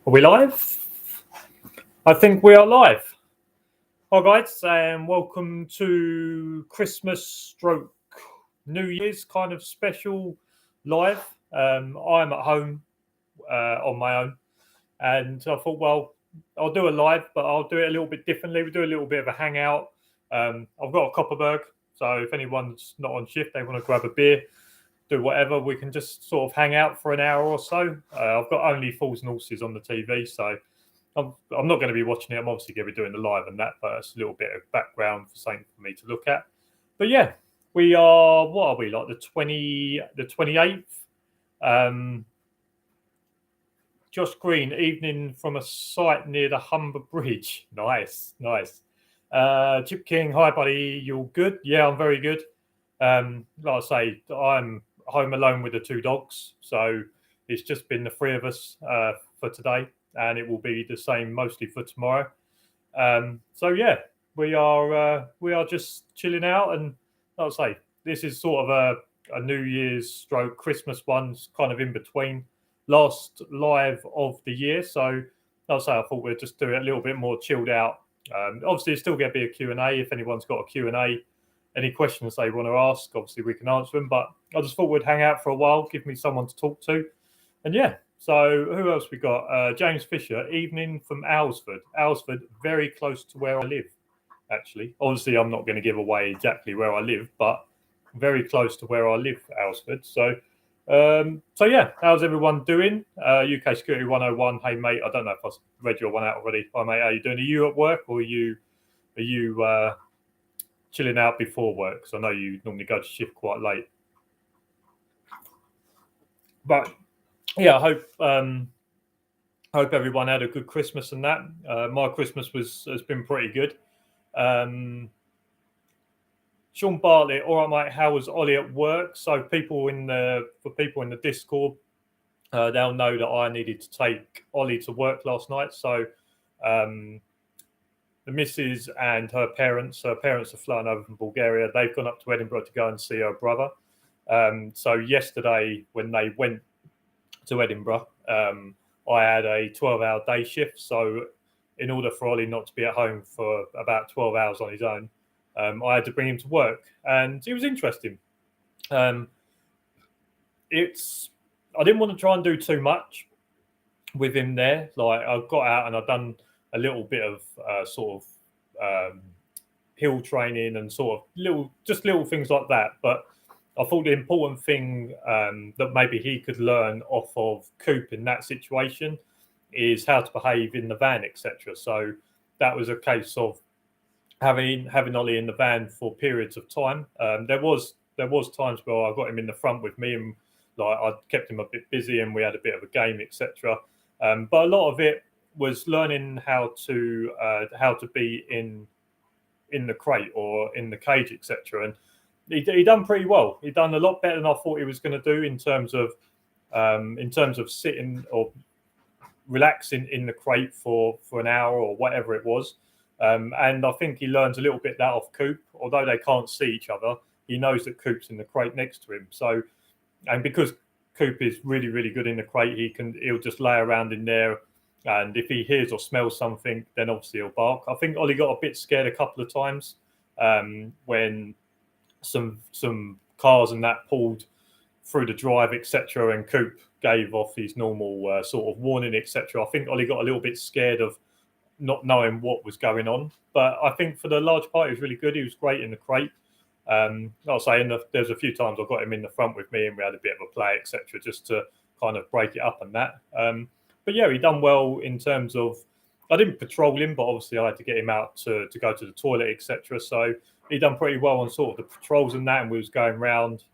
Are we live? I think we are live. Hi guys, and welcome to Christmas stroke New Year's kind of special live. I'm at home on my own, and I thought, well, I'll do a live, but I'll do it a little bit differently. We do a little bit of a hangout. I've got a Copperberg, so if anyone's not on shift, they want to grab a beer, do whatever, we can just sort of hang out for an hour or so. I've got only Fools and Horses on the TV, so I'm not going to be watching it. I'm obviously going to be doing the live and that, but it's a little bit of background for something for me to look at. But yeah, we are, what are we, like the 28th? Josh Green, evening from a site near the Humber Bridge. Nice. Chip King, hi buddy, you all good? Yeah, I'm very good. Like I say, I'm home alone with the two dogs, so it's just been the three of us for today, and it will be the same mostly for tomorrow. So yeah, we are just chilling out, and like I say, this is sort of a New Year's stroke Christmas one, kind of in between, last live of the year. So like I say, I thought we'd just do it a little bit more chilled out. Obviously, it's still going to be a Q&A. If anyone's got a Q&A, any questions they want to ask, obviously we can answer them. But I just thought we'd hang out for a while, give me someone to talk to. And yeah, so who else we got? James Fisher, evening from Aylesford. Aylesford, very close to where I live, actually. Obviously, I'm not going to give away exactly where I live, but very close to where I live, Aylesford. So yeah, how's everyone doing? UK Security 101, hey mate, I don't know if I read your one out already. Hi mate, how you doing? Are you at work, or are you chilling out before work? Because I know you normally go to shift quite late. But yeah, I hope everyone had a good Christmas and that. My Christmas has been pretty good. Sean Bartlett, all right, mate. How was Ollie at work? So for people in the Discord, they'll know that I needed to take Ollie to work last night. So the missus and her parents are flying over from Bulgaria. They've gone up to Edinburgh to go and see her brother. So yesterday, when they went to Edinburgh, I had a 12-hour day shift. So in order for Ollie not to be at home for about 12 hours on his own, I had to bring him to work, and it was interesting. I didn't want to try and do too much with him there. Like, I got out and I've done a little bit of hill training and sort of little things like that. But I thought the important thing that maybe he could learn off of Coop in that situation is how to behave in the van, etc. So that was a case of having Ollie in the van for periods of time. There was times where I got him in the front with me, and like I kept him a bit busy, and we had a bit of a game, etc. But a lot of it was learning how to be in the crate or in the cage, etc. And he done pretty well. He done a lot better than I thought he was going to do in terms of sitting or relaxing in the crate for an hour or whatever it was. And I think he learns a little bit that off Coop. Although they can't see each other, he knows that Coop's in the crate next to him. So, and because Coop is really, really good in the crate, he'll just lay around in there. And if he hears or smells something, then obviously he'll bark. I think Ollie got a bit scared a couple of times when some cars and that pulled through the drive, etc. And Coop gave off his normal sort of warning, etc. I think Ollie got a little bit scared of not knowing what was going on. But I think for the large part, he was really good. He was great in the crate. I'll say there's a few times I got him in the front with me and we had a bit of a play, etc., just to kind of break it up and that. But yeah, he done well in terms of, I didn't patrol him, but obviously I had to get him out to go to the toilet, etc. So he done pretty well on sort of the patrols and that, and we was going round.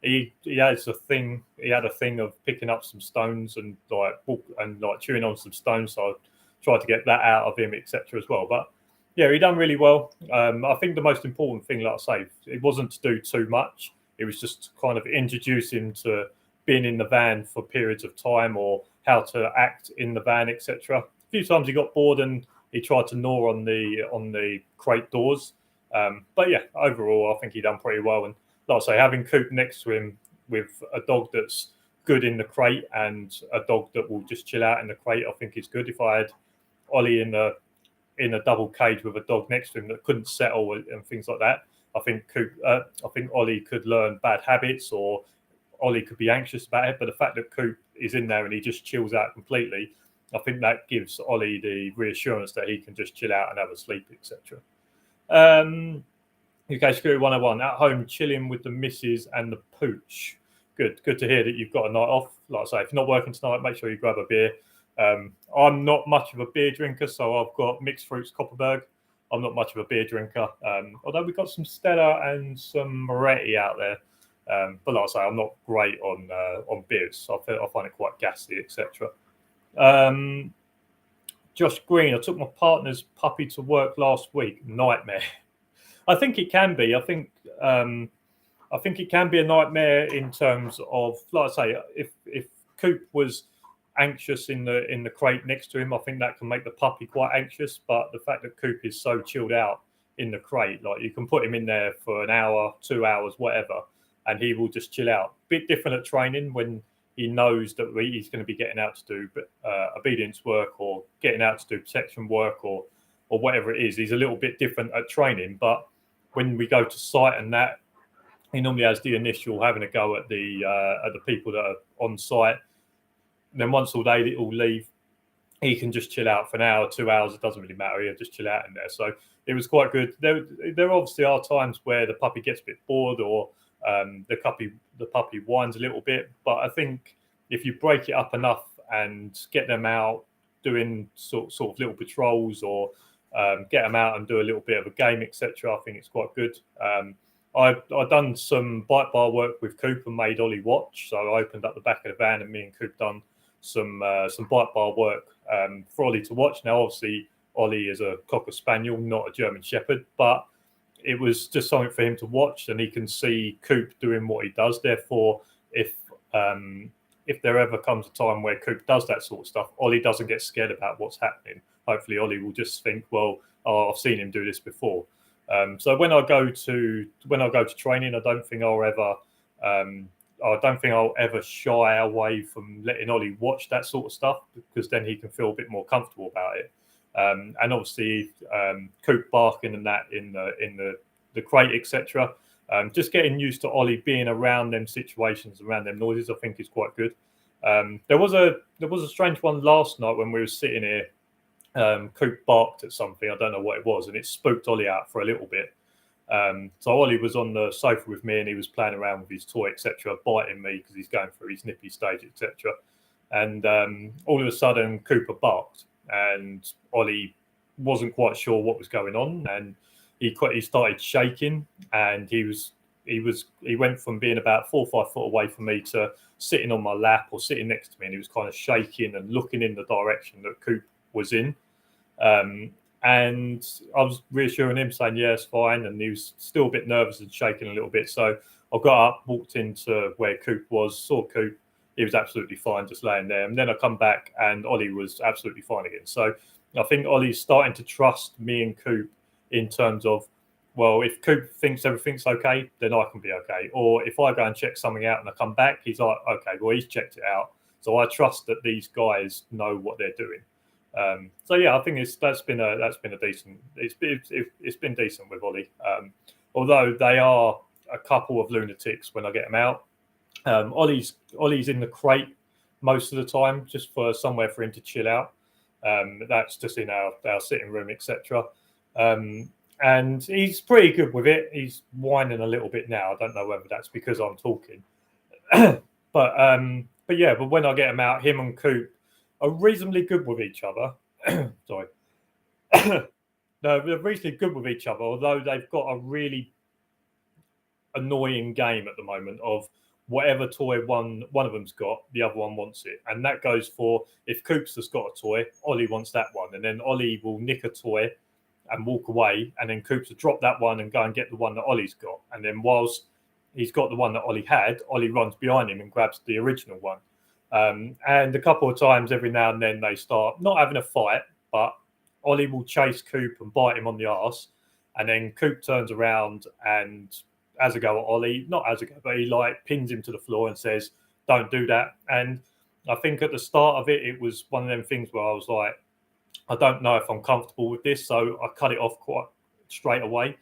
He had a thing of picking up some stones and like chewing on some stones. So I tried to get that out of him, etc. as well. But yeah, he done really well. I think the most important thing, like I say, it wasn't to do too much. It was just to kind of introduce him to being in the van for periods of time, or how to act in the van, etc. A few times he got bored and he tried to gnaw on the crate doors. But yeah, overall, I think he done pretty well. And like I say, having Coop next to him with a dog that's good in the crate, and a dog that will just chill out in the crate, I think is good. If I had Ollie in a double cage with a dog next to him that couldn't settle and things like that, I think Ollie could learn bad habits, or Ollie could be anxious about it. But the fact that Coop is in there and he just chills out completely, I think that gives Ollie the reassurance that he can just chill out and have a sleep, etc. UK Screw 101, at home chilling with the missus and the pooch. Good to hear that you've got a night off. Like I say, if you're not working tonight, make sure you grab a beer. I'm not much of a beer drinker, so I've got Mixed Fruits Copperberg. I'm not much of a beer drinker, although we've got some Stella and some Moretti out there. But like I say, I'm not great on beers. I find it quite gassy, etc. Josh Green, I took my partner's puppy to work last week. Nightmare. I think it can be. I think it can be a nightmare in terms of, like I say, if Coop was anxious in the crate next to him, I think that can make the puppy quite anxious. But the fact that Coop is so chilled out in the crate, like you can put him in there for an hour, 2 hours, whatever, and he will just chill out. Bit different at training when he knows that he's going to be getting out to do obedience work or getting out to do protection work or whatever it is. He's a little bit different at training, but when we go to site and that, he normally has the initial having a go at the people that are on site. And then once all they all leave, he can just chill out for an hour, 2 hours. It doesn't really matter. He'll just chill out in there. So it was quite good. There obviously are times where the puppy gets a bit bored or the puppy whines a little bit. But I think if you break it up enough and get them out doing sort of little patrols or get them out and do a little bit of a game, etc., I think it's quite good. I've done some bite bar work with Coop and made Ollie watch. So I opened up the back of the van and me and Coop done some bite bar work for Ollie to watch. Now, obviously, Ollie is a Cocker Spaniel, not a German Shepherd, but it was just something for him to watch, and he can see Coop doing what he does. Therefore, if there ever comes a time where Coop does that sort of stuff, Ollie doesn't get scared about what's happening. Hopefully, Ollie will just think, well, I've seen him do this before. So when I go to training, I don't think I'll ever shy away from letting Ollie watch that sort of stuff, because then he can feel a bit more comfortable about it. And obviously, Coop barking and that in the crate, etc. Just getting used to Ollie being around them situations, around them noises, I think is quite good. There was a strange one last night when we were sitting here. Coop barked at something, I don't know what it was, and it spooked Ollie out for a little bit. So Ollie was on the sofa with me and he was playing around with his toy, etc., biting me because he's going through his nippy stage, etc. And all of a sudden, Cooper barked, and Ollie wasn't quite sure what was going on, and he started shaking, and he went from being about 4 or 5 foot away from me to sitting on my lap or sitting next to me, and he was kind of shaking and looking in the direction that Coop was in. And I was reassuring him, saying, yeah, it's fine. And he was still a bit nervous and shaking a little bit. So I got up, walked into where Coop was, saw Coop. He was absolutely fine, just laying there. And then I come back and Ollie was absolutely fine again. So I think Ollie's starting to trust me and Coop in terms of, well, if Coop thinks everything's okay, then I can be okay. Or if I go and check something out and I come back, he's like, okay, well, he's checked it out. So I trust that these guys know what they're doing. So yeah, I think that's been a decent. It's been decent with Ollie. Although they are a couple of lunatics when I get them out. Ollie's in the crate most of the time, just for somewhere for him to chill out. That's just in our sitting room, etc. And he's pretty good with it. He's whining a little bit now. I don't know whether that's because I'm talking, but yeah. But when I get him out, him and Coop are reasonably good with each other. Sorry. No, they're reasonably good with each other, although they've got a really annoying game at the moment of whatever toy one of them's got, the other one wants it. And that goes for, if Coops has got a toy, Ollie wants that one. And then Ollie will nick a toy and walk away. And then Coops will drop that one and go and get the one that Ollie's got. And then whilst he's got the one that Ollie had, Ollie runs behind him and grabs the original one. And a couple of times, every now and then, they start not having a fight, but Ollie will chase Coop and bite him on the arse, and then Coop turns around and has a go at Ollie. Not as a go, but he like pins him to the floor and says, don't do that. And I think at the start of it, it was one of them things where I was like, I don't know if I'm comfortable with this, so I cut it off quite straight away.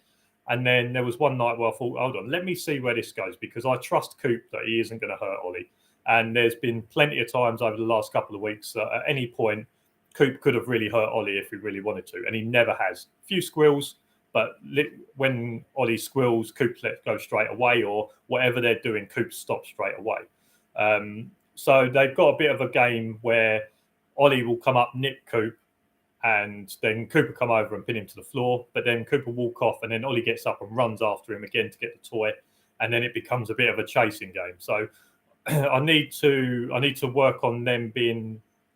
And then there was one night where I thought, hold on, let me see where this goes, because I trust Coop that he isn't going to hurt Ollie. And there's been plenty of times over the last couple of weeks that at any point Coop could have really hurt Ollie if he really wanted to, and he never has. A few squeals, but when Ollie squeals, Coop lets go straight away, or whatever they're doing, Coop stops straight away. So they've got a bit of a game where Ollie will come up, nip Coop, and then Cooper come over and pin him to the floor. But then Cooper walk off, and then Ollie gets up and runs after him again to get the toy, and then it becomes a bit of a chasing game. So I need to work on them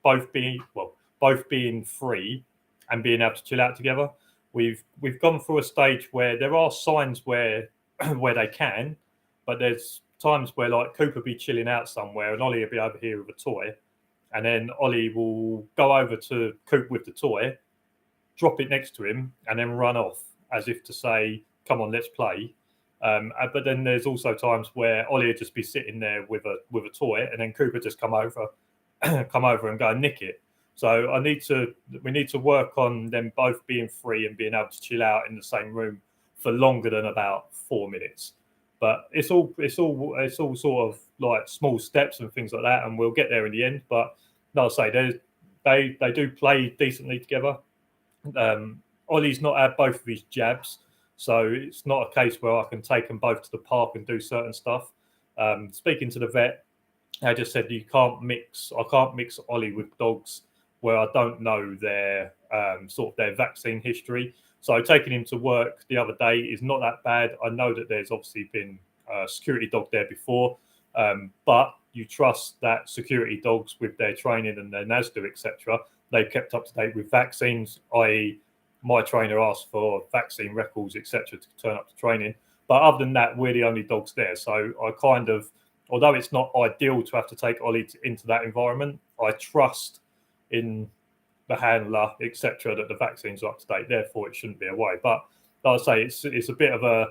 both being free and being able to chill out together. We've gone through a stage where there are signs where they can, but there's times where like Cooper be chilling out somewhere and Ollie will be over here with a toy, and then Ollie will go over to Coop with the toy, drop it next to him, and then run off as if to say, "Come on, let's play." But then there's also times where Ollie would just be sitting there with a toy, and then Cooper just come over and go and nick it. So we need to work on them both being free and being able to chill out in the same room for longer than about 4 minutes. But it's all sort of like small steps and things like that, and we'll get there in the end. But no, I'll say they do play decently together. Ollie's not had both of his jabs, so it's not a case where I can take them both to the park and do certain stuff. Speaking to the vet, I just said I can't mix Ollie with dogs where I don't know their sort of their vaccine history. So taking him to work the other day is not that bad. I know that there's obviously been a security dog there before, but you trust that security dogs with their training and their NASDA, etc., they've kept up to date with vaccines, i.e. my trainer asked for vaccine records, etc., to turn up to training. But other than that, we're the only dogs there. So I kind of, although it's not ideal to have to take Ollie into that environment, I trust in the handler, etc., that the vaccines are up to date. Therefore, it shouldn't be away. But like I say, it's a bit of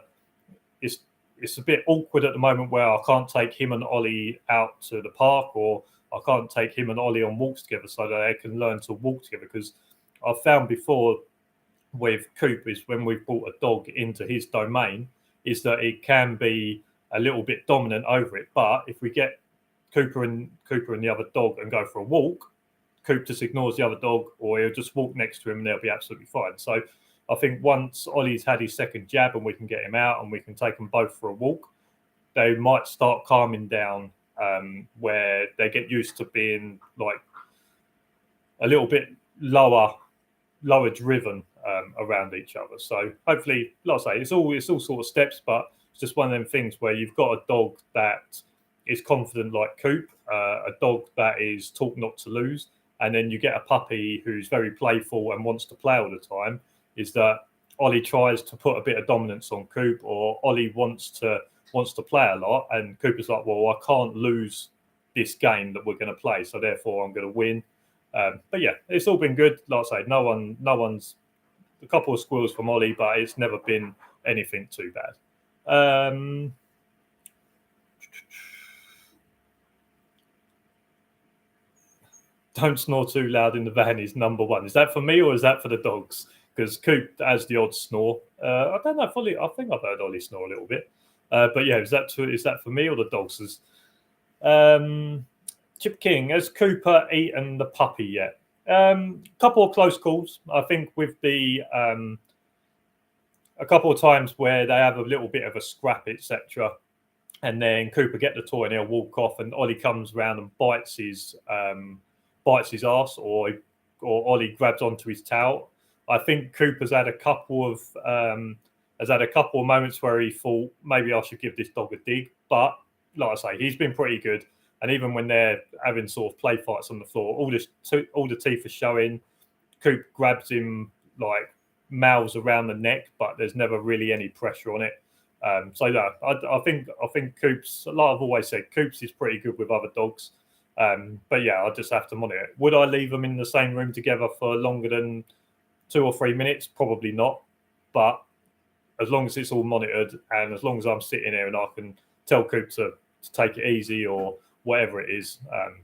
it's a bit awkward at the moment where I can't take him and Ollie out to the park, or I can't take him and Ollie on walks together so that they can learn to walk together. Because I've found before with Coop is when we've brought a dog into his domain, is that it can be a little bit dominant over it. But if we get Cooper and the other dog and go for a walk, Coop just ignores the other dog, or he'll just walk next to him and they'll be absolutely fine. So I think once Ollie's had his second jab and we can get him out and we can take them both for a walk, they might start calming down, where they get used to being like a little bit lower driven around each other. So hopefully, like I say, it's all sort of steps, but it's just one of them things where you've got a dog that is confident like Coop, a dog that is taught not to lose, and then you get a puppy who's very playful and wants to play all the time. Is that Ollie tries to put a bit of dominance on Coop, or Ollie wants to play a lot, and Cooper's like, well, I can't lose this game that we're going to play, so therefore I'm going to win. But yeah, it's all been good. Like I say, no one's a couple of squirrels from Ollie, but it's never been anything too bad. Don't snore too loud in the van is number one. Is that for me or is that for the dogs? Because Coop has the odd snore. I don't know fully. I think I've heard Ollie snore a little bit. But yeah, is that for me or the dogs? Chip King, has Cooper eaten the puppy yet? Couple of close calls. I think with the a couple of times where they have a little bit of a scrap, etc., and then Cooper get the toy and he'll walk off, and Ollie comes round and bites his ass, or Ollie grabs onto his towel. I think Cooper's had a couple of moments where he thought maybe I should give this dog a dig, but like I say, he's been pretty good. And even when they're having sort of play fights on the floor, all the teeth are showing. Coop grabs him, like mouths around the neck, but there's never really any pressure on it. So yeah, I think Coop's, like I've always said, Coop's is pretty good with other dogs. But yeah, I just have to monitor it. Would I leave them in the same room together for longer than 2 or 3 minutes? Probably not. But as long as it's all monitored, and as long as I'm sitting there and I can tell Coop to take it easy, or whatever it is.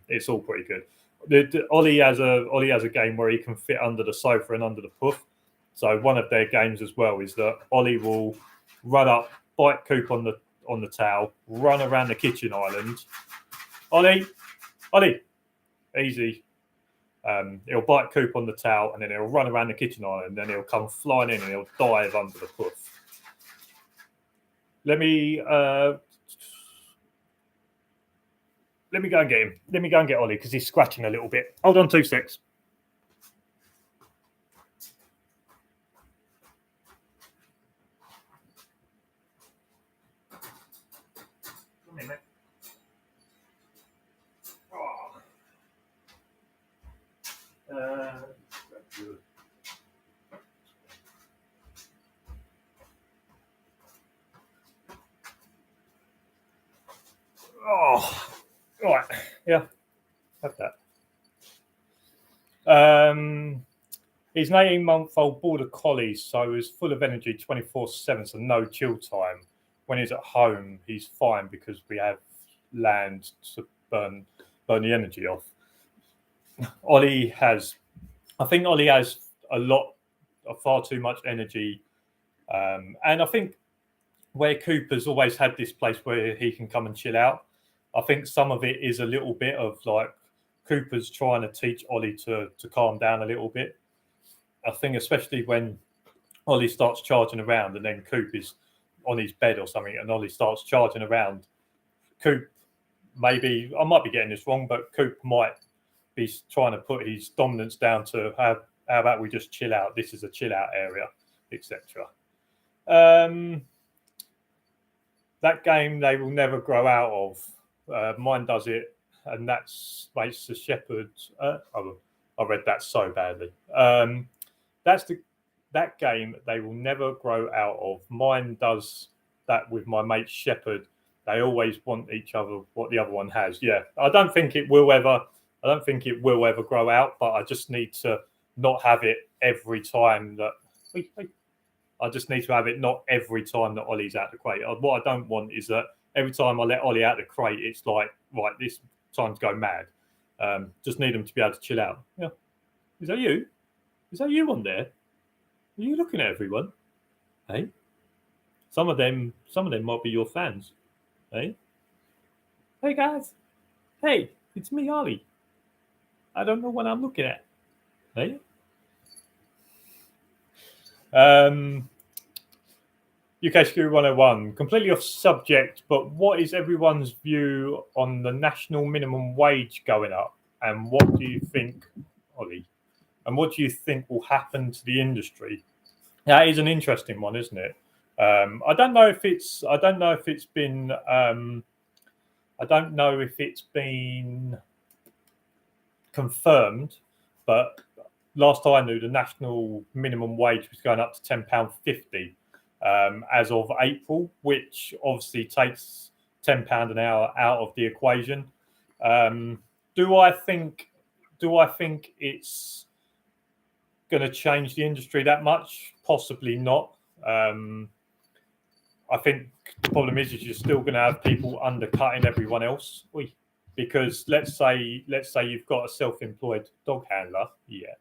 It's all pretty good. Ollie has a game where he can fit under the sofa and under the puff. So one of their games as well is that Ollie will run up, bite Coop on the towel, run around the kitchen island. Ollie, easy. He'll bite Coop on the towel and then he'll run around the kitchen island and then he'll come flying in and he'll dive under the puff. Let me go and get him. Let me go and get Ollie because he's scratching a little bit. Hold on 2 secs. Come here, mate. Oh, right. Yeah, have that. He's an 18-month-old border collie, so he's full of energy 24/7, so no chill time. When he's at home, he's fine because we have land to burn the energy off. I think Ollie has far too much energy, and I think where Cooper's always had this place where he can come and chill out. I think some of it is a little bit of like Cooper's trying to teach Ollie to calm down a little bit. I think especially when Ollie starts charging around and then Coop is on his bed or something and Ollie starts charging around, Coop, maybe, I might be getting this wrong, but Coop might be trying to put his dominance down to how about we just chill out? This is a chill out area, etc. That game they will never grow out of. Mine does it, and that's makes the shepherd. I read that so badly. That game they will never grow out of. Mine does that with my mate shepherd. They always want each other what the other one has. Yeah, I don't think it will ever grow out, but I just need to not have it every time that. I just need to have it not every time that Ollie's out the crate. What I don't want is that every time I let Ollie out the crate, it's like, right, this time to go mad. Just need him to be able to chill out. Yeah. Is that you? Is that you on there? Are you looking at everyone? Hey? Some of them might be your fans. Hey? Hey guys. Hey, it's me, Ollie. I don't know what I'm looking at. Hey? UK Security 101, completely off subject, but what is everyone's view on the national minimum wage going up? And what do you think, Ollie? And what do you think will happen to the industry? That is an interesting one, isn't it? I don't know if it's been confirmed, but last I knew, the national minimum wage was going up to £10.50 as of April, which obviously takes £10 an hour out of the equation. Do I think it's going to change the industry that much? Possibly not. I think the problem is you're still going to have people undercutting everyone else. Because let's say you've got a self-employed dog handler. Yeah.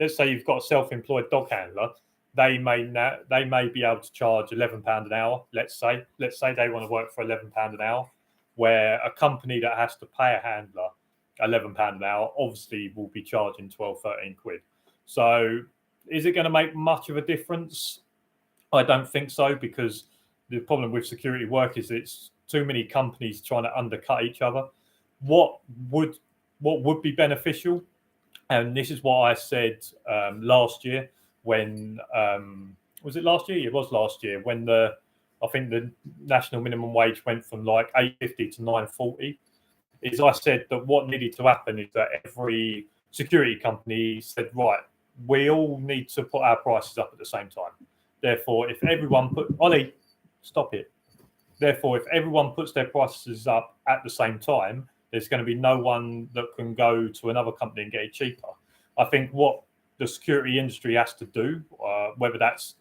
Let's say you've got a self-employed dog handler. They may be able to charge £11 an hour. Let's say they want to work for £11 an hour, where a company that has to pay a handler £11 an hour obviously will be charging 12, 13 quid. So is it going to make much of a difference? I don't think so, because the problem with security work is it's too many companies trying to undercut each other. What would be beneficial? And this is what I said last year when was it last year? It was last year when I think the national minimum wage went from like £8.50 to £9.40. Is I said that what needed to happen is that every security company said, right, we all need to put our prices up at the same time. Therefore, if everyone Ollie, stop it. Therefore, if everyone puts their prices up at the same time, there's going to be no one that can go to another company and get it cheaper. I think what the security industry has to do, whether that's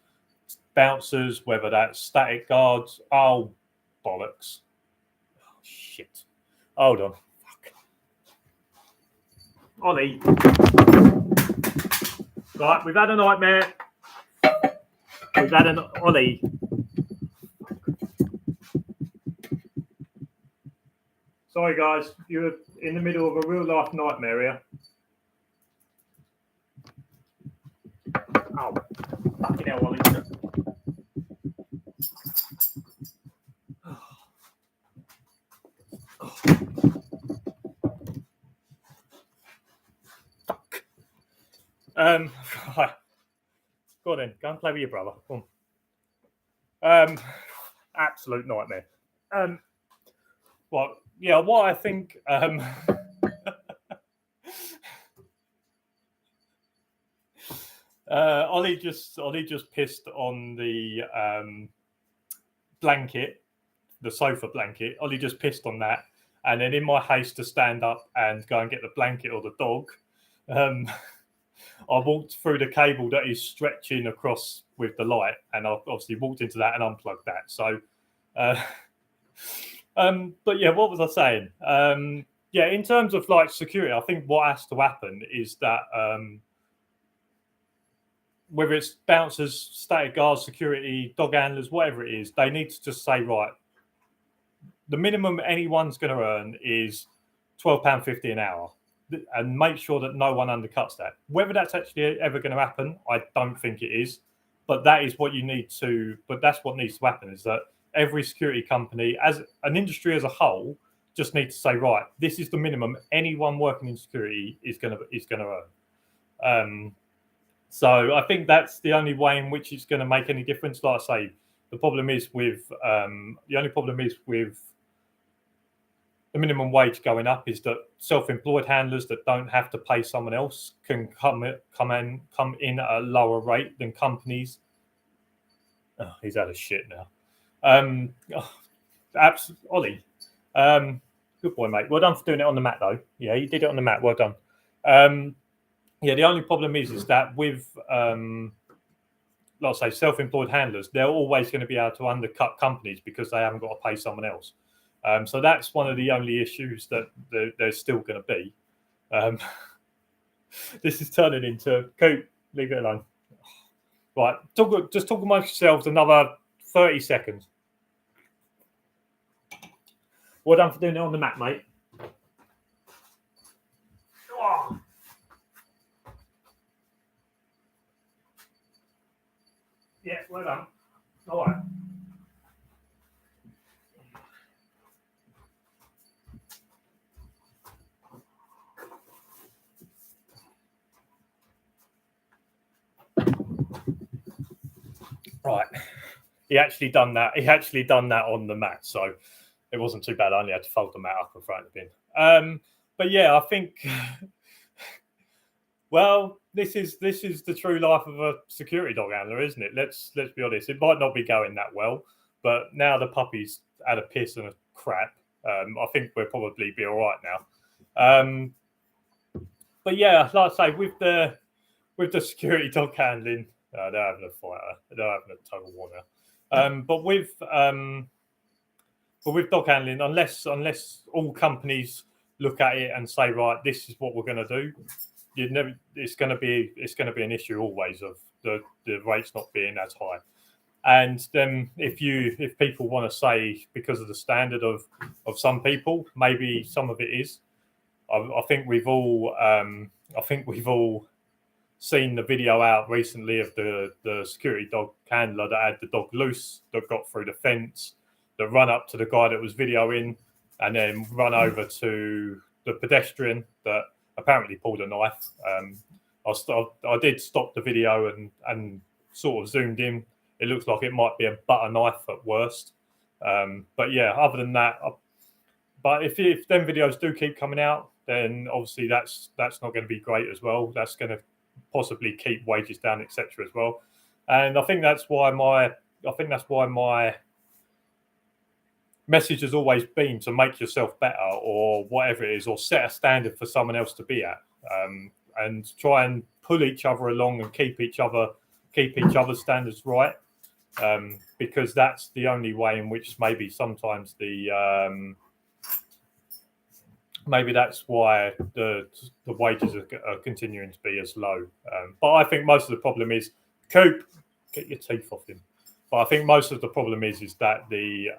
bouncers, whether that's static guards, bollocks. Oh, shit. Hold on. Fuck. Ollie. Right, we've had a nightmare. We've had an Ollie. Sorry, guys. You're in the middle of a real life nightmare here. Oh, fucking hell, Ollie. Right. Go on then. Go and play with your brother. Come on. Absolute nightmare. Well, yeah, what I think. Ollie just pissed on the blanket, the sofa blanket. Ollie just pissed on that, and then in my haste to stand up and go and get the blanket or the dog, I walked through the cable that is stretching across with the light, and I obviously walked into that and unplugged that. So, but yeah, what was I saying? Yeah, in terms of like security, I think what has to happen is that whether it's bouncers, static guards, security, dog handlers, whatever it is, they need to just say, right, the minimum anyone's going to earn is £12.50 an hour, and make sure that no one undercuts that. Whether that's actually ever going to happen, I don't think it is, but that is what you need to. But that's what needs to happen, is that every security company, as an industry as a whole, just need to say, right, this is the minimum anyone working in security is going to earn. So I think that's the only way in which it's going to make any difference. Like I say, the problem is with the only problem is with the minimum wage going up is that self-employed handlers that don't have to pay someone else can come in at a lower rate than companies. Oh, he's out of shit now. Ollie, good boy, mate. Well done for doing it on the mat, though. Yeah, you did it on the mat. Well done. Yeah, the only problem is that with, let's say, self-employed handlers, they're always going to be able to undercut companies because they haven't got to pay someone else. So that's one of the only issues that there's still going to be. This is turning into Coop. Leave it alone. Right, just talk amongst yourselves another 30 seconds. Well done for doing it on the mat, mate. Oh. Yeah, well done. All right. Right. He actually done that. He actually done that on the mat, so it wasn't too bad. I only had to fold the mat up and throw it in the bin. But yeah, I think. Well, this is the true life of a security dog handler, isn't it? Let's be honest. It might not be going that well, but now the puppy's had a piss and a crap. I think we'll probably be all right now. But yeah, like I say, with the security dog handling, they're having a fight. They're having a total war now. But with dog handling, unless all companies look at it and say, right, this is what we're going to do, it's going to be an issue always of the rates not being as high. And then if people want to say because of the standard of some people, maybe some of it is. I think we've all seen the video out recently of the security dog handler that had the dog loose, that got through the fence, that run up to the guy that was videoing, and then run over to the pedestrian that apparently pulled a knife. I did stop the video and sort of zoomed in. It looks like it might be a butter knife at worst. But yeah, other than that, but if them videos do keep coming out, then obviously that's not going to be great as well. That's going to possibly keep wages down, etc. as well. And I think that's why my message has always been to make yourself better, or whatever it is, or set a standard for someone else to be at, and try and pull each other along and keep each other's standards right, because that's the only way in which maybe sometimes the maybe that's why the wages are continuing to be as low. But I think most of the problem is Coop, get your teeth off him. But I think most of the problem is that the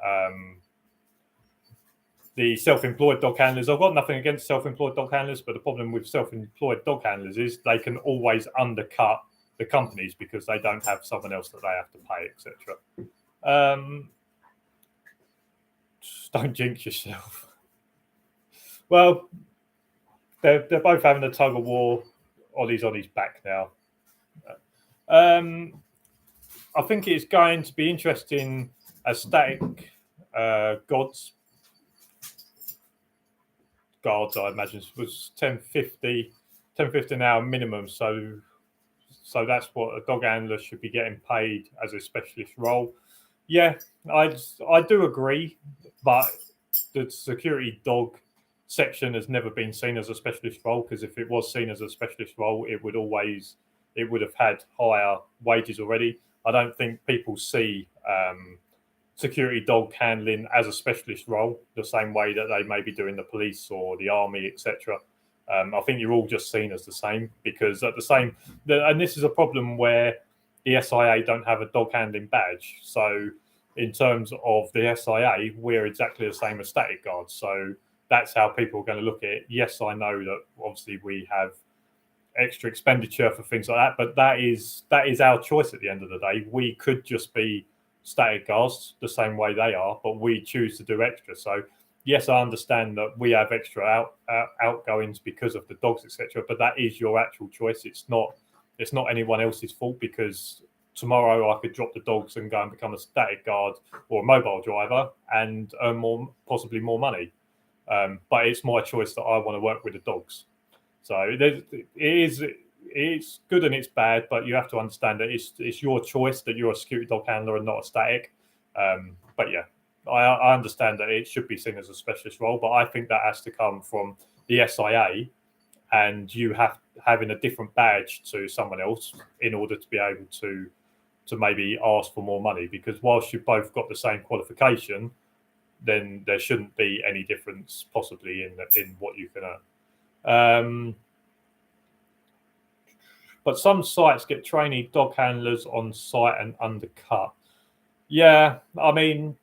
self-employed dog handlers. I've got nothing against self-employed dog handlers, but the problem with self-employed dog handlers is they can always undercut the companies because they don't have someone else that they have to pay, etc. Don't jinx yourself. Well, they're both having a tug of war. Ollie's on his back now. I think it's going to be interesting as static guards, I imagine, was 10.50 an hour minimum. So that's what a dog handler should be getting paid as a specialist role. Yeah, I do agree, but the security dog section has never been seen as a specialist role, because if it was seen as a specialist role, it would have had higher wages already. I don't think people see security dog handling as a specialist role the same way that they may be doing the police or the army, etc. I think you're all just seen as the same, because and this is a problem where the SIA don't have a dog handling badge. So in terms of the SIA, we're exactly the same as static guards. So that's how people are going to look at it. Yes, I know that obviously we have extra expenditure for things like that, but that is our choice at the end of the day. We could just be static guards the same way they are, but we choose to do extra. So yes, I understand that we have extra outgoings because of the dogs, etc. But that is your actual choice. It's not anyone else's fault, because tomorrow I could drop the dogs and go and become a static guard or a mobile driver and earn possibly more money. But it's my choice that I want to work with the dogs. So it's good and it's bad, but you have to understand that it's your choice that you're a security dog handler and not a static. But yeah, I understand that it should be seen as a specialist role, but I think that has to come from the SIA and you having a different badge to someone else in order to be able to maybe ask for more money, because whilst you've both got the same qualification, then there shouldn't be any difference possibly in what you can earn. But some sites get trainee dog handlers on site and undercut. Yeah, I mean,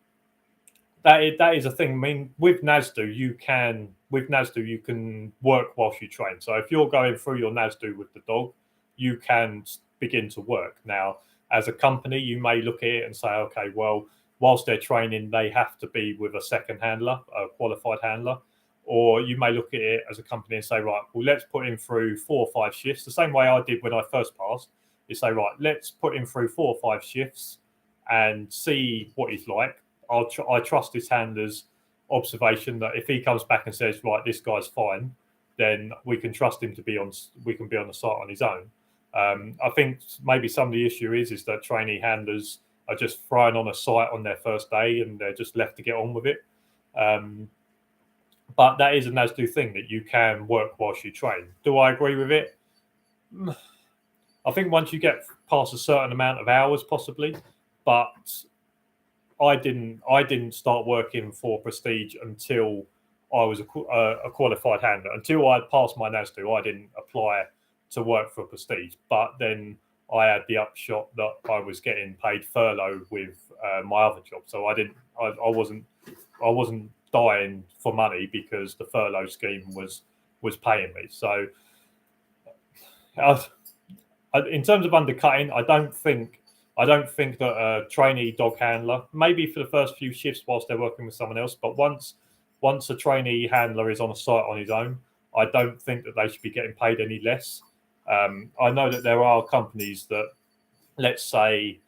that is a thing. I mean, with NASDU, you can work whilst you train. So if you're going through your NASDU with the dog, you can begin to work. Now, as a company, you may look at it and say, okay, well, whilst they're training, they have to be with a second handler, a qualified handler. Or you may look at it as a company and say, right, well, let's put him through 4 or 5 shifts. The same way I did when I first passed, is say, right, let's put him through 4 or 5 shifts and see what he's like. I trust his handler's observation that if he comes back and says, right, this guy's fine, then we can trust him to be on the site on his own. I think maybe some of the issue is that trainee handlers are just thrown on a site on their first day and they're just left to get on with it. But that is a NASDU thing, that you can work whilst you train. Do I agree with it? I think once you get past a certain amount of hours, possibly. But I didn't start working for Prestige until I was a qualified handler. Until I passed my NASDU, I didn't apply to work for Prestige. But then I had the upshot that I was getting paid furlough with my other job, so I wasn't dying for money because the furlough scheme was paying me. So in terms of undercutting, I don't think that a trainee dog handler, maybe for the first few shifts whilst they're working with someone else, but once a trainee handler is on a site on his own, I don't think that they should be getting paid any less. I know that there are companies that, let's say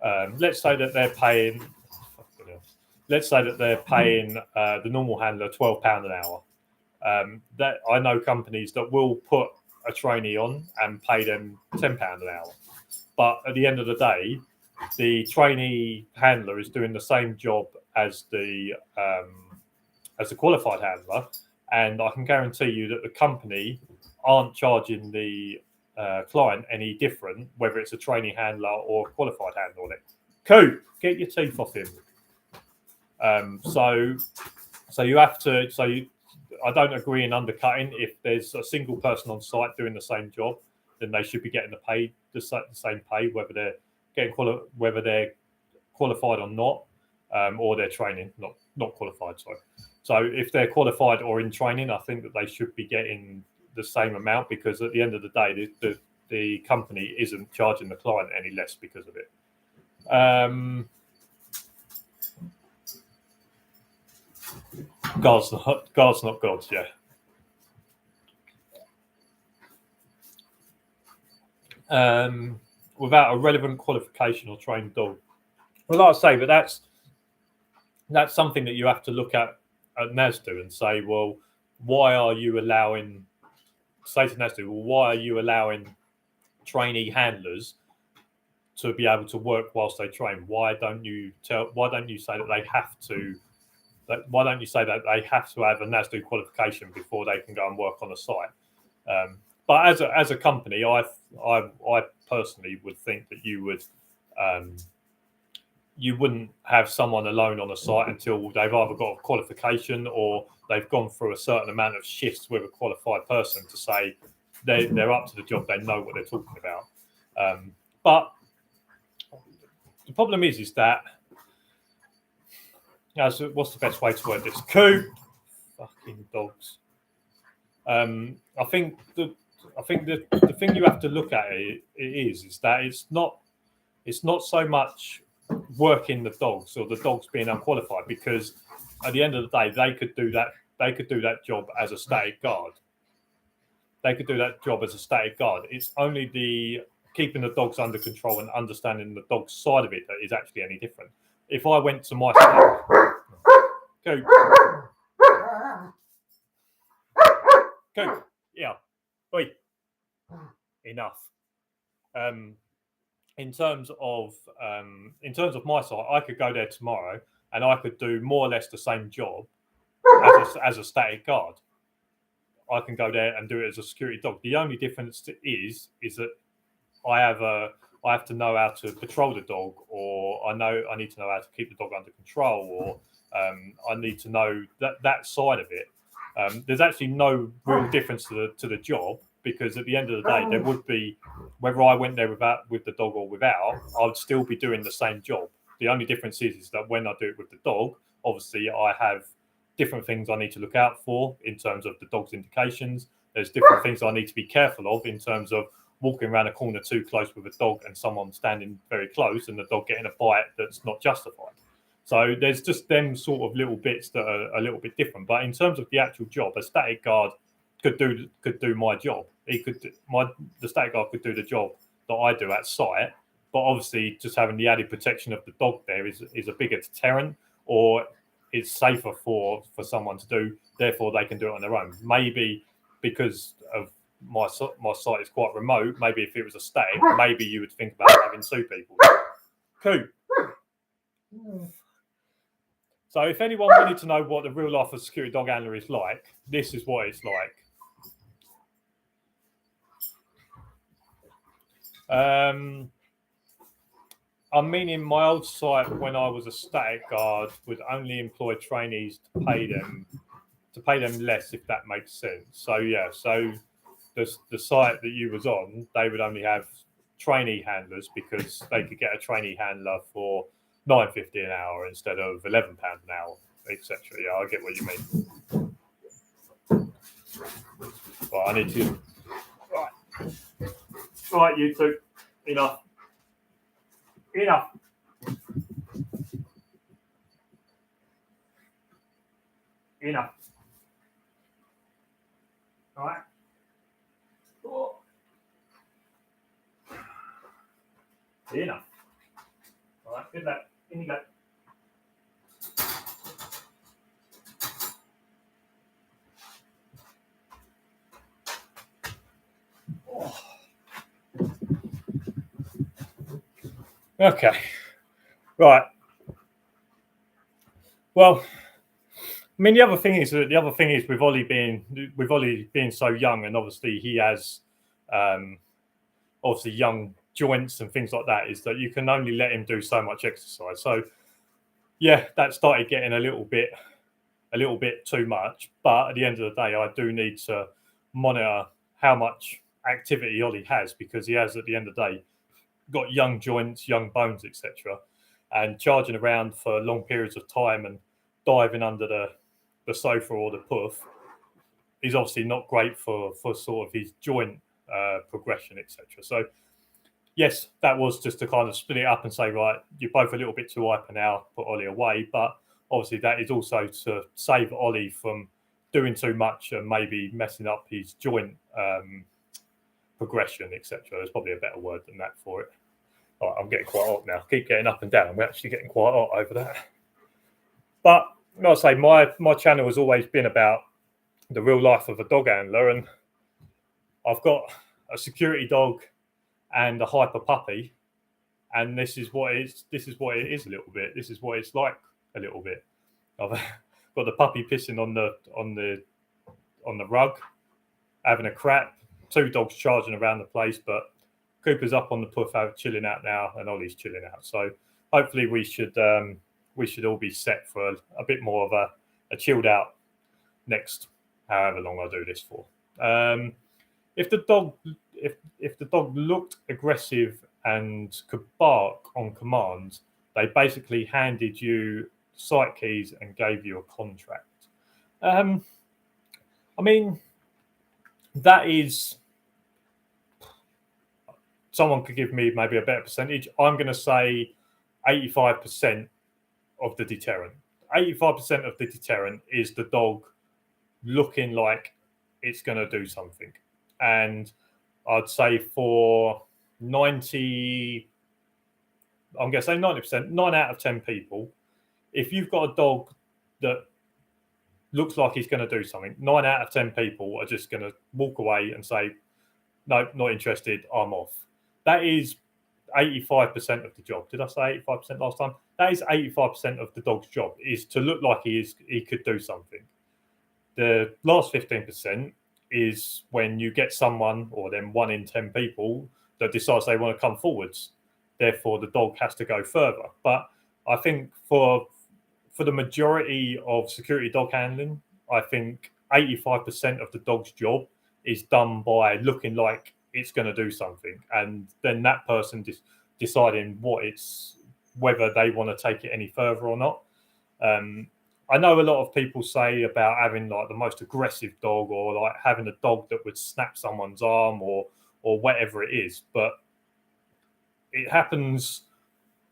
that they're paying the normal handler £12 an hour. That I know companies that will put a trainee on and pay them £10 an hour. But at the end of the day, the trainee handler is doing the same job as the qualified handler, and I can guarantee you that the company aren't charging the client any different, whether it's a trainee handler or a qualified handler on it. Coop, get your teeth off him. So you have to. don't agree in undercutting. If there's a single person on site doing the same job, then they should be getting the same pay, whether they're whether they're qualified or not, or they're training, not qualified. Sorry. So if they're qualified or in training, I think that they should be getting the same amount, because at the end of the day, the company isn't charging the client any less because of it. Guards not gods, yeah. Without a relevant qualification or trained dog. Well, like I say, but that's something that you have to look at NASDU and say, well, why are you allowing? Say to NASDU, well, why are you allowing trainee handlers to be able to work whilst they train? Why don't you say that they have to? Why don't you say that they have to have a NASDU qualification before they can go and work on a site? But as a company, I personally would think that you wouldn't have someone alone on a site until they've either got a qualification or they've gone through a certain amount of shifts with a qualified person to say they're up to the job, they know what they're talking about. But the problem is that, what's the best way to word this? Fucking dogs. I think the thing you have to look at is that it's not so much working the dogs or the dogs being unqualified, because at the end of the day they could do that job as a static guard. It's only the keeping the dogs under control and understanding the dog's side of it that is actually any different. If I went to my go, yeah, oi, enough. In terms of my site, I could go there tomorrow and I could do more or less the same job as a static guard. I can go there and do it as a security dog. The only difference is that I have to know how to patrol the dog, or I need to know how to keep the dog under control, or I need to know that side of it. There's actually no real difference to the job, because at the end of the day, there would be, whether I went there with the dog or without, I would still be doing the same job. The only difference is that when I do it with the dog, obviously I have different things I need to look out for in terms of the dog's indications. There's different things I need to be careful of in terms of walking around a corner too close with a dog and someone standing very close and the dog getting a bite that's not justified. So there's just them sort of little bits that are a little bit different. But in terms of the actual job, a static guard could do my job. The static guard could do the job that I do at site, but obviously just having the added protection of the dog there is a bigger deterrent, or it's safer for someone to do. Therefore, they can do it on their own. Maybe because of my site is quite remote. Maybe if it was a static, maybe you would think about having two people. Cool. So if anyone wanted to know what the real life of a security dog handler is like, this is what it's like. I mean, in my old site, when I was a static guard, would only employ trainees to pay them less, if that makes sense. So yeah, so the site that you was on, they would only have trainee handlers because they could get a trainee handler for $9.50 an hour instead of £11 an hour, etc. Yeah, I get what you mean. Right, I need to. Right, you two, enough. All right. Oh. Enough. All right, good luck. In you go. Oh. Okay. Right. Well, I mean, the other thing is with Ollie being so young, and obviously he has obviously young joints and things like that, is that you can only let him do so much exercise. So yeah, that started getting a little bit a little bit too much. But at the end of the day, I do need to monitor how much activity Ollie has, because he has, at the end of the day, got young joints, young bones, etc. And charging around for long periods of time and diving under the sofa or the puff is obviously not great for sort of his joint progression, etc. So yes, that was just to kind of split it up and say, right, you're both a little bit too hyper now, put Ollie away. But obviously that is also to save Ollie from doing too much and maybe messing up his joint progression, etc. There's probably a better word than that for it. All right, I'm getting quite hot now. Keep getting up and down. We're actually getting quite hot over that. But like I say, my channel has always been about the real life of a dog handler, and I've got a security dog and a hyper puppy, and this is what it is a little bit. This is what it's like a little bit. I've got the puppy pissing on the rug, having a crap. 2 dogs charging around the place, but Cooper's up on the puff out, chilling out now, and Ollie's chilling out. So hopefully we should all be set for a bit more of a chilled out next however long I do this for. If the dog looked aggressive and could bark on command, they basically handed you site keys and gave you a contract. I mean, that is, someone could give me maybe a better percentage. I'm going to say 85% of the deterrent. 85% of the deterrent is the dog looking like it's going to do something. And I'd say for 90, I'm going to say 90%, 9 out of 10 people, if you've got a dog that looks like he's going to do something, 9 out of 10 people are just going to walk away and say, no, not interested, I'm off. That is 85% of the job. Did I say 85% last time? That is 85% of the dog's job, is to look like he could do something. The last 15% is when you get someone, or then 1 in 10 people, that decides they want to come forwards. Therefore, the dog has to go further. But I think for the majority of security dog handling, I think 85% of the dog's job is done by looking like it's going to do something, and then that person deciding whether they want to take it any further or not. I know a lot of people say about having like the most aggressive dog, or like having a dog that would snap someone's arm or whatever it is, but it happens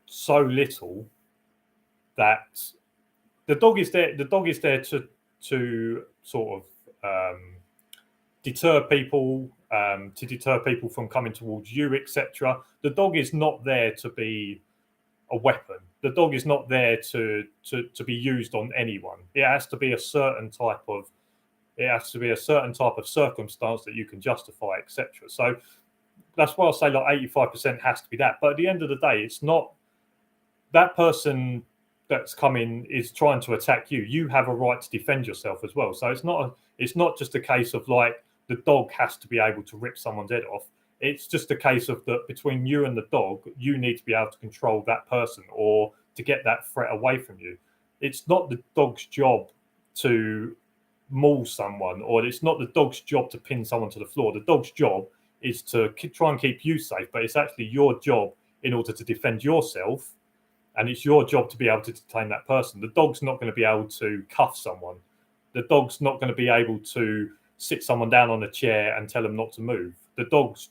so little that the dog is there. The dog is there to sort of deter people from coming towards you, etc. The dog is not there to be a weapon. The dog is not there to be used on anyone. It has to be a certain type of circumstance that you can justify, etc. So that's why I say like 85% has to be that. But at the end of the day, it's not that person that's coming is trying to attack you. You have a right to defend yourself as well. So it's not just a case of like the dog has to be able to rip someone's head off. It's just a case of that between you and the dog, you need to be able to control that person or to get that threat away from you. It's not the dog's job to maul someone, or it's not the dog's job to pin someone to the floor. The dog's job is to try and keep you safe, but it's actually your job in order to defend yourself, and it's your job to be able to detain that person. The dog's not going to be able to cuff someone. The dog's not going to be able to sit someone down on a chair and tell them not to move. The dog's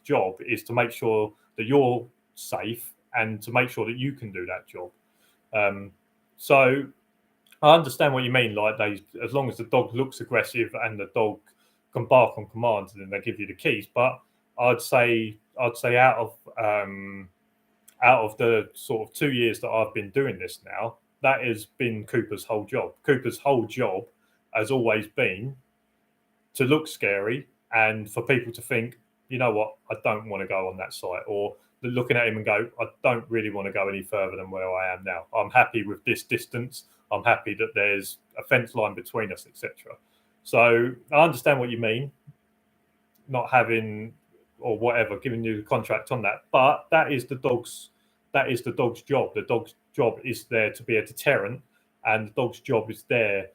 job is to make sure that you're safe and to make sure that you can do that job. So I understand what you mean. Like as long as the dog looks aggressive and the dog can bark on command, then they give you the keys. But I'd say out of the sort of 2 years that I've been doing this now, that has been Cooper's whole job. Cooper's whole job has always been to look scary and for people to think, you know what, I don't want to go on that site, or looking at him and go, I don't really want to go any further than where I am now. I'm happy with this distance. I'm happy that there's a fence line between us, etc. So I understand what you mean, not having or whatever, giving you the contract on that. But that is the dog's job. The dog's job is there to be a deterrent and the dog's job is there.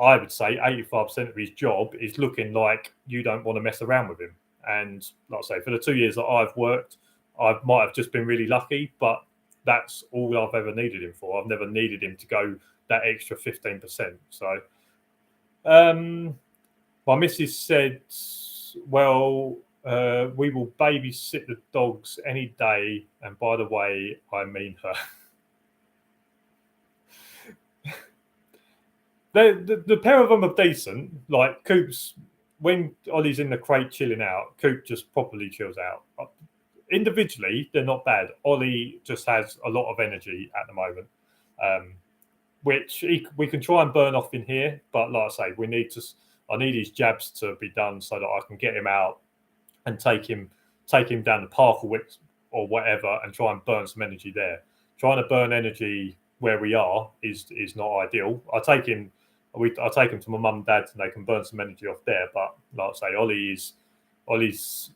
I would say 85% of his job is looking like you don't want to mess around with him. And like I say, for the 2 years that I've worked, I might have just been really lucky, but that's all I've ever needed him for. I've never needed him to go that extra 15%. So my missus said, well, we will babysit the dogs any day. And by the way, I mean her. The pair of them are decent. Like Coop's, when Ollie's in the crate chilling out, Coop just properly chills out. Individually, they're not bad. Ollie just has a lot of energy at the moment, which we can try and burn off in here. But like I say, I need his jabs to be done so that I can get him out and take him down the path or whatever, and try and burn some energy there. Trying to burn energy where we are is not ideal. I take him to my mum and dad's, and they can burn some energy off there. But like I say, Ollie's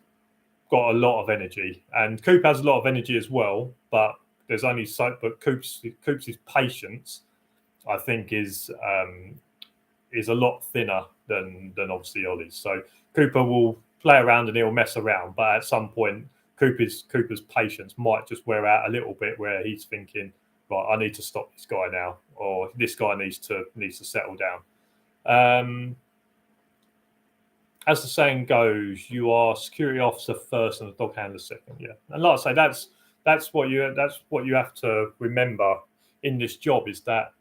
got a lot of energy, and Coop has a lot of energy as well. But there's only so. But Coop's patience, I think, is a lot thinner than obviously Ollie's. So Cooper will play around and he'll mess around, but at some point, Cooper's patience might just wear out a little bit, where he's thinking, right, I need to stop this guy now, or this guy needs to settle down. As the saying goes, you are security officer first and a dog handler second. Yeah, and like I say, that's what you have to remember in this job, is that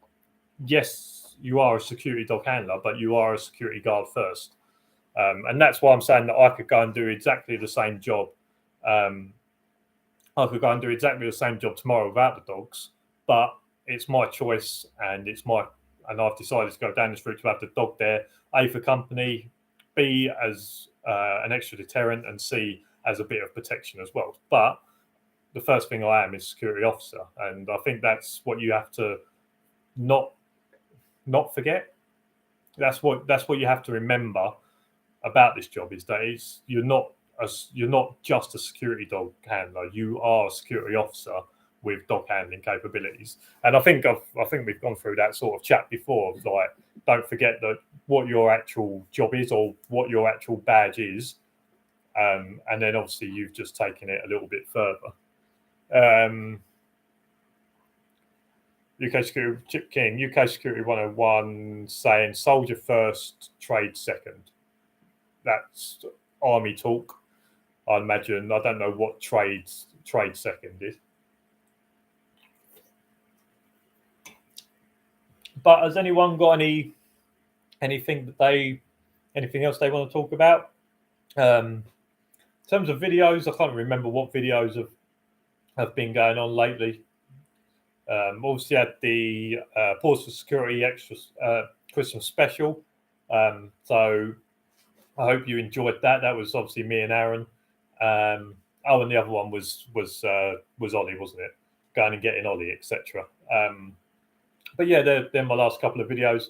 yes, you are a security dog handler, but you are a security guard first. And that's why I'm saying that I could go and do exactly the same job. I could go and do exactly the same job tomorrow without the dogs, but it's my choice, and I've decided to go down this route to have the dog there, A, for company, B, as an extra deterrent, and C, as a bit of protection as well. But the first thing I am is security officer, and I think that's what you have to not forget. That's what you have to remember about this job, is that you're not just a security dog handler. You are a security officer with dog handling capabilities. And I think we've gone through that sort of chat before. Like, don't forget that what your actual job is, or what your actual badge is, and then obviously you've just taken it a little bit further. UK Security, Chip King, UK Security 101, saying soldier first, trade second. That's army talk, I imagine. I don't know what trade second is. But has anyone got anything else they want to talk about? In terms of videos, I can't remember what videos have been going on lately. Obviously had the Pause for Security extra Christmas special. So I hope you enjoyed that. That was obviously me and Aaron. And the other one was Ollie, wasn't it? Going and getting Ollie, etc. But yeah, they're my last couple of videos.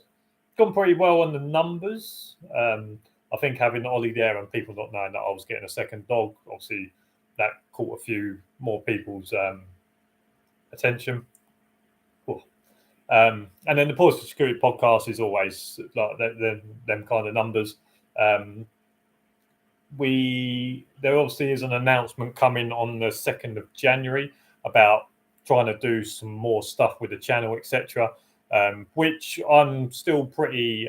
Gone pretty well on the numbers. I think having Ollie there and people not knowing that I was getting a second dog, obviously that caught a few more people's attention. And then the Pause for Security podcast is always like them kind of numbers. There obviously is an announcement coming on the 2nd of January about trying to do some more stuff with the channel, etc. Which I'm still pretty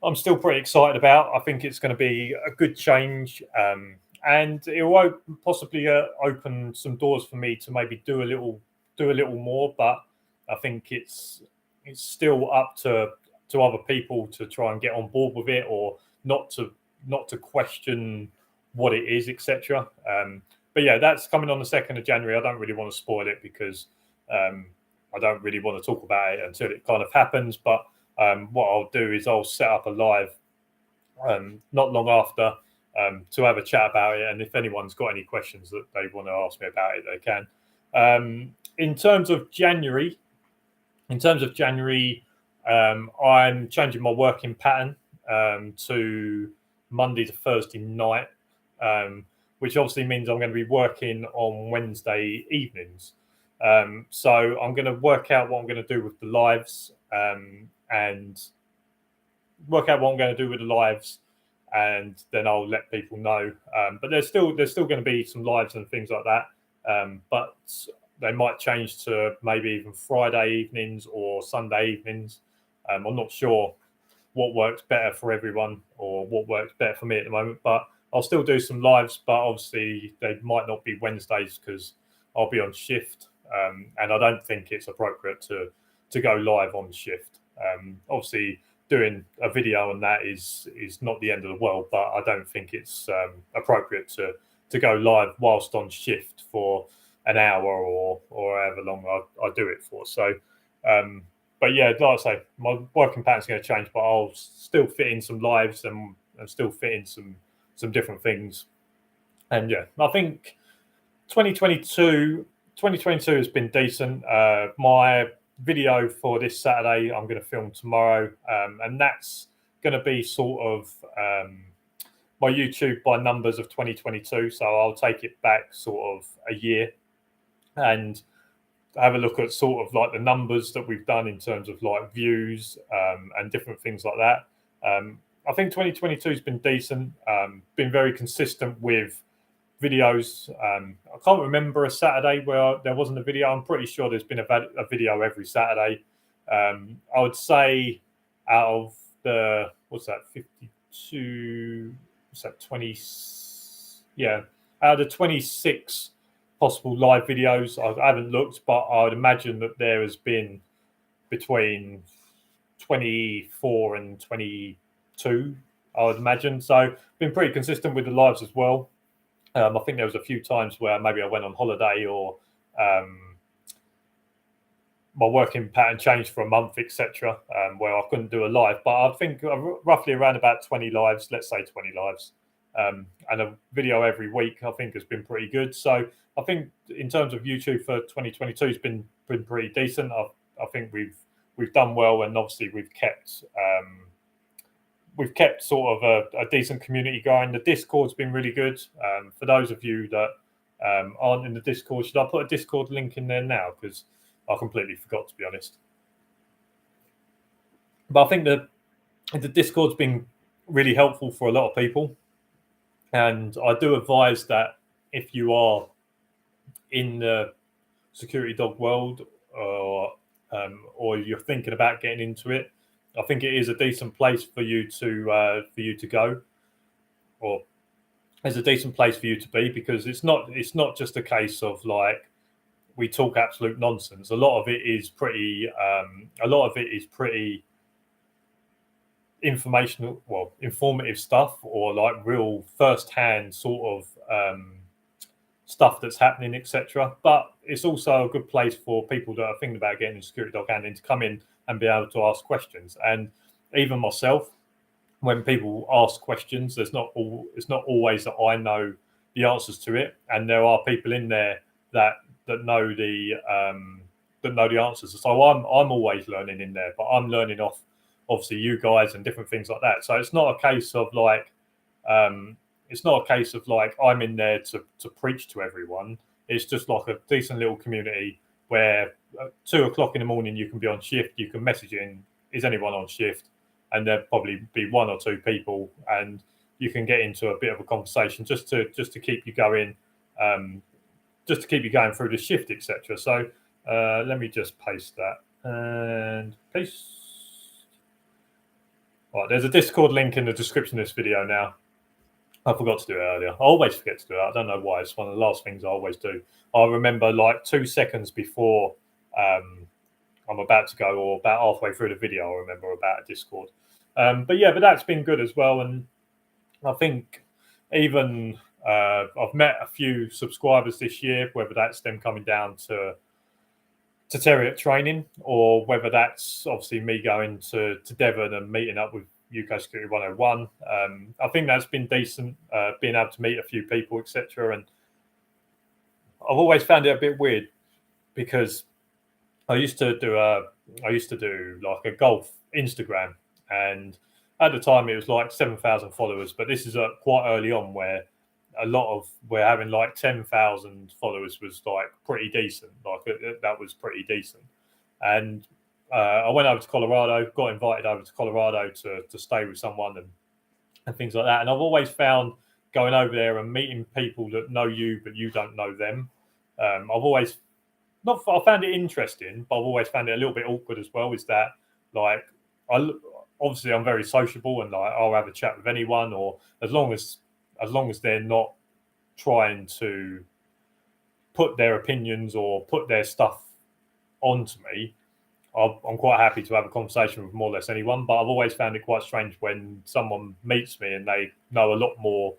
excited about. I think it's going to be a good change, and it will possibly open some doors for me to maybe do a little more. But I think it's still up to other people to try and get on board with it, or not to question what it is, etc. But yeah, that's coming on the 2nd of January. I don't really want to spoil it, because I don't really want to talk about it until it kind of happens. But what I'll do is I'll set up a live not long after to have a chat about it. And if anyone's got any questions that they want to ask me about it, they can. In terms of January, I'm changing my working pattern to Monday to Thursday night, which obviously means I'm going to be working on Wednesday evenings. So I'm going to work out what I'm going to do with the lives, and then I'll let people know. But there's still going to be some lives and things like that. But they might change to maybe even Friday evenings or Sunday evenings. I'm not sure what works better for everyone or what works better for me at the moment, but I'll still do some lives, but obviously they might not be Wednesdays because I'll be on shift, and I don't think it's appropriate to go live on shift. Obviously doing a video on that is not the end of the world, but I don't think it's appropriate to go live whilst on shift for an hour or however long I do it for. So but yeah, like I say, my working pattern's going to change, but I'll still fit in some lives and still fit in some different things. And yeah, I think 2022 has been decent. My video for this Saturday I'm going to film tomorrow, and that's going to be sort of my YouTube by numbers of 2022. So I'll take it back sort of a year and have a look at sort of like the numbers that we've done in terms of like views and different things like that. I think 2022 has been decent, been very consistent with videos. I can't remember a Saturday where there wasn't a video. I'm pretty sure there's been a video every Saturday. I would say out of the, 52, out of the 26 possible live videos, I haven't looked, but I would imagine that there has been between 24 and 22, I would imagine. So been pretty consistent with the lives as well. I think there was a few times where maybe I went on holiday or my working pattern changed for a month, etc., where I couldn't do a live. But I think roughly around about 20 lives, let's say 20 lives, and a video every week, I think has been pretty good. So I think in terms of YouTube for 2022 has been pretty decent. I think we've done well, and obviously we've kept sort of a decent community going. The Discord's been really good. For those of you that aren't in the Discord, should I put a Discord link in there now? Because I completely forgot, to be honest. But I think the Discord's been really helpful for a lot of people. And I do advise that if you are in the security dog world or you're thinking about getting into it, I think it is a decent place for you to go, or it's a decent place for you to be, because it's not just a case of like we talk absolute nonsense. A lot of it is pretty informative stuff, or like real first-hand sort of stuff that's happening, etc. But it's also a good place for people that are thinking about getting into security dog handling to come in and be able to ask questions. And even myself, when people ask questions, it's not always that I know the answers to it, and there are people in there that know the answers. So I'm always learning in there, but I'm learning off obviously you guys and different things like that. So it's not a case of like I'm in there to preach to everyone. It's just like a decent little community where at 2 o'clock in the morning you can be on shift, you can message in, is anyone on shift? And there'll probably be 1 or 2 people, and you can get into a bit of a conversation just to keep you going, through the shift, etc. So let me just paste that and paste. Right, there's a Discord link in the description of this video now. I forgot to do it earlier. I always forget to do it. I don't know why. It's one of the last things I always do. I remember like 2 seconds before I'm about to go, or about halfway through the video, I remember about a Discord. But that's been good as well. And I think even I've met a few subscribers this year, whether that's them coming down to Terrier training, or whether that's obviously me going to Devon and meeting up with UK Security 101. I think that's been decent, being able to meet a few people, etc. And I've always found it a bit weird, because I used to do like a golf Instagram, and at the time it was like 7,000 followers. But this is quite early on, where a lot of we're having like 10,000 followers was like pretty decent. Like that was pretty decent. And I went over to Colorado, got invited over to Colorado to stay with someone and things like that. And I've always found going over there and meeting people that know you but you don't know them. I've always I found it interesting, but I've always found it a little bit awkward as well. Is that like obviously I'm very sociable and like I'll have a chat with anyone, or as long as they're not trying to put their opinions or put their stuff onto me, I'm quite happy to have a conversation with more or less anyone. But I've always found it quite strange when someone meets me and they know a lot more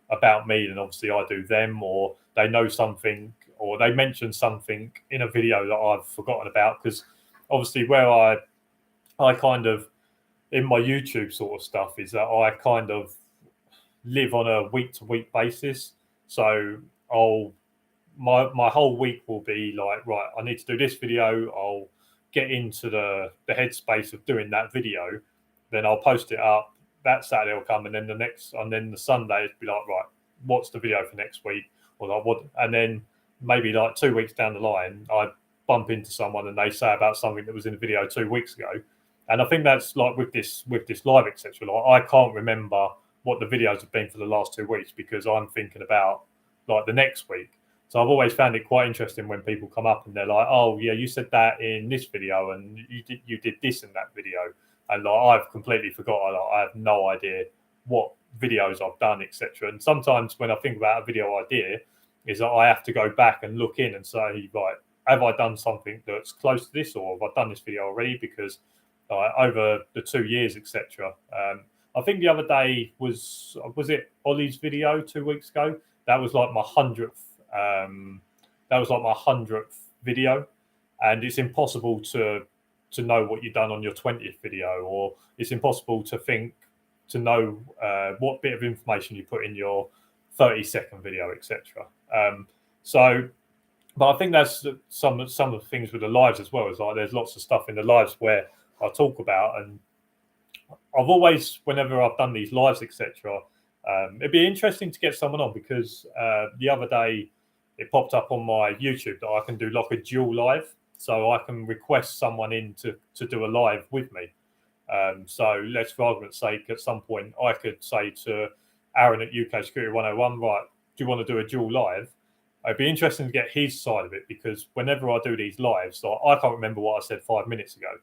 about me than obviously I do them, or they know something, or they mention something in a video that I've forgotten about. Because obviously where I kind of, in my YouTube sort of stuff, is that I kind of live on a week to week basis. So my whole week will be like, right, I need to do this video. I'll get into the headspace of doing that video, then I'll post it up. That Saturday will come, and then the Sunday it'll be like, right, what's the video for next week? Or like what? And then maybe like 2 weeks down the line, I bump into someone and they say about something that was in the video 2 weeks ago. And I think that's like with this live, etc. Like I can't remember what the videos have been for the last 2 weeks because I'm thinking about like the next week. So I've always found it quite interesting when people come up and they're like, "Oh, yeah, you said that in this video, and you did this in that video," and like I've completely forgotten. Like, I have no idea what videos I've done, etc. And sometimes when I think about a video idea, is that I have to go back and look in and say, "Right, have I done something that's close to this, or have I done this video already?" Because over the 2 years, etc. I think the other day was it Ollie's video 2 weeks ago? That was like my 100th. That was like my 100th video, and it's impossible to know what you've done on your 20th video, or it's impossible to know what bit of information you put in your 30-second video, etc. So, but I think that's some of the things with the lives as well. Is like there's lots of stuff in the lives where I talk about, and I've always, whenever I've done these lives, etc., it'd be interesting to get someone on because the other day it popped up on my YouTube that I can do like a dual live, so I can request someone in to do a live with me. So let's, for argument's sake, at some point I could say to Aaron at UK Security 101, right, do you want to do a dual live? It'd be interesting to get his side of it because whenever I do these lives, like, I can't remember what I said 5 minutes ago,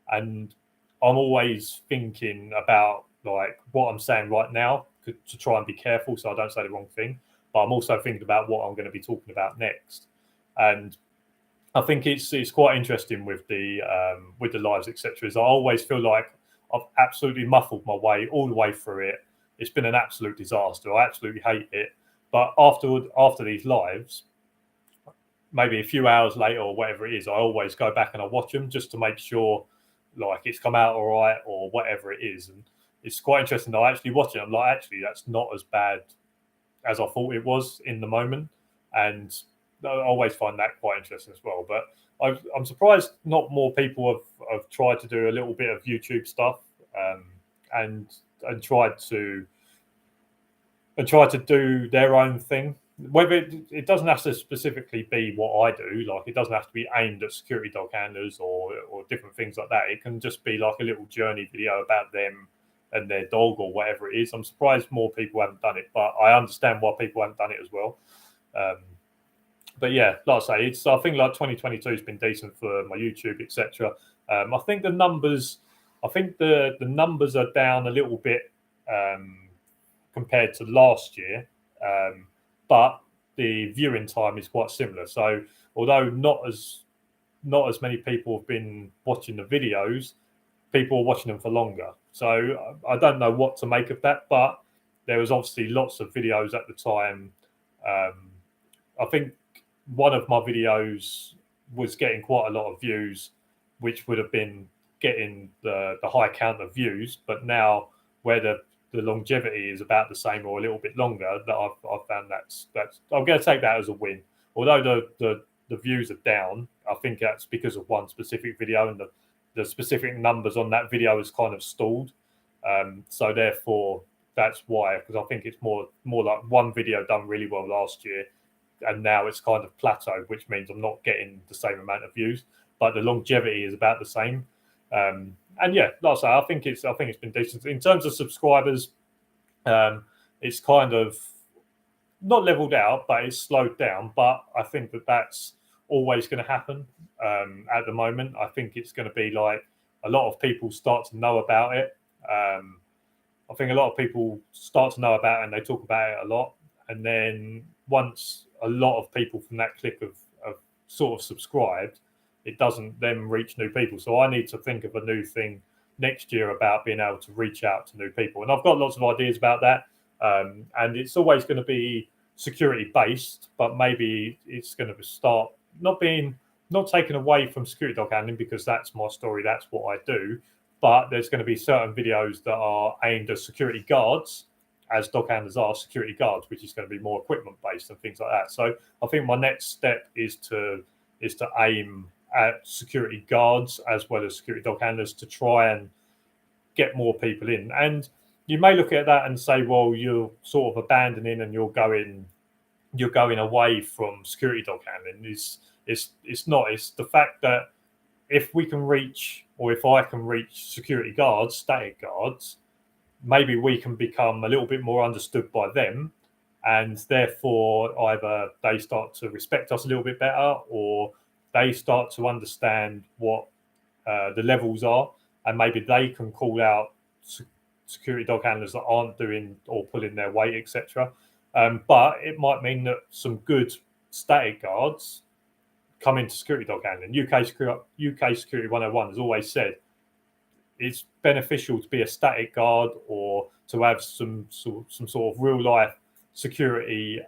and I'm always thinking about like what I'm saying right now to try and be careful so I don't say the wrong thing. But I'm also thinking about what I'm going to be talking about next, and I think it's quite interesting with the lives, etc. Is I always feel like I've absolutely muffled my way all the way through it. It's been an absolute disaster. I absolutely hate it. But after these lives, maybe a few hours later or whatever it is, I always go back and I watch them just to make sure like it's come out all right or whatever it is. And it's quite interesting that I actually watch it. I'm like, actually, that's not as bad as I thought it was in the moment. And I always find that quite interesting as well. But I'm surprised not more people have tried to do a little bit of YouTube stuff and tried to do their own thing. Whether it doesn't have to specifically be what I do, like it doesn't have to be aimed at security dog handlers or different things like that. It can just be like a little journey video about them and their dog or whatever it is. I'm surprised more people haven't done it, but I understand why people haven't done it as well. But yeah, like I say, I think like 2022 has been decent for my YouTube, etc. I think the numbers are down a little bit compared to last year, but the viewing time is quite similar. So although not as many people have been watching the videos, people are watching them for longer. So I don't know what to make of that, but there was obviously lots of videos at the time. I think one of my videos was getting quite a lot of views, which would have been getting the high count of views. But now where the longevity is about the same or a little bit longer, that I've found that's I'm going to take that as a win. Although the views are down, I think that's because of one specific video and the specific numbers on that video is kind of stalled. So therefore, that's why, because I think it's more like one video done really well last year, and now it's kind of plateaued, which means I'm not getting the same amount of views, but the longevity is about the same. And yeah, like I say, I think it's been decent in terms of subscribers. It's kind of not leveled out, but it's slowed down. But I think that's always going to happen. At the moment, I think it's going to be like a lot of people start to know about it. I think a lot of people start to know about it and they talk about it a lot. And then once a lot of people from that clique of sort of subscribed, it doesn't then reach new people. So I need to think of a new thing next year about being able to reach out to new people. And I've got lots of ideas about that. And it's always going to be security based, but maybe it's going to start not taken away from security dog handling, because that's my story, that's what I do. But there's going to be certain videos that are aimed at security guards, as dog handlers are security guards, which is going to be more equipment based and things like that. So I think my next step is to aim at security guards as well as security dog handlers to try and get more people in. And you may look at that and say, well, you're sort of abandoning and you're going away from security dog handling. It's not. It's the fact that if we can reach, or if I can reach security guards, static guards, maybe we can become a little bit more understood by them, and therefore either they start to respect us a little bit better, or they start to understand what the levels are, and maybe they can call out security dog handlers that aren't doing or pulling their weight, etc. But it might mean that some good static guards come into security dog handling. UK Security 101 has always said it's beneficial to be a static guard or to have some sort of real life security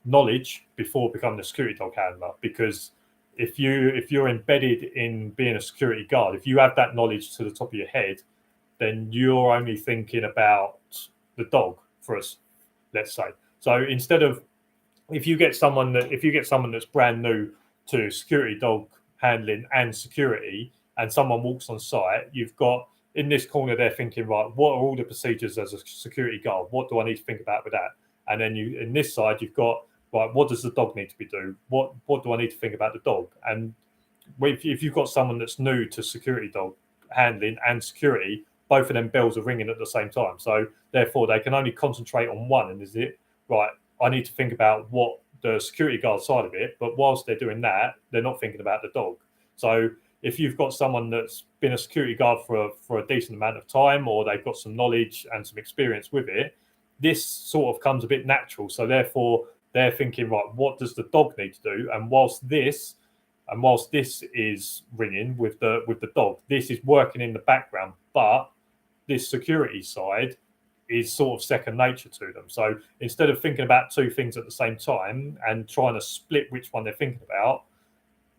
knowledge before becoming a security dog handler. Because if you're embedded in being a security guard, if you have that knowledge to the top of your head, then you're only thinking about the dog for us, let's say. So instead of, if you get someone that's brand new to security dog handling and security, and someone walks on site, you've got in this corner, they're thinking, right, what are all the procedures as a security guard? What do I need to think about with that? And then you, in this side, you've got, right, what does the dog need to be doing? What do I need to think about the dog? And if you've got someone that's new to security dog handling and security, both of them bells are ringing at the same time. So therefore, they can only concentrate on one. And is it right? I need to think about what the security guard side of it, but whilst they're doing that, they're not thinking about the dog. So if you've got someone that's been a security guard for a decent amount of time, or they've got some knowledge and some experience with it, this sort of comes a bit natural. So therefore, they're thinking, right, what does the dog need to do? And whilst this is ringing with the dog, this is working in the background, but this security side is sort of second nature to them. So instead of thinking about two things at the same time and trying to split which one they're thinking about,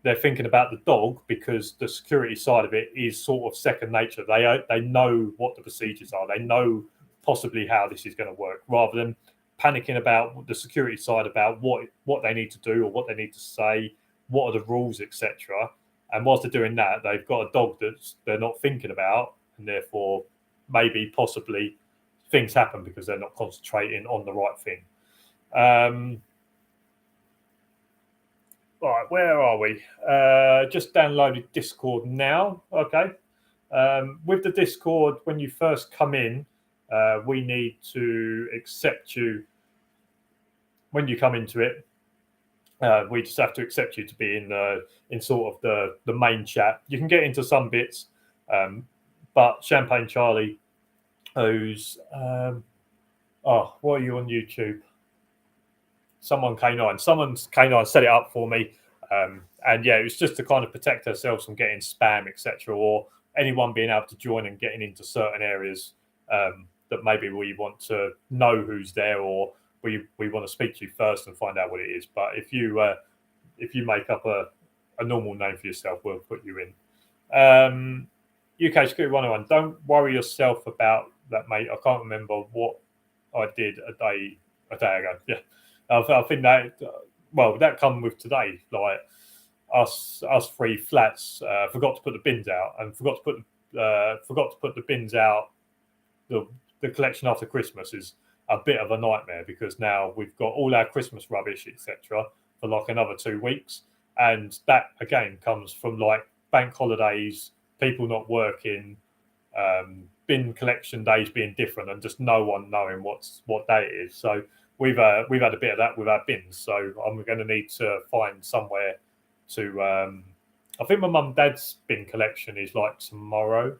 they're thinking about the dog, because the security side of it is sort of second nature. They know what the procedures are. They know possibly how this is going to work, rather than panicking about the security side, about what they need to do or what they need to say, what are the rules, etc. And whilst they're doing that, they've got a dog that they're not thinking about, and therefore maybe possibly things happen because they're not concentrating on the right thing. All right, where are we? Just downloaded Discord now. Okay. With the Discord, when you first come in, we need to accept you. When you come into it, we just have to accept you to be in sort of the main chat. You can get into some bits, but Champagne Charlie, who's what are you on YouTube? Someone's K9 set it up for me, and yeah, it was just to kind of protect ourselves from getting spam, etc., or anyone being able to join and getting into certain areas that maybe we want to know who's there, or we want to speak to you first and find out what it is. But if you make up a normal name for yourself, we'll put you in. UK Security 101. Don't worry yourself about that, mate. I can't remember what I did a day ago. Yeah, I think that that come with today. Like us three flats forgot to put the bins out, and forgot to put the bins out the the collection after Christmas is a bit of a nightmare, because now we've got all our Christmas rubbish, etc., for like another 2 weeks, and that again comes from like bank holidays, people not working, bin collection days being different, and just no one knowing what day it is. So we've had a bit of that with our bins. So I'm going to need to find somewhere to. I think my mum and dad's bin collection is like tomorrow,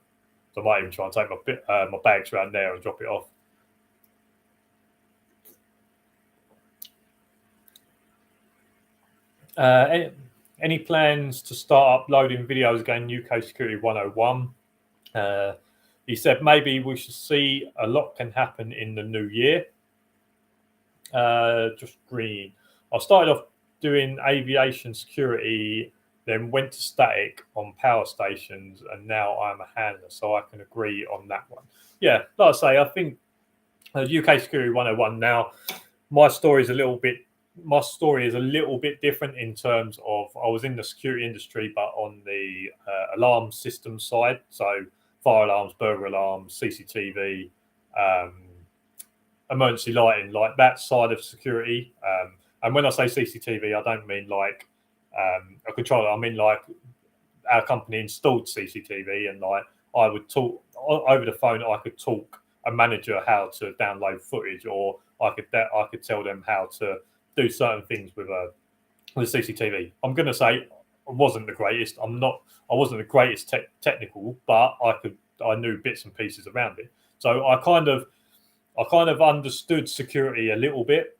so I might even try and take my bags around there and drop it off. Any plans to start uploading videos again? UK Security 101. He said maybe we should see a lot can happen in the new year. Just green. I started off doing aviation security, then went to static on power stations, and now I'm a handler, so I can agree on that one. Yeah, like I say, I think UK Security 101 now, my story is a little bit different in terms of I was in the security industry, but on the alarm system side, so fire alarms, burglar alarms, CCTV, emergency lighting, like that side of security. And when I say CCTV, I don't mean like a controller. I mean like our company installed CCTV, and like I would talk over the phone. I could talk a manager how to download footage, or I could tell them how to do certain things with CCTV. I'm going to say I wasn't the greatest. I wasn't the greatest technical, but I knew bits and pieces around it. So I kind of understood security a little bit,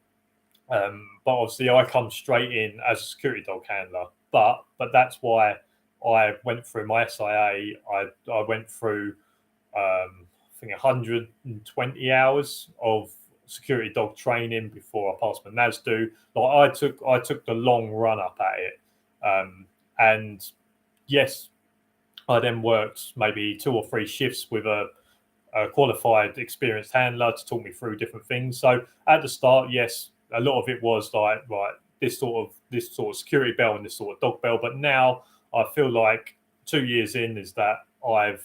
but obviously I come straight in as a security dog handler. But that's why I went through my SIA. I went through I think 120 hours of security dog training before I passed my NASDO. Like I took the long run up at it, and yes, I then worked maybe 2 or 3 shifts with a qualified, experienced handler to talk me through different things. So at the start, yes, a lot of it was like, right, this sort of security bell and this sort of dog bell. But now I feel like 2 years in is that I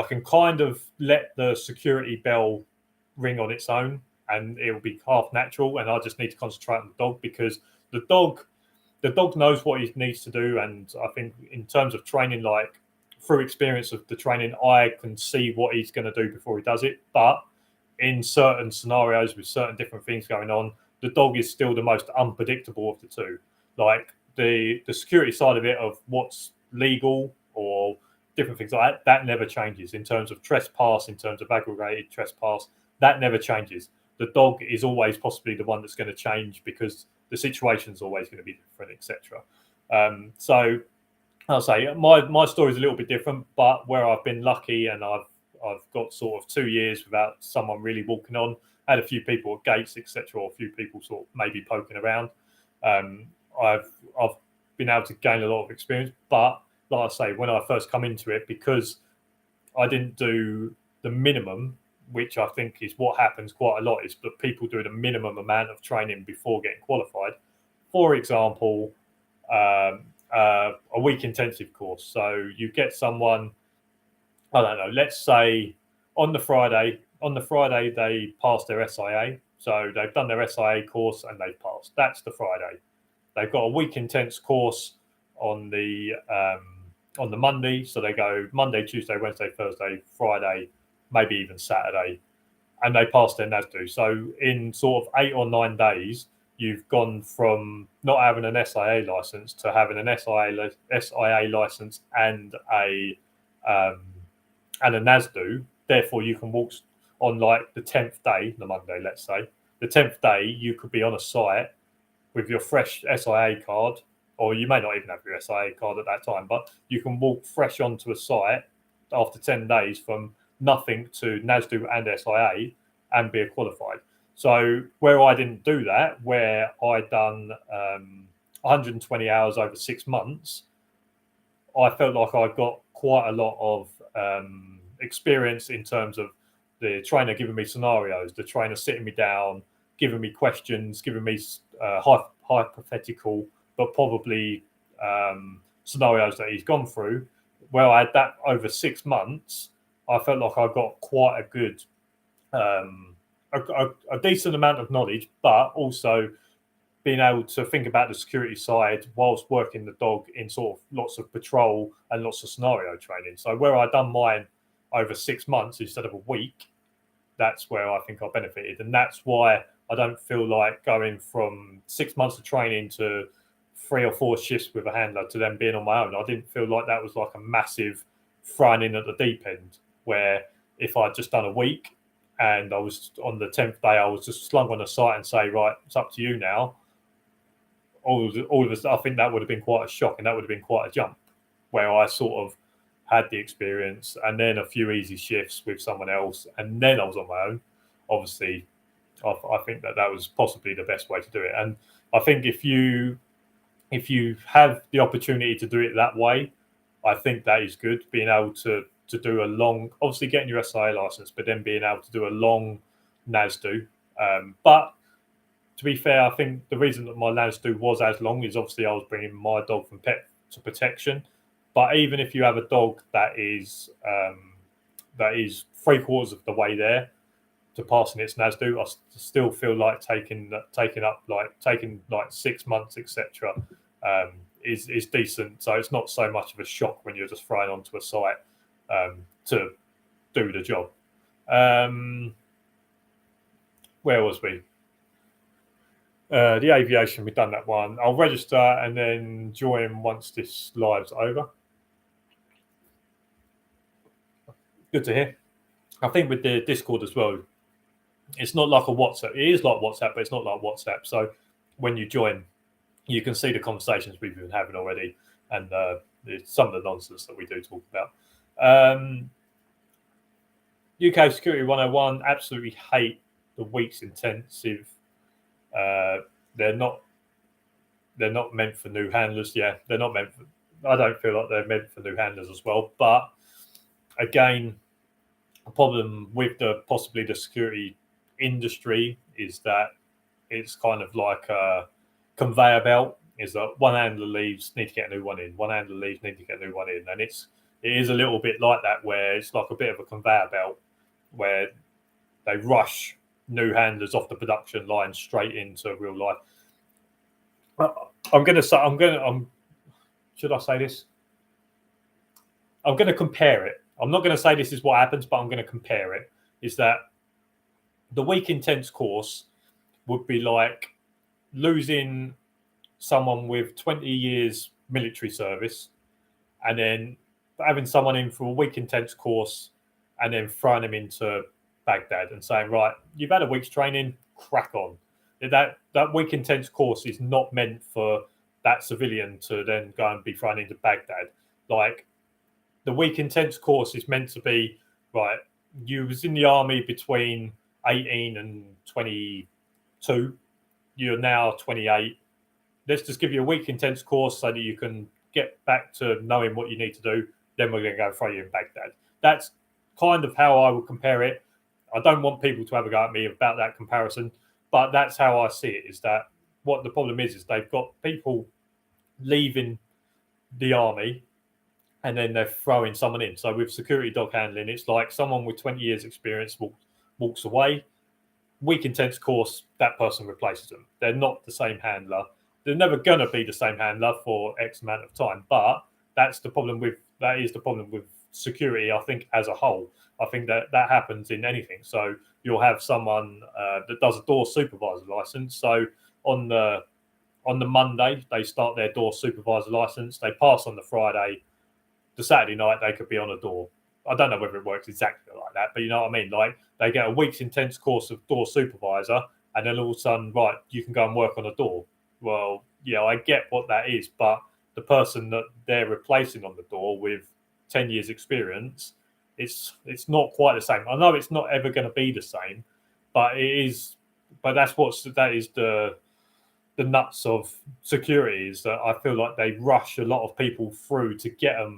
can kind of let the security bell ring on its own, and it'll be half natural, and I just need to concentrate on the dog, because the dog knows what he needs to do. And I think in terms of training, like through experience of the training, I can see what he's going to do before he does it. But in certain scenarios with certain different things going on, the dog is still the most unpredictable of the two. Like the security side of it, of what's legal or different things like that never changes. In terms of trespass, in terms of aggregated trespass, that never changes. The dog is always possibly the one that's going to change, because the situation is always going to be different, etc. So I'll say my story is a little bit different, but where I've been lucky and I've got sort of 2 years without someone really walking on. I had a few people at gates, etc., or a few people sort of maybe poking around. I've been able to gain a lot of experience, but like I say, when I first come into it, because I didn't do the minimum, which I think is what happens quite a lot, is that people do the minimum amount of training before getting qualified. For example, a week intensive course. So you get someone, I don't know, let's say on the Friday they passed their SIA. So they've done their SIA course and they've passed. That's the Friday. They've got a week intense course on the Monday. So they go Monday, Tuesday, Wednesday, Thursday, Friday, maybe even Saturday, and they pass their NASDO. So in sort of 8 or 9 days, you've gone from not having an SIA license to having an SIA license and a NASDO. Therefore, you can walk on like the 10th day, the Monday, let's say. The 10th day, you could be on a site with your fresh SIA card, or you may not even have your SIA card at that time, but you can walk fresh onto a site after 10 days from nothing to NASDO and SIA and be qualified. So where I didn't do that, where I'd done 120 hours over 6 months, I felt like I got quite a lot of experience in terms of the trainer giving me scenarios, the trainer sitting me down, giving me questions, giving me hypothetical, but probably scenarios that he's gone through. Where I had that over 6 months, I felt like I got quite a good a decent amount of knowledge, but also being able to think about the security side whilst working the dog in sort of lots of patrol and lots of scenario training. So where I'd done mine over 6 months instead of a week, that's where I think I benefited. And that's why I don't feel like going from 6 months of training to 3 or 4 shifts with a handler to then being on my own. I didn't feel like that was like a massive thrown in at the deep end, where if I'd just done a week and I was on the 10th day, I was just slung on a site and say, right, it's up to you now. All of us, I think that would have been quite a shock, and that would have been quite a jump, where I sort of had the experience and then a few easy shifts with someone else, and then I was on my own. Obviously, I think that was possibly the best way to do it. And I think if you have the opportunity to do it that way, I think that is good. Being able to do a long, obviously getting your SIA license, but then being able to do a long NASDO. But to be fair, I think the reason that my NASDO was as long is obviously I was bringing my dog from pet to protection. But even if you have a dog that is 3/4 of the way there to passing its NASDO, I still feel like taking 6 months, etc., is decent. So it's not so much of a shock when you're just thrown onto a site to do the job. Where was we? The aviation, we've done that one. I'll register and then join once this live's over. Good to hear. I think with the Discord as well, it's not like a WhatsApp. It is like WhatsApp, but it's not like WhatsApp. So when you join, you can see the conversations we've been having already, and some of the nonsense that we do talk about. UK Security 101, absolutely hate the weeks intensive. They're not meant for new handlers. Yeah, they're not meant for, I don't feel like they're meant for new handlers as well. But again, a problem with possibly the security industry is that it's kind of like a conveyor belt. Is that one handler leaves, need to get a new one in. One handler leaves, need to get a new one in. And it is a little bit like that, where it's like a bit of a conveyor belt where they rush new handlers off the production line straight into real life. Should I say this? I'm going to compare it. I'm not going to say this is what happens, but I'm going to compare it. Is that the week intense course would be like losing someone with 20 years military service and then having someone in for a week intense course and then throwing them into Baghdad and saying, right, you've had a week's training, crack on. That week intense course is not meant for that civilian to then go and be thrown into Baghdad. Like, the week intense course is meant to be, right, you was in the army between 18 and 22. You're now 28. Let's just give you a week intense course so that you can get back to knowing what you need to do. Then we're going to go throw you in Baghdad. That's kind of how I would compare it. I don't want people to have a go at me about that comparison, but that's how I see it, is that what the problem is they've got people leaving the army and then they're throwing someone in. So with security dog handling, it's like someone with 20 years experience walks away. Week intense course, that person replaces them. They're not the same handler. They're never going to be the same handler for X amount of time. But that is the problem with security, I think, as a whole. I think that happens in anything. So you'll have someone that does a door supervisor license. So on the Monday, they start their door supervisor license. They pass on the Friday. The Saturday night, they could be on a door. I don't know whether it works exactly like that, but you know what I mean? Like, they get a week's intense course of door supervisor, and then all of a sudden, right, you can go and work on a door. Well, yeah, I get what that is, but the person that they're replacing on the door with 10 years experience, it's not quite the same. I know it's not ever going to be the same, but it is. But that is the nuts of security, is that I feel like they rush a lot of people through to get a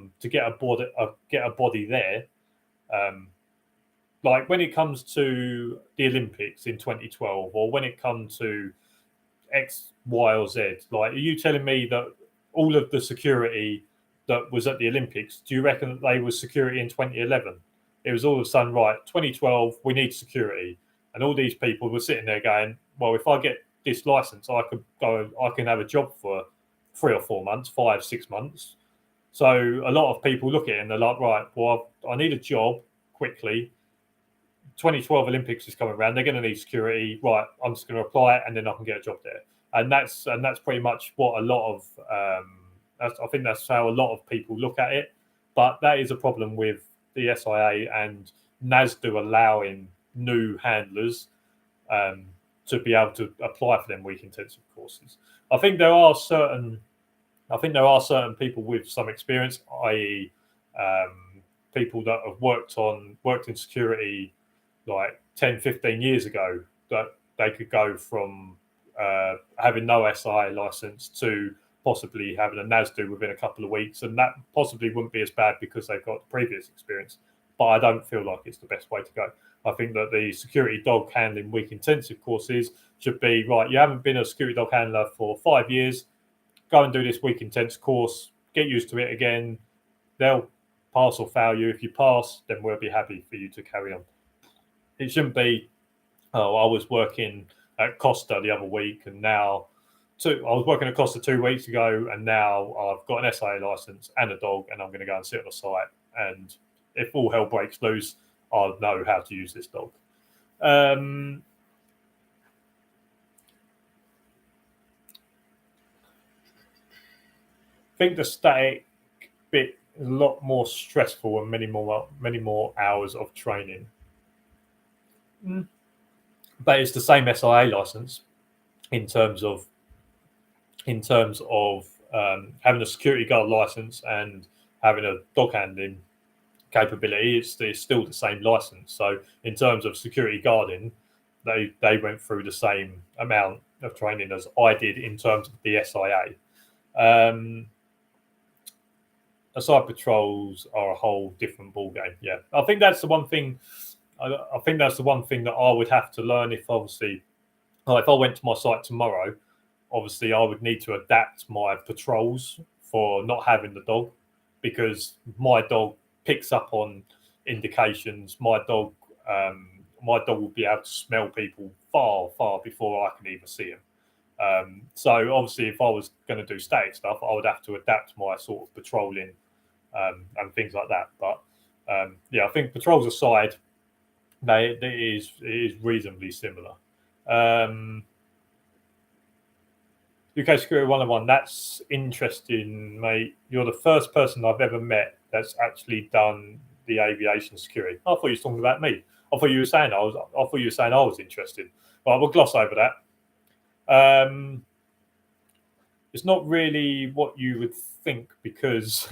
body there. Like when it comes to the Olympics in 2012, or when it comes to X, Y, or Z, like, are you telling me that all of the security that was at the Olympics, do you reckon that they were security in 2011? it was all of a sudden, right, 2012, we need security. And all these people were sitting there going, well, if I get this license, I can have a job for 3 or 4 months, 5, 6 months. So a lot of people look at it and they're like, right, well, I need a job quickly. 2012 Olympics is coming around. They're going to need security. Right, I'm just going to apply it and then I can get a job there. And that's pretty much what a lot of I think that's how a lot of people look at it. But that is a problem with the SIA and NASDU allowing new handlers to be able to apply for them week intensive courses. I think there are certain people with some experience, i.e., people that have worked in security like 10, 15 years ago, that they could go from having no SIA license to possibly having a NASDU within a couple of weeks, and that possibly wouldn't be as bad because they've got previous experience. But I don't feel like it's the best way to go. I think that the security dog handling week intensive courses should be, right, you haven't been a security dog handler for 5 years, go and do this week intense course, get used to it again. They'll pass or fail you. If you pass, then we'll be happy for you to carry on. It shouldn't be, oh, I was working at Costa the other week and now I was working at Costa 2 weeks ago and now I've got an SIA license and a dog and I'm going to go and sit on a site, and if all hell breaks loose, I'll know how to use this dog. I think the static bit is a lot more stressful and many more hours of training. But it's the same SIA license in terms of having a security guard license and having a dog handling capability. It's still the same license. So in terms of security guarding, they went through the same amount of training as I did in terms of the SIA. Aside patrols are a whole different ballgame. Yeah, I think that's the one thing. I think that's the one thing that I would have to learn if I went to my site tomorrow. Obviously, I would need to adapt my patrols for not having the dog, because my dog picks up on indications. My dog will be able to smell people far before I can even see them. So obviously, if I was going to do static stuff, I would have to adapt my sort of patrolling and things like that. But yeah, I think patrols aside, it is reasonably similar. UK Security 101, that's interesting, mate. You're the first person I've ever met that's actually done the aviation security. I thought you were talking about me. I thought you were saying I was interested. Well, we'll gloss over that. It's not really what you would think because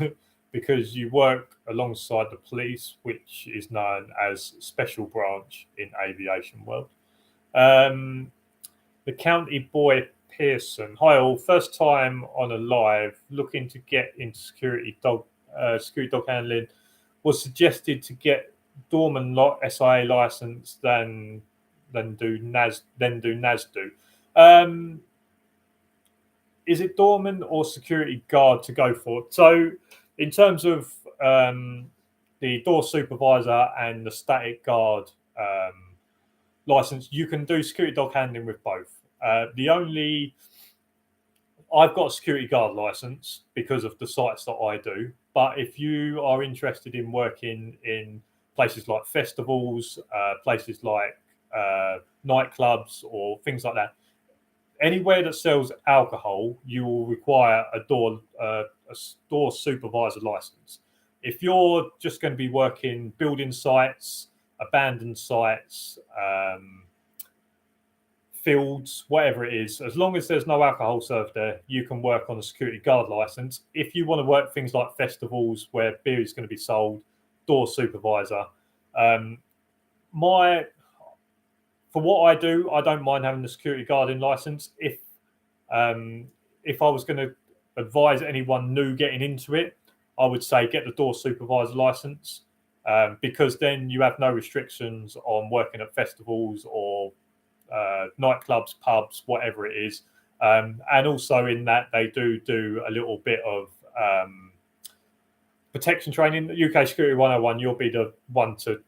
you work alongside the police, which is known as special branch in aviation world. The County Boy Pearson. Hi all, first time on a live, looking to get into security dog handling. Was suggested to get Dorman SIA license then do NASDU. Is it Dorman or security guard to go for? So in terms of the door supervisor and the static guard license, you can do security dog handling with both. I've got a security guard license because of the sites that I do. But if you are interested in working in places like festivals, places like nightclubs or things like that, anywhere that sells alcohol, you will require a store supervisor license. If you're just going to be working building sites, abandoned sites, fields, whatever it is, as long as there's no alcohol served there, you can work on a security guard license. If you want to work things like festivals where beer is going to be sold, door supervisor. For what I do, I don't mind having the security guarding license. If I was going to advise anyone new getting into it, I would say get the door supervisor license, because then you have no restrictions on working at festivals or nightclubs, pubs, whatever it is. And also in that they do a little bit of protection training, UK Security 101, you'll be the one to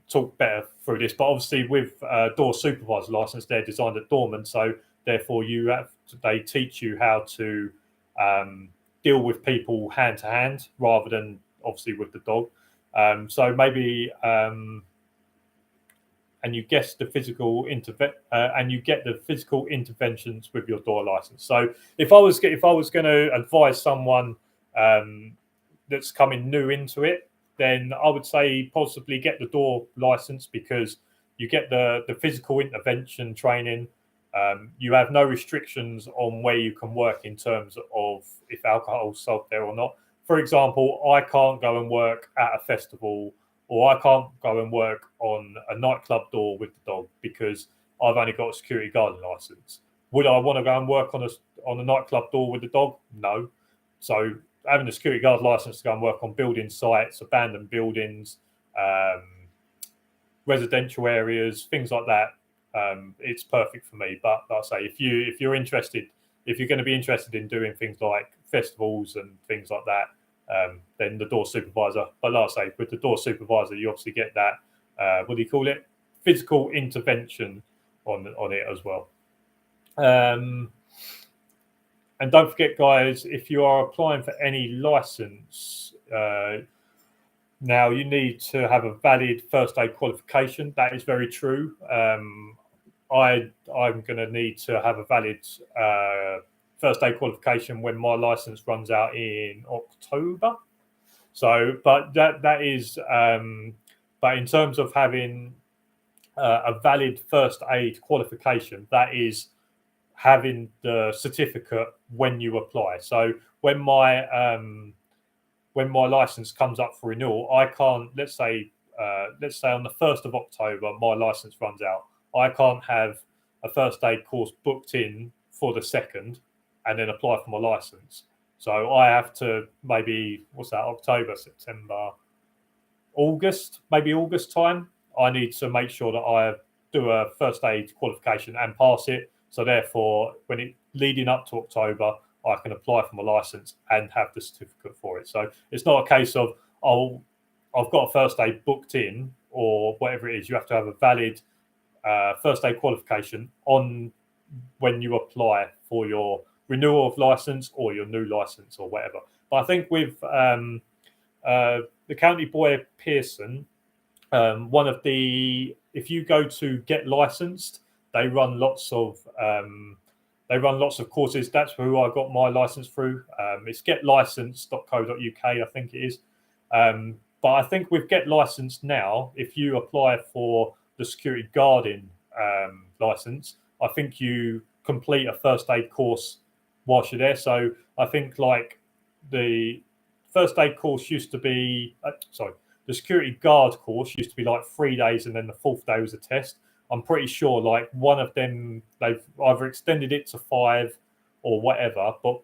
talk better through this. But obviously, with door supervisor license, they're designed at doorman, so therefore they teach you how to deal with people hand to hand rather than obviously with the dog. So maybe and you guess the physical and you get the physical interventions with your door license. So if I was going to advise someone that's coming new into it, then I would say possibly get the door license, because you get the physical intervention training. You have no restrictions on where you can work in terms of if alcohol's sold there or not. For example, I can't go and work at a festival, or I can't go and work on a nightclub door with the dog because I've only got a security guarding license. Would I want to go and work on a nightclub door with the dog? No. So having a security guard license to go and work on building sites, abandoned buildings, residential areas, things like that, it's perfect for me. But like I say, if you're interested, if you're going to be interested in doing things like festivals and things like that, then the door supervisor. But like I say, with the door supervisor, you obviously get that what do you call it? Physical intervention on it as well. And don't forget, guys, if you are applying for any license, now you need to have a valid first aid qualification. That is very true. I'm going to need to have a valid first aid qualification when my license runs out in October. So, but that is, but in terms of having a valid first aid qualification, that is having the certificate when you apply. So when my license comes up for renewal, I can't, let's say on the 1st of October, my license runs out. I can't have a first aid course booked in for the 2nd and then apply for my license. So I have to maybe, October, September, August, maybe August time. I need to make sure that I do a first aid qualification and pass it. So therefore, leading up to October, I can apply for my license and have the certificate for it. So it's not a case of, I've got a first aid booked in or whatever it is. You have to have a valid first aid qualification on when you apply for your renewal of license or your new license or whatever. But I think with the County Boy Pearson, if you go to get licensed, they run lots of courses. That's who I got my license through. It's getlicensed.co.uk, I think it is. But I think with Get Licensed now, if you apply for the security guarding license, I think you complete a first aid course whilst you're there. So I think like the first aid course used to be, the security guard course used to be like 3 days, and then the 4th day was a test. I'm pretty sure like one of them, they've either extended it to 5 or whatever. But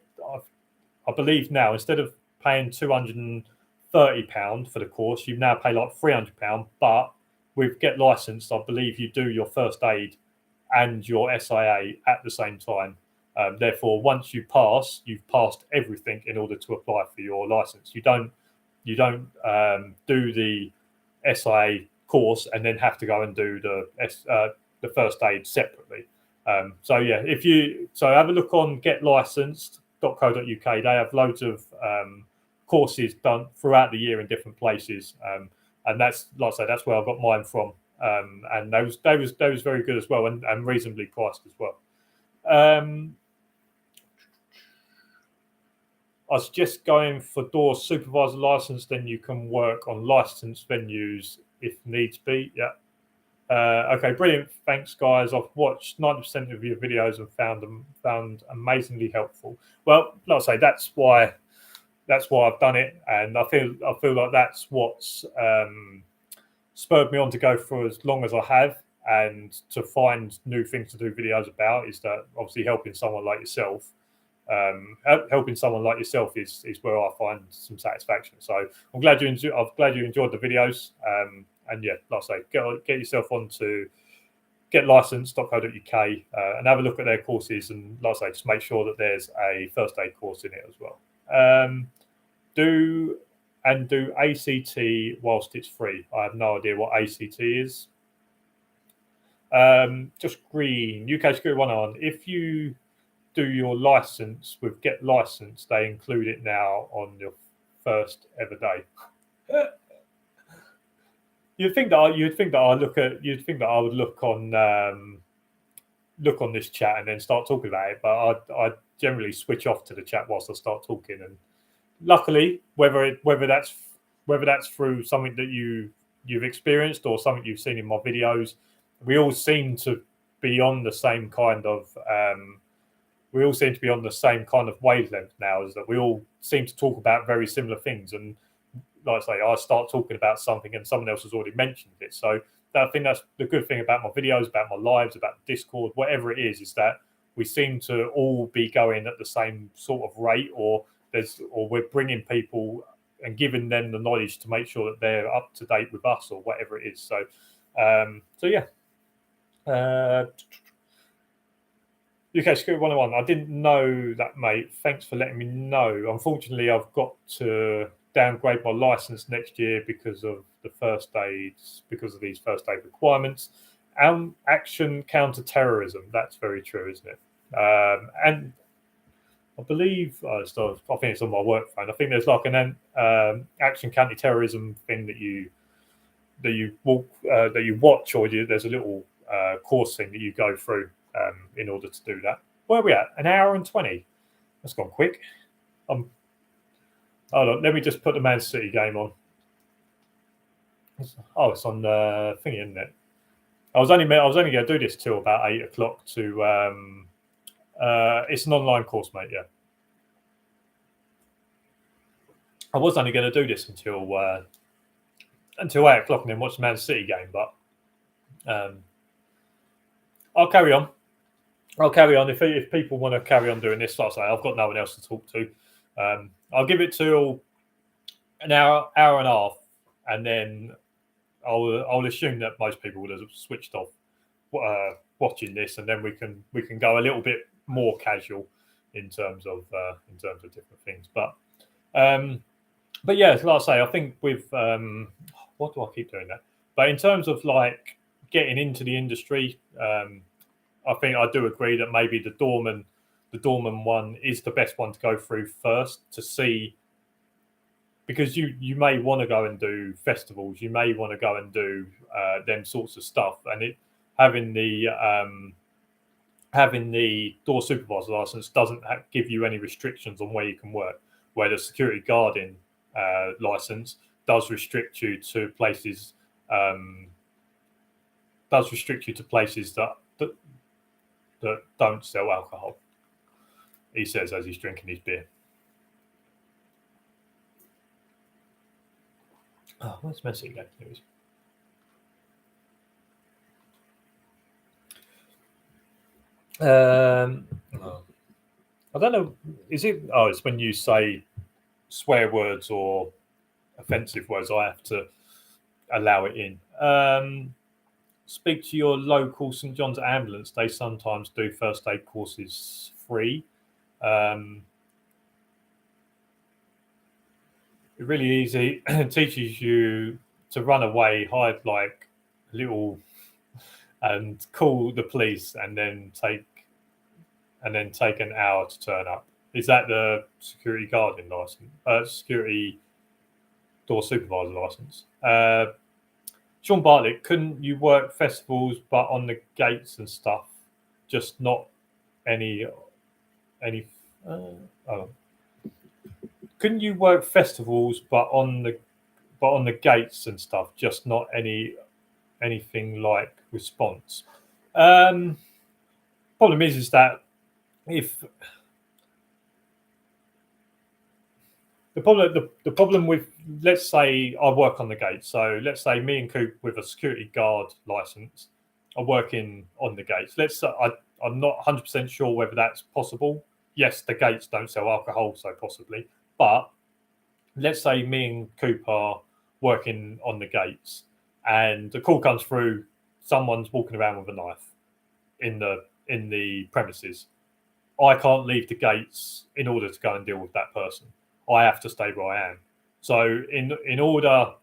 I believe now, instead of paying £230 for the course, you now pay like £300. But with Get Licensed, I believe you do your first aid and your SIA at the same time. Therefore, once you pass, you've passed everything in order to apply for your license. You don't do the SIA course and then have to go and do the first aid separately. So yeah, have a look on getlicensed.co.uk. They have loads of courses done throughout the year in different places, and that's, like I say, that's where I got mine from. And they was very good as well, and reasonably priced as well. I suggest going for door supervisor license, then you can work on licensed venues if needs be. Yeah. Okay, brilliant. Thanks, guys. I've watched 90% of your videos and found amazingly helpful. Well, like I say, that's why I've done it, and I feel like that's what's spurred me on to go for as long as I have, and to find new things to do videos about. Is that obviously helping someone like yourself. Helping someone like yourself is where I find some satisfaction. So I'm glad you enjoyed the videos. And yeah, like I say, get yourself onto getlicensed.co.uk and have a look at their courses. And like I say, just make sure that there's a first aid course in it as well. do ACT whilst it's free. I have no idea what ACT is. Just green. UK Scooter 101. If you do your license with Get License, they include it now on your first ever day. You'd think that I would look on this chat and then start talking about it, but I generally switch off to the chat whilst I start talking. And luckily, whether that's through something that you've experienced or something you've seen in my videos, we all seem to be on the same kind of wavelength now. Is that we all seem to talk about very similar things, and like I say, I start talking about something and someone else has already mentioned it. So I think that's the good thing about my videos, about my lives, about Discord, whatever it is that we seem to all be going at the same sort of rate, or we're bringing people and giving them the knowledge to make sure that they're up to date with us or whatever it is. So yeah. UK Scooter 101. I didn't know that, mate. Thanks for letting me know. Unfortunately, I've got to downgrade my license next year because of these first aid requirements. Action counter-terrorism. That's very true, isn't it? And I believe I think it's on my work phone. I think there's like an action counter-terrorism thing that you watch, or there's a little course thing that you go through in order to do that. Where are we at? An hour and 20. That's gone quick. Hold on, let me just put the Man City game on. Oh, it's on the thingy, isn't it? I was only going to do this till about 8 o'clock. It's an online course, mate. Yeah, I was only going to do this until 8 o'clock and then watch the Man City game, but I'll carry on. If people want to carry on doing this, like I say, I've got no one else to talk to. I'll give it till an hour and a half, and then I'll assume that most people would have switched off watching this, and then we can go a little bit more casual in terms of different things. But yeah, like I say, I think with what do I keep doing that? But in terms of like getting into the industry, I think I do agree that maybe the doorman one is the best one to go through first to see, because you may want to go and do festivals, you may want to go and do them sorts of stuff, and having the door supervisor license doesn't give you any restrictions on where you can work, where the security guarding license does restrict you to places that don't sell alcohol. He says as he's drinking his beer. Oh, where's Messi again? Here he is. I don't know. Is it? Oh, it's when you say swear words or offensive words, I have to allow it in. Speak to your local St John's ambulance. They sometimes do first aid courses free. It really easy. Teaches you to run away, hide like a little, and call the police, and then take an hour to turn up. Is that the security guarding license? Security door supervisor license. Sean Bartlett, couldn't you work festivals but on the gates and stuff, just not any? Couldn't you work festivals but on the gates and stuff, just not anything like response? Problem is that if the problem with, let's say I work on the gate, so let's say me and Coop with a security guard license are working on the gates. Let's say I'm not 100% sure whether that's possible. Yes, the gates don't sell alcohol, so possibly. But let's say me and Coop are working on the gates, and the call comes through: someone's walking around with a knife in the premises. I can't leave the gates in order to go and deal with that person. I have to stay where I am. So in order,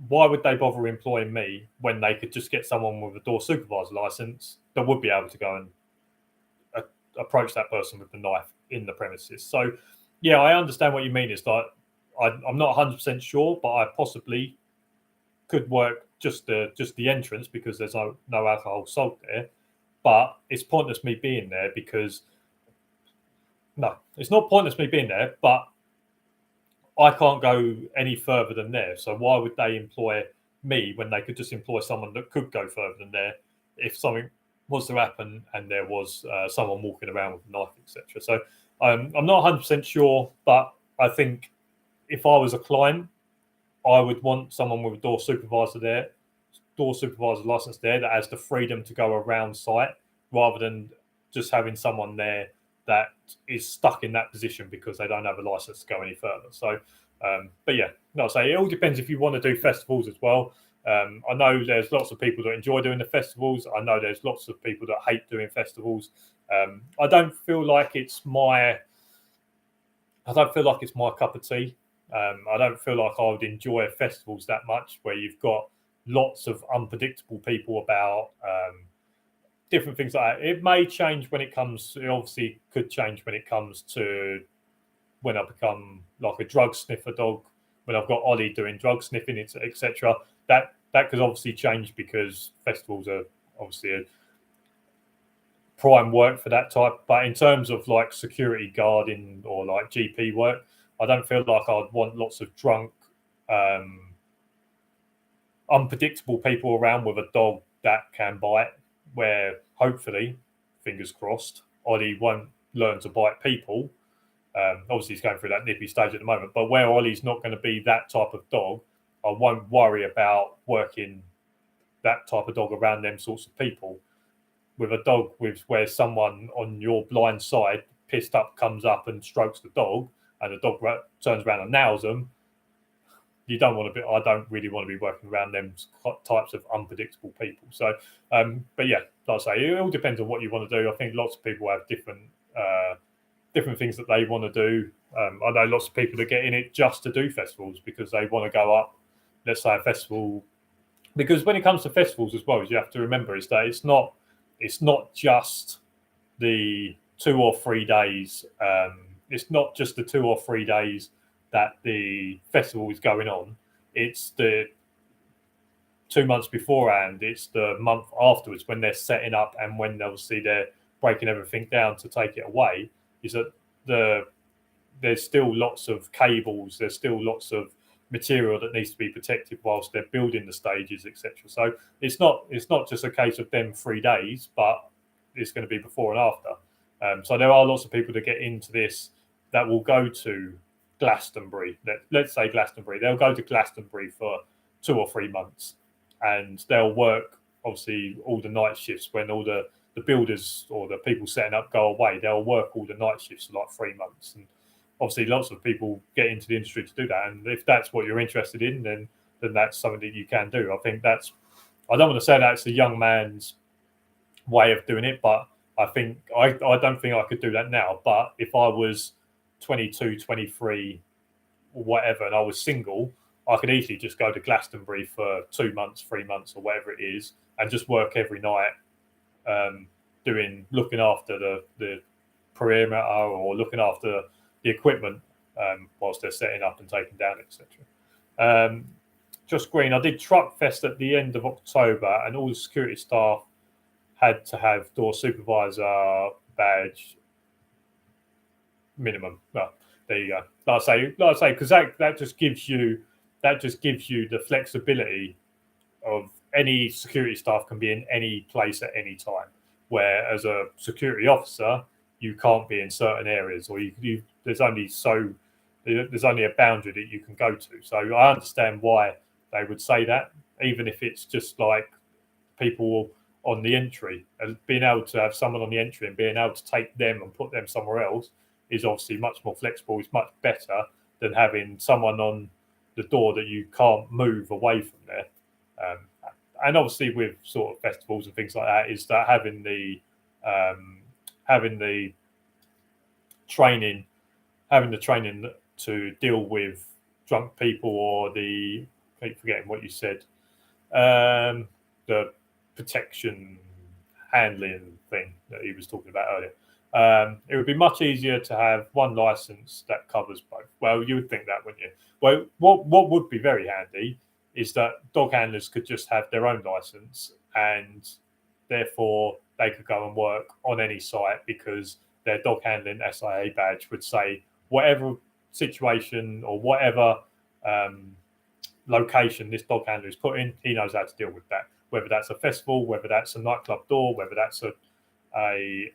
why would they bother employing me when they could just get someone with a door supervisor license that would be able to go and approach that person with the knife in the premises? So, yeah, I understand what you mean. It's like I'm not 100% sure, but I possibly could work just the entrance because there's no alcohol sold there. But it's pointless me being there because no, it's not pointless me being there, but I can't go any further than there. So why would they employ me when they could just employ someone that could go further than there if something was to happen and there was someone walking around with a knife, etc. So I'm not 100% sure, but I think if I was a client, I would want someone with a door supervisor license there that has the freedom to go around site rather than just having someone there that is stuck in that position because they don't have a license to go any further. So, but yeah, no, I say it all depends if you want to do festivals as well. I know there's lots of people that enjoy doing the festivals. I know there's lots of people that hate doing festivals. I don't feel like it's my cup of tea. I don't feel like I would enjoy festivals that much where you've got lots of unpredictable people about different things like that. It may change when it comes. It obviously could change when it comes to when I become like a drug sniffer dog. When I've got Ollie doing drug sniffing, etc. That could obviously change because festivals are obviously a prime work for that type. But in terms of like security guarding or like GP work, I don't feel like I'd want lots of drunk, unpredictable people around with a dog that can bite. Where hopefully, fingers crossed, Ollie won't learn to bite people. Obviously, he's going through that nippy stage at the moment. But where Ollie's not going to be that type of dog, I won't worry about working that type of dog around them sorts of people. With a dog where someone on your blind side, pissed up, comes up and strokes the dog, and the dog turns around and nails them, I don't really want to be working around them types of unpredictable people. So, but yeah, like I say, it all depends on what you want to do. I think lots of people have different things that they want to do. I know lots of people that get in it just to do festivals because they want to go up, let's say, a festival. Because when it comes to festivals as well, as you have to remember is that it's not just the 2 or 3 days. It's not just the 2 or 3 days that the festival is going on. It's the 2 months beforehand. It's the month afterwards when they're setting up and when obviously they're breaking everything down to take it away. Is that there's still lots of cables. There's still lots of material that needs to be protected whilst they're building the stages, etc. So it's not just a case of them 3 days, but it's going to be before and after. So there are lots of people that get into this that will go to Glastonbury. Let's say Glastonbury. They'll go to Glastonbury for 2 or 3 months, and they'll work obviously all the night shifts when all the builders or the people setting up go away. They'll work all the night shifts for like 3 months, and obviously lots of people get into the industry to do that. And if that's what you're interested in, then that's something that you can do. I think I don't want to say that's a young man's way of doing it, but I think I don't think I could do that now. But if I was 22, 23, or whatever, and I was single, I could easily just go to Glastonbury for 2 months, 3 months, or whatever it is, and just work every night, looking after the perimeter or looking after the equipment whilst they're setting up and taking down, etc. Just Green, I did Truck Fest at the end of October, and all the security staff had to have door supervisor badge minimum. Well, there you go. Like I say, because that just gives you the flexibility of any security staff can be in any place at any time. Where as a security officer, you can't be in certain areas, or there's only a boundary that you can go to. So I understand why they would say that, even if it's just like people on the entry, and being able to have someone on the entry and being able to take them and put them somewhere else is obviously much more flexible. It's much better than having someone on the door that you can't move away from there. And obviously with sort of festivals and things like that, is that having the training having the training to deal with drunk people, or I keep forgetting what you said, the protection handling thing that he was talking about earlier. It would be much easier to have one license that covers both. Well, you would think that, wouldn't you? Well, what would be very handy is that dog handlers could just have their own license, and therefore they could go and work on any site, because their dog handling SIA badge would say whatever situation or whatever location this dog handler is put in, he knows how to deal with that. Whether that's a festival, whether that's a nightclub door, whether that's a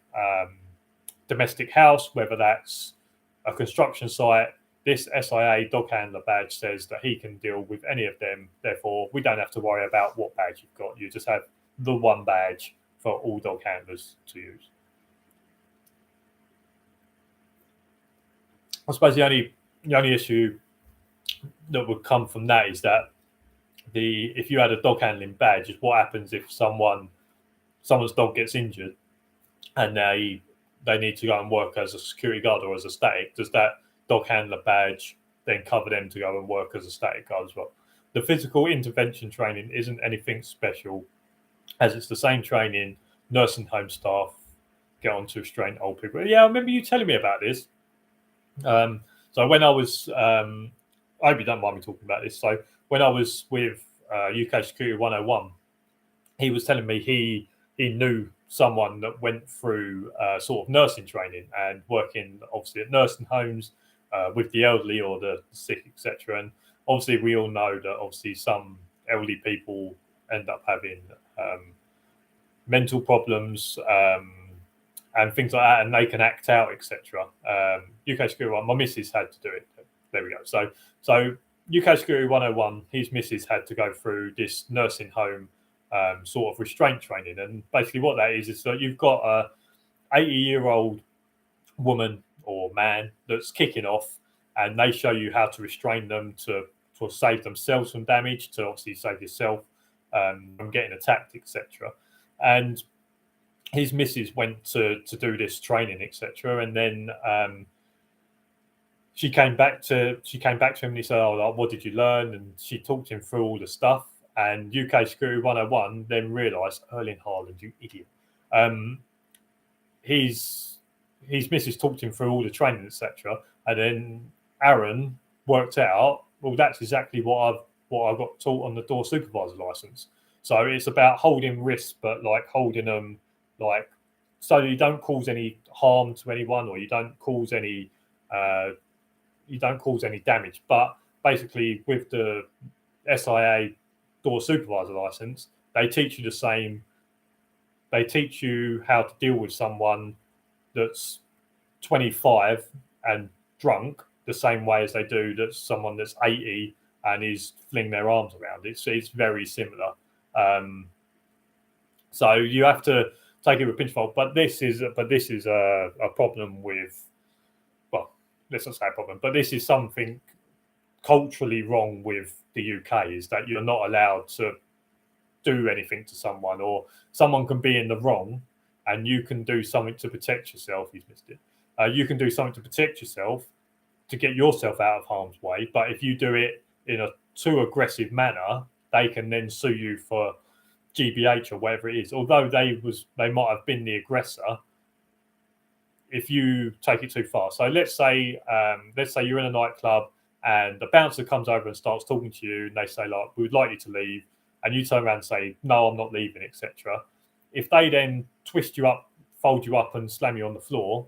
domestic house, whether that's a construction site, this SIA dog handler badge says that he can deal with any of them. Therefore, we don't have to worry about what badge you've got. You just have the one badge for all dog handlers to use. I suppose the only issue that would come from that is that if you had a dog handling badge, is what happens if someone's dog gets injured and they need to go and work as a security guard or as a static. Does that dog handler badge then cover them to go and work as a static guard as well? The physical intervention training isn't anything special, as it's the same training nursing home staff get on to restrain old people. Yeah, I remember you telling me about this. So when I was, I hope you don't mind me talking about this. So when I was with UK Security 101, he was telling me he knew someone that went through sort of nursing training and working obviously at nursing homes with the elderly or the sick, etc. And obviously we all know that obviously some elderly people end up having mental problems and things like that, and they can act out, etc. UK Security 101, my missus had to do it. There we go. So UK Security 101, his missus had to go through this nursing home sort of restraint training. And basically what that is that you've got a 80-year-old woman or man that's kicking off, and they show you how to restrain them to save themselves from damage, to obviously save yourself from getting attacked, etc. And his missus went to do this training, etc. And then she came back to him and he said, "Oh, like, what did you learn?" And she talked him through all the stuff. And UK Security 101 then realised, Erling Haaland, you idiot. His missus talked him through all the training, etc. And then Aaron worked out, well, that's exactly what I got taught on the door supervisor license. So it's about holding wrists, but like holding them like so you don't cause any harm to anyone, or you don't cause any damage. But basically, with the SIA door supervisor license, they teach you the same. They teach you how to deal with someone that's 25 and drunk the same way as they do that someone that's 80 and is flinging their arms around. It's very similar. So you have to take it with a pinch of salt. But this is a problem with, well, let's not say a problem, but this is something culturally wrong with the UK, is that you're not allowed to do anything to someone, or someone can be in the wrong and you can do something to protect yourself. He's missed it. You can do something to protect yourself, to get yourself out of harm's way. But if you do it in a too aggressive manner, they can then sue you for GBH or whatever it is. Although they might have been the aggressor, if you take it too far. So let's say you're in a nightclub and the bouncer comes over and starts talking to you, and they say, like, we would like you to leave, and you turn around and say, no, I'm not leaving, etc. If they then twist you up, fold you up and slam you on the floor,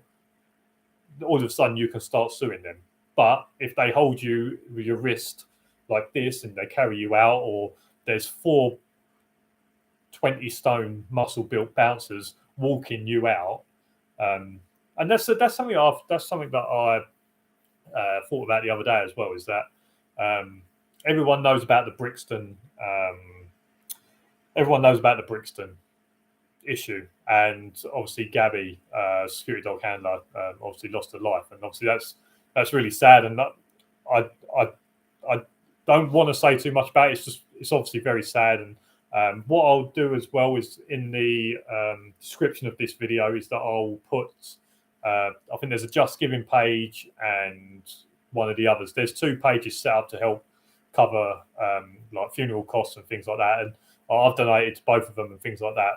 all of a sudden you can start suing them. But if they hold you with your wrist like this and they carry you out, or there's 4 20-stone muscle-built bouncers walking you out, and that's something that I thought about the other day as well, is that everyone knows about the Brixton issue, and obviously Gaby, security dog handler, obviously lost her life, and obviously that's really sad. And I don't want to say too much about it. It's obviously very sad. And what I'll do as well is in the description of this video is that I'll put I think there's a Just Giving page and one of the others. There's 2 pages set up to help cover like funeral costs and things like that. And I've donated to both of them and things like that.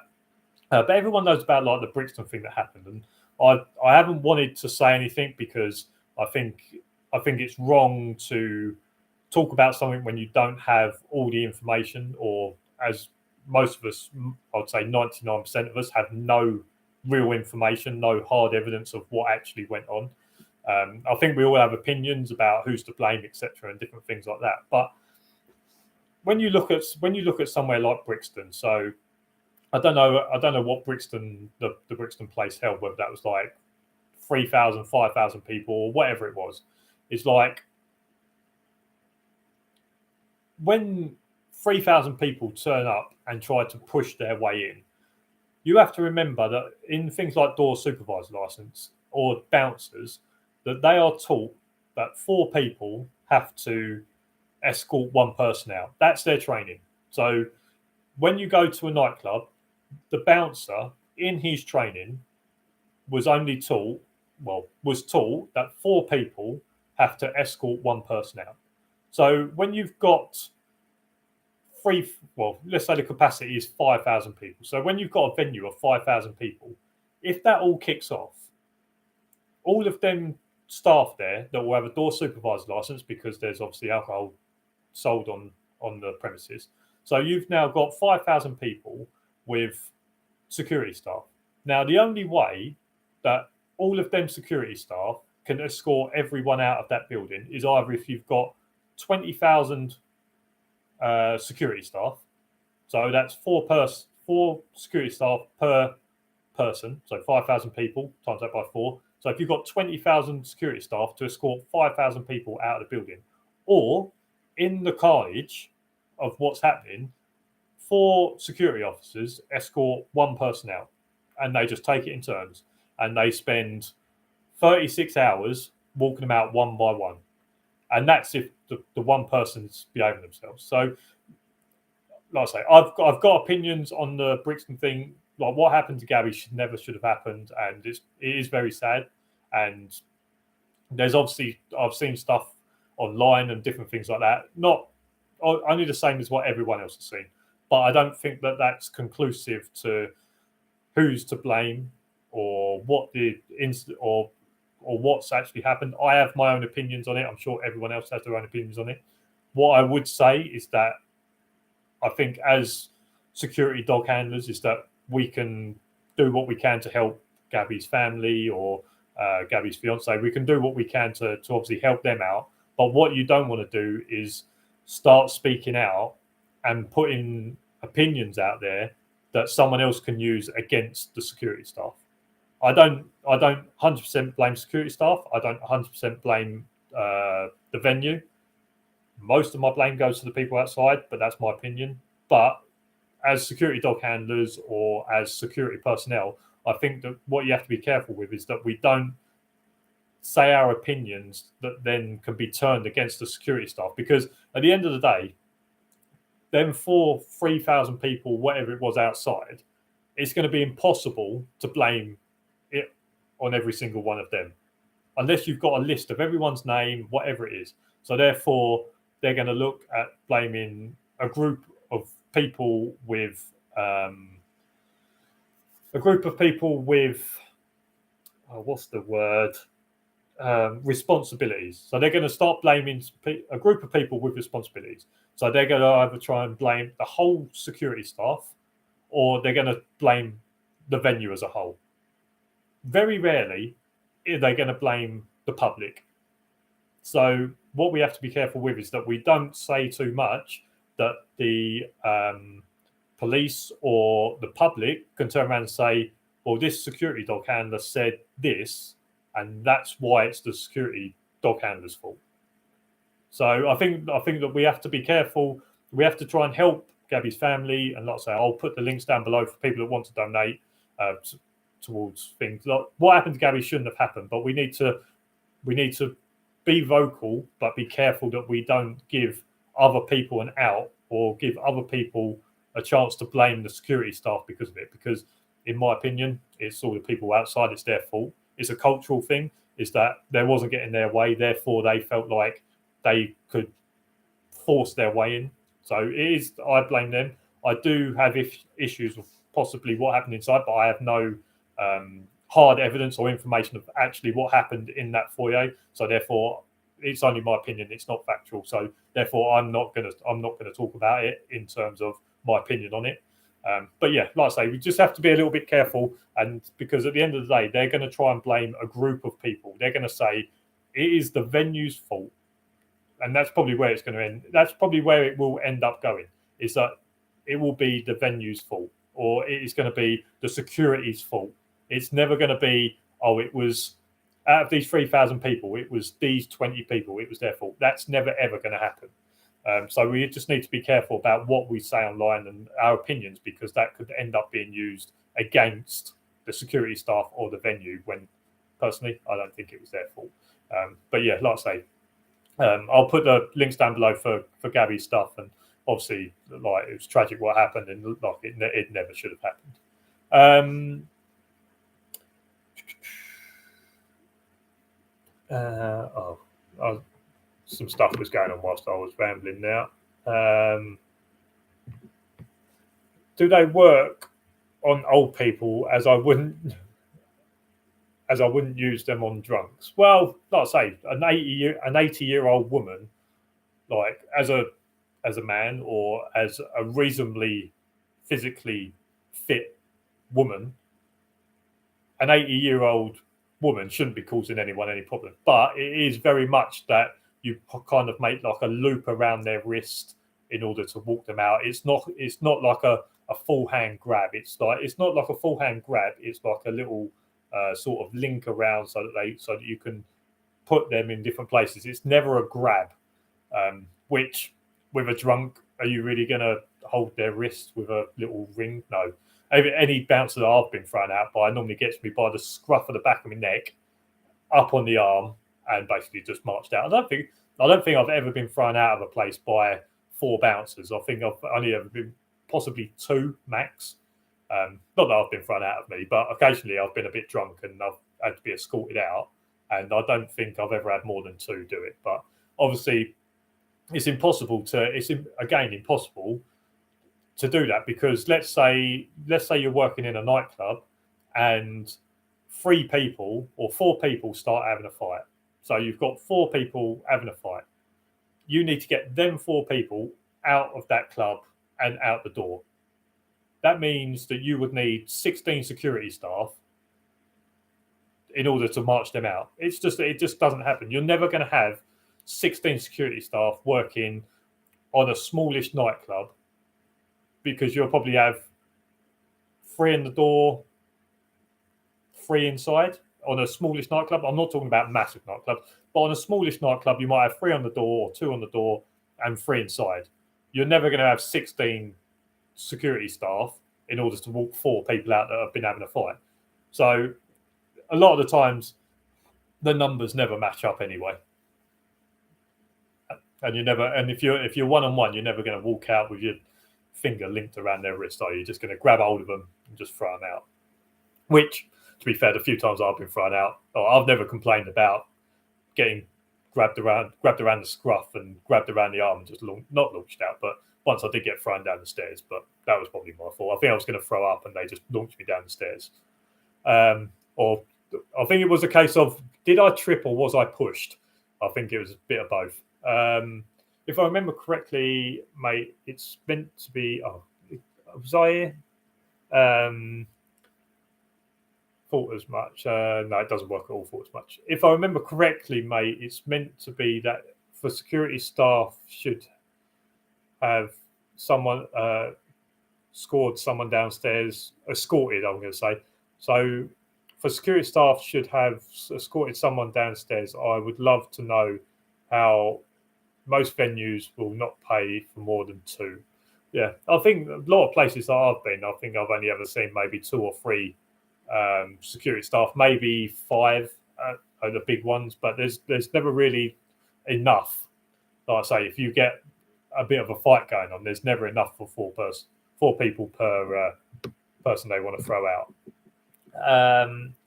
But everyone knows about like the Brixton thing that happened, and I haven't wanted to say anything because I think it's wrong to talk about something when you don't have all the information, or as most of us, I'd say 99% of us, have no real information, no hard evidence of what actually went on. I think we all have opinions about who's to blame, etc., and different things like that. But when you look at somewhere like Brixton, so I don't know what Brixton the Brixton place held, whether that was like 3,000, 5,000 people or whatever it was. It's like when 3,000 people turn up and try to push their way in, you have to remember that in things like door supervisor license or bouncers, that they are taught that 4 people have to escort 1 person out. That's their training. So when you go to a nightclub, the bouncer in his training was taught that 4 people have to escort 1 person out. So when you've got let's say the capacity is 5,000 people. So when you've got a venue of 5,000 people, if that all kicks off, all of them staff there that will have a door supervisor license, because there's obviously alcohol sold on the premises. So you've now got 5,000 people with security staff. Now, the only way that all of them security staff can escort everyone out of that building is either if you've got 20,000 security staff. So that's 4 security staff per person. So 5,000 people times that by 4. So if you've got 20,000 security staff to escort 5,000 people out of the building, or in the carnage of what's happening, 4 security officers escort 1 person out, and they just take it in turns, and they spend 36 hours walking them out one by one, and that's if the 1 person's behaving themselves. So, like I say, I've got opinions on the Brixton thing. Like what happened to Gaby should have happened, and it is very sad. And there's obviously, I've seen stuff online and different things like that. Not only the same as what everyone else has seen, but I don't think that that's conclusive to who's to blame or what the incident or what's actually happened. I have my own opinions on it. I'm sure everyone else has their own opinions on it. What I would say is that I think as security dog handlers is that we can do what we can to help Gaby's family or Gaby's fiance. We can do what we can to obviously help them out. But what you don't want to do is start speaking out and putting opinions out there that someone else can use against the security staff. I don't 100% blame security staff. I don't 100% blame the venue. Most of my blame goes to the people outside, but that's my opinion. But as security dog handlers or as security personnel, I think that what you have to be careful with is that we don't say our opinions that then can be turned against the security staff. Because at the end of the day, them 3,000 people, whatever it was outside, it's going to be impossible to blame it on every single one of them unless you've got a list of everyone's name, whatever it is. So therefore, they're going to look at blaming a group of people with responsibilities. So they're going to start blaming a group of people with responsibilities. So they're going to either try and blame the whole security staff, or they're going to blame the venue as a whole. Very rarely are they going to blame the public. So what we have to be careful with is that we don't say too much that the police or the public can turn around and say, well, this security dog handler said this, and that's why it's the security dog handler's fault. So I think that we have to be careful. We have to try and help Gaby's family, and like I say, I'll put the links down below for people that want to donate towards things. Like, what happened to Gaby shouldn't have happened, but we need to be vocal, but be careful that we don't give other people an out or give other people a chance to blame the security staff because of it. Because in my opinion, it's all the people outside, it's their fault. it's a cultural thing, is that there wasn't getting their way, therefore they felt like they could force their way in. So it is, I blame them. I do have issues with possibly what happened inside, but I have no hard evidence or information of actually what happened in that foyer. So therefore, it's only my opinion. It's not factual. So therefore, I'm not gonna talk about it in terms of my opinion on it. But yeah, like I say, we just have to be a little bit careful, and because at the end of the day, they're going to try and blame a group of people. They're going to say it is the venue's fault, and that's probably where it's going to end. That's probably where it will end up going. Is that it will be the venue's fault, or it is going to be the security's fault. It's never going to be, oh, it was out of these 3,000 people, it was these 20 people, it was their fault. That's never ever going to happen. So we just need to be careful about what we say online and our opinions, because that could end up being used against the security staff or the venue, when personally I don't think it was their fault. But yeah, like I say, I'll put the links down below for Gaby's stuff, and obviously like it was tragic what happened, and like it never should have happened. Some stuff was going on whilst I was rambling now. Do they work on old people as I wouldn't use them on drunks? Well, like I say, an 80-year-old woman, like as a man or as a reasonably physically fit woman, an 80-year-old woman shouldn't be causing anyone any problem. But it is very much that you kind of make like a loop around their wrist in order to walk them out. It's not like a full hand grab. It's not like a full hand grab. It's like a little sort of link around so that you can put them in different places. It's never a grab. Which with a drunk, are you really going to hold their wrist with a little ring? No. Any bouncer that I've been thrown out by normally gets me by the scruff of the back of my neck, up on the arm, and basically just marched out. I don't think I've ever been thrown out of a place by 4 bouncers. I think I've only ever been possibly 2 max. Not that I've been thrown out of me, but occasionally I've been a bit drunk and I've had to be escorted out. And I don't think I've ever had more than 2 do it. But obviously, it's impossible to do that, because let's say you're working in a nightclub and 3 people or 4 people start having a fight. So you've got 4 people having a fight. You need to get them 4 people out of that club and out the door. That means that you would need 16 security staff in order to march them out. It just doesn't happen. You're never going to have 16 security staff working on a smallish nightclub, because you'll probably have 3 in the door, 3 inside. On a smallish nightclub, I'm not talking about massive nightclubs, but on a smallish nightclub, you might have 3 on the door or 2 on the door and 3 inside. You're never going to have 16 security staff in order to walk 4 people out that have been having a fight. So a lot of the times, the numbers never match up anyway. And if you're one-on-one, you're never going to walk out with your finger linked around their wrist, are you? You're just going to grab hold of them and just throw them out. Which, to be fair, the few times I've been thrown out, I've never complained about getting grabbed around the scruff and grabbed around the arm and just not launched out. But once I did get thrown down the stairs, but that was probably my fault. I think I was going to throw up and they just launched me down the stairs. Or I think it was a case of, did I trip or was I pushed? I think it was a bit of both. If I remember correctly, mate, it's meant to be. Was I here? Thought as much. No, it doesn't work at all. Thought as much. If I remember correctly, mate, it's meant to be that for security staff should have someone escorted someone downstairs. Escorted, I'm going to say. So for security staff should have escorted someone downstairs. I would love to know how most venues will not pay for more than 2. Yeah, I think a lot of places that I've been, I think I've only ever seen maybe 2 or 3 security staff, maybe 5 are the big ones, but there's never really enough. Like I say, if you get a bit of a fight going on, there's never enough for 4 people per person they want to throw out.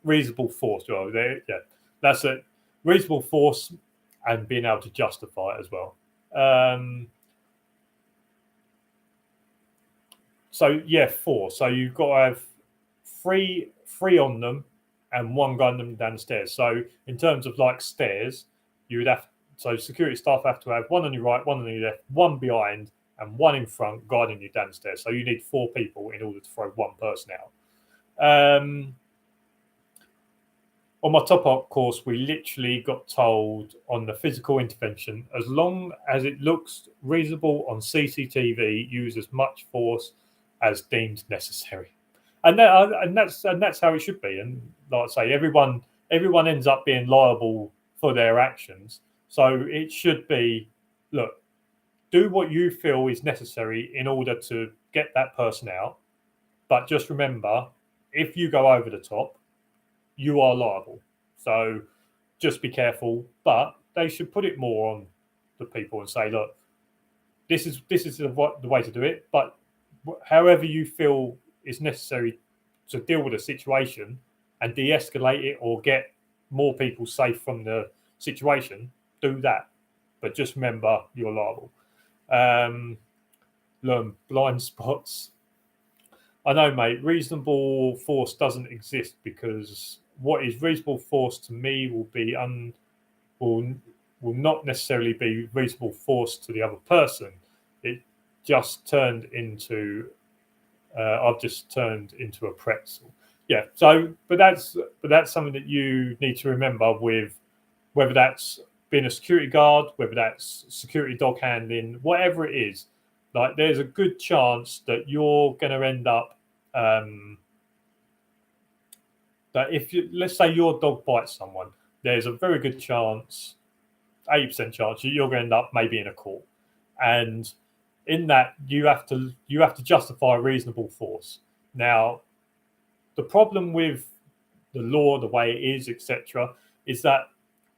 reasonable force. Well, yeah, that's it. Reasonable force and being able to justify it as well. So yeah, 4. So you've got to have three on them and one guiding them down the stairs. So in terms of like stairs, you would have security staff have to have one on your right, one on your left, one behind, and one in front guiding you down the stairs. So you need 4 people in order to throw one person out. On my top up course, we literally got told on the physical intervention, as long as it looks reasonable on CCTV, use as much force as deemed necessary, and that's how it should be. And like I say, everyone ends up being liable for their actions, so it should be, look, do what you feel is necessary in order to get that person out, but just remember, if you go over the top, you are liable. So just be careful. But they should put it more on the people and say, look, this is the way to do it. But however you feel is necessary to deal with a situation and de-escalate it or get more people safe from the situation, do that. But just remember, you're liable. Learn blind spots. I know, mate, reasonable force doesn't exist, because what is reasonable force to me will not necessarily be reasonable force to the other person. It just turned into I've just turned into a pretzel. Yeah. So, but that's something that you need to remember with whether that's being a security guard, whether that's security dog handling, whatever it is. Like, there's a good chance that you're going to end up that if you, let's say your dog bites someone, there's a very good chance, 80% chance, you're going to end up maybe in a court, and in that you have to justify reasonable force. Now, the problem with the law, the way it is, etc., is that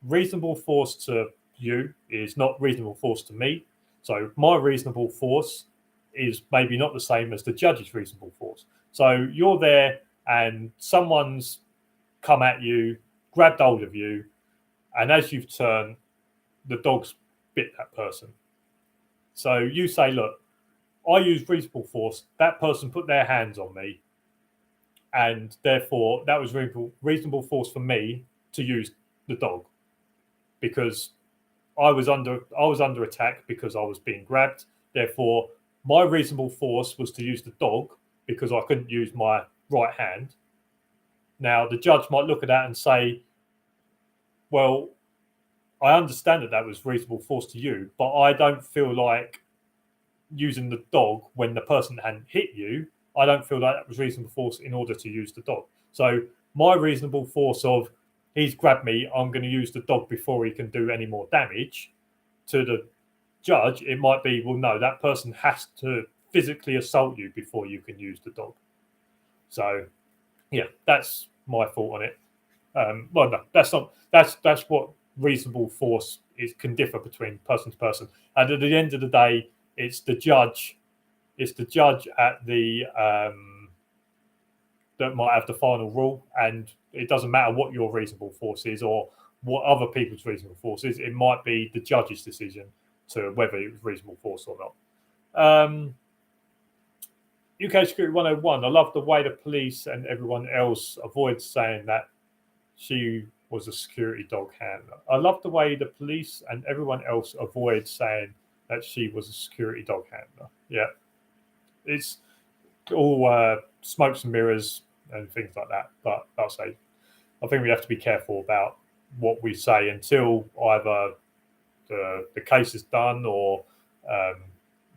reasonable force to you is not reasonable force to me. So my reasonable force is maybe not the same as the judge's reasonable force. So you're there and someone's come at you, grabbed hold of you, and as you've turned, the dog's bit that person. So you say, look, I use reasonable force. That person put their hands on me, and therefore that was reasonable force for me to use the dog, because I was under attack because I was being grabbed. Therefore, my reasonable force was to use the dog because I couldn't use my right hand. Now, the judge might look at that and say, well, I understand that was reasonable force to you, but I don't feel like using the dog when the person hadn't hit you. I don't feel like that was reasonable force in order to use the dog. So my reasonable force of, he's grabbed me, I'm going to use the dog before he can do any more damage, to the judge, it might be, well, no, that person has to physically assault you before you can use the dog. So, yeah, that's my thought on it. Well, no, that's not. That's what reasonable force is, can differ between person to person. And at the end of the day, it's the judge. It's the judge at the that might have the final rule, and it doesn't matter what your reasonable force is or what other people's reasonable force is. It might be the judge's decision to whether it was reasonable force or not. UK Security 101. I love the way the police and everyone else avoids saying that she was a security dog handler. I love the way the police and everyone else avoids saying that she was a security dog handler. Yeah. It's all smokes and mirrors and things like that. But I'll say, I think we have to be careful about what we say until either the case is done or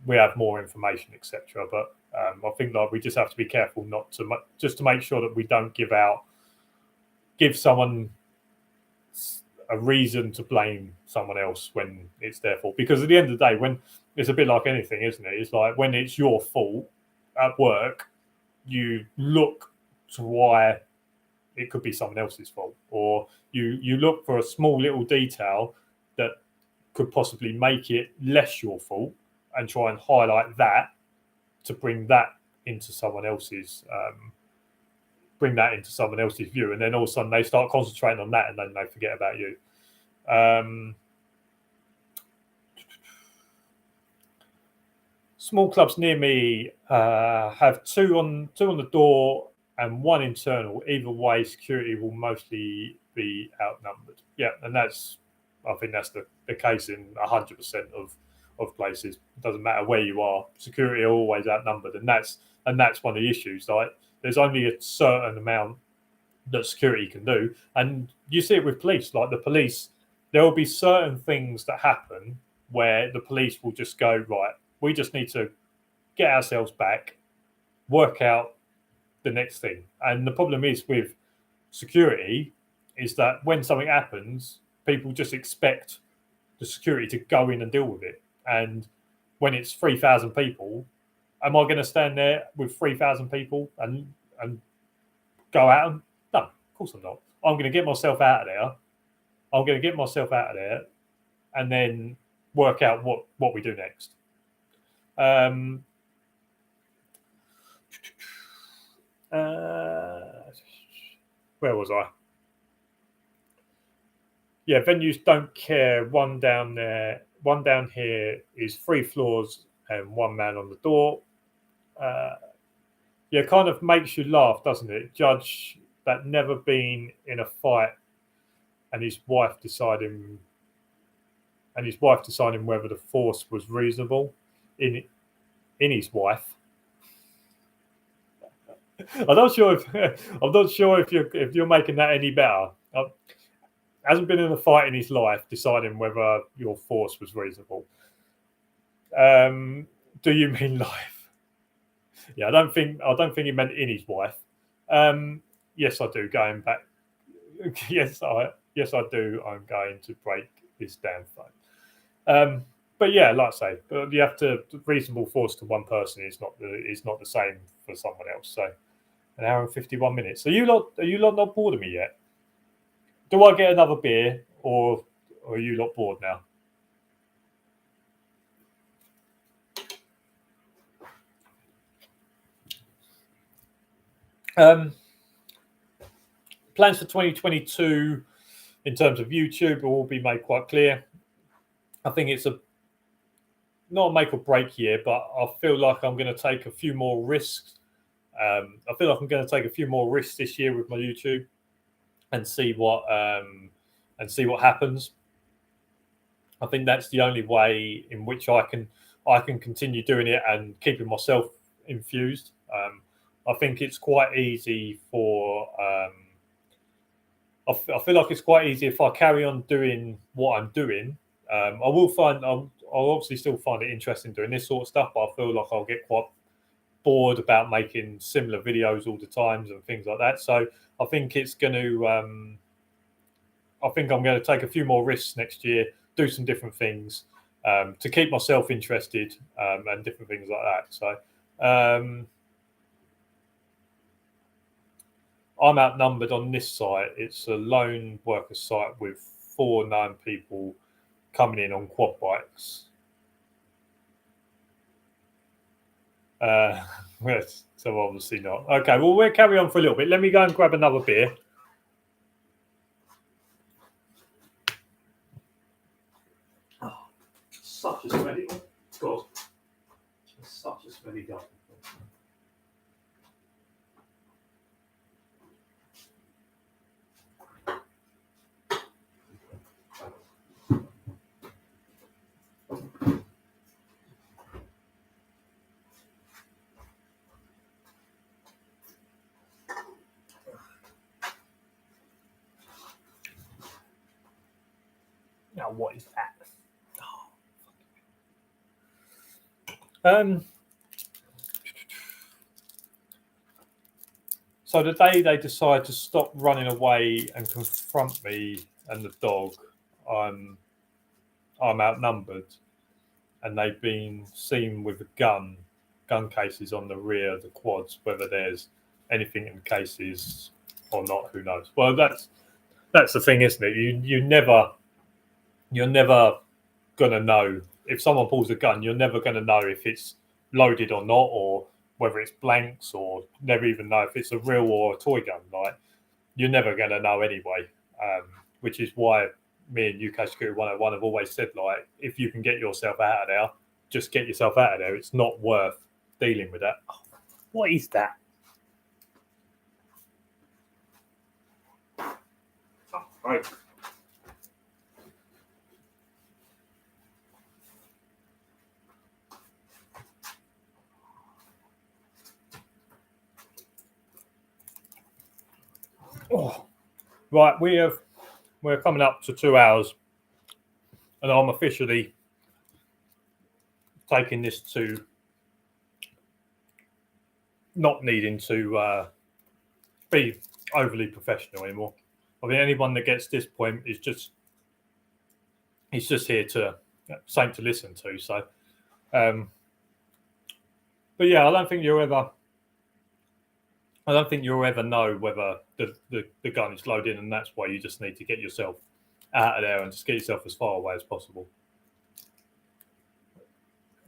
we have more information, etc. But I think that we just have to be careful not to just to make sure that we don't give someone a reason to blame someone else when it's their fault. Because at the end of the day, when it's a bit like anything, isn't it? It's like when it's your fault at work, you look to why it could be someone else's fault, or you look for a small little detail that could possibly make it less your fault and try and highlight that to bring that into someone else's bring that into someone else's view, and then all of a sudden they start concentrating on that, and then they forget about you. Small clubs near me have two on the door and one internal. Either way, security will mostly be outnumbered. Yeah, and I think that's the case in 100% of places. It doesn't matter where you are, security are always outnumbered, and that's one of the issues. Like, there's only a certain amount that security can do, and you see it with police. Like the police, there will be certain things that happen where the police will just go, right, we just need to get ourselves back, work out the next thing. And the problem is with security is that when something happens, people just expect the security to go in and deal with it. And when it's 3,000 people, am I going to stand there with 3,000 people and go at them? No, of course I'm not. I'm going to get myself out of there. And then work out what we do next. Where was I? Yeah, venues don't care. One down here is 3 floors and 1 man on the door. Yeah, kind of makes you laugh, doesn't it? Judge that never been in a fight, and his wife deciding whether the force was reasonable in his wife. I'm not sure if you're making that any better. Hasn't been in a fight in his life, deciding whether your force was reasonable. Do you mean life? Yeah, I don't think he meant in his wife. Yes, I do. Going back. Yes, I do. I'm going to break this damn phone. But yeah, like I say, you have to reasonable force to one person is not the same for someone else. So, an hour and 51 minutes. Are you lot not bored of me yet? Do I get another beer, or are you lot bored now? Plans for 2022 in terms of YouTube will be made quite clear. I think it's not a make or break year, but I feel like I'm going to take a few more risks. I feel like I'm going to take a few more risks this year with my YouTube and see what happens. I think that's the only way in which I can continue doing it and keeping myself infused. I think it's quite easy for. I feel like it's quite easy if I carry on doing what I'm doing. I'll obviously still find it interesting doing this sort of stuff, but I feel like I'll get quite bored about making similar videos all the times and things like that. So I think it's going to. I think I'm going to take a few more risks next year, do some different things to keep myself interested and different things like that. So I'm outnumbered on this site. It's a lone worker site with 4 known people coming in on quad bikes. Yes, so obviously not. Okay, well, we'll carry on for a little bit. Let me go and grab another beer. Oh, such a smelly one. God, such a smelly guy. Now, what is that? So the day they decide to stop running away and confront me and the dog, I'm outnumbered, and they've been seen with gun cases on the rear of the quads. Whether there's anything in the cases or not, who knows? Well, that's the thing, isn't it? You're never gonna know if someone pulls a gun. You're never gonna know if it's loaded or not, or whether it's blanks or never even know if it's a real or a toy gun. Like, you're never going to know anyway, which is why me and UK Security 101 have always said, like, if you can get yourself out of there, just get yourself out of there. It's not worth dealing with that. Oh, what is that? Oh, right. Oh. Right, we're coming up to 2 hours, and I'm officially taking this to not needing to be overly professional anymore. I mean, anyone that gets this point is just here to something to listen to. So, but yeah, I don't think you'll ever know whether the gun is loaded, and that's why you just need to get yourself out of there and just get yourself as far away as possible.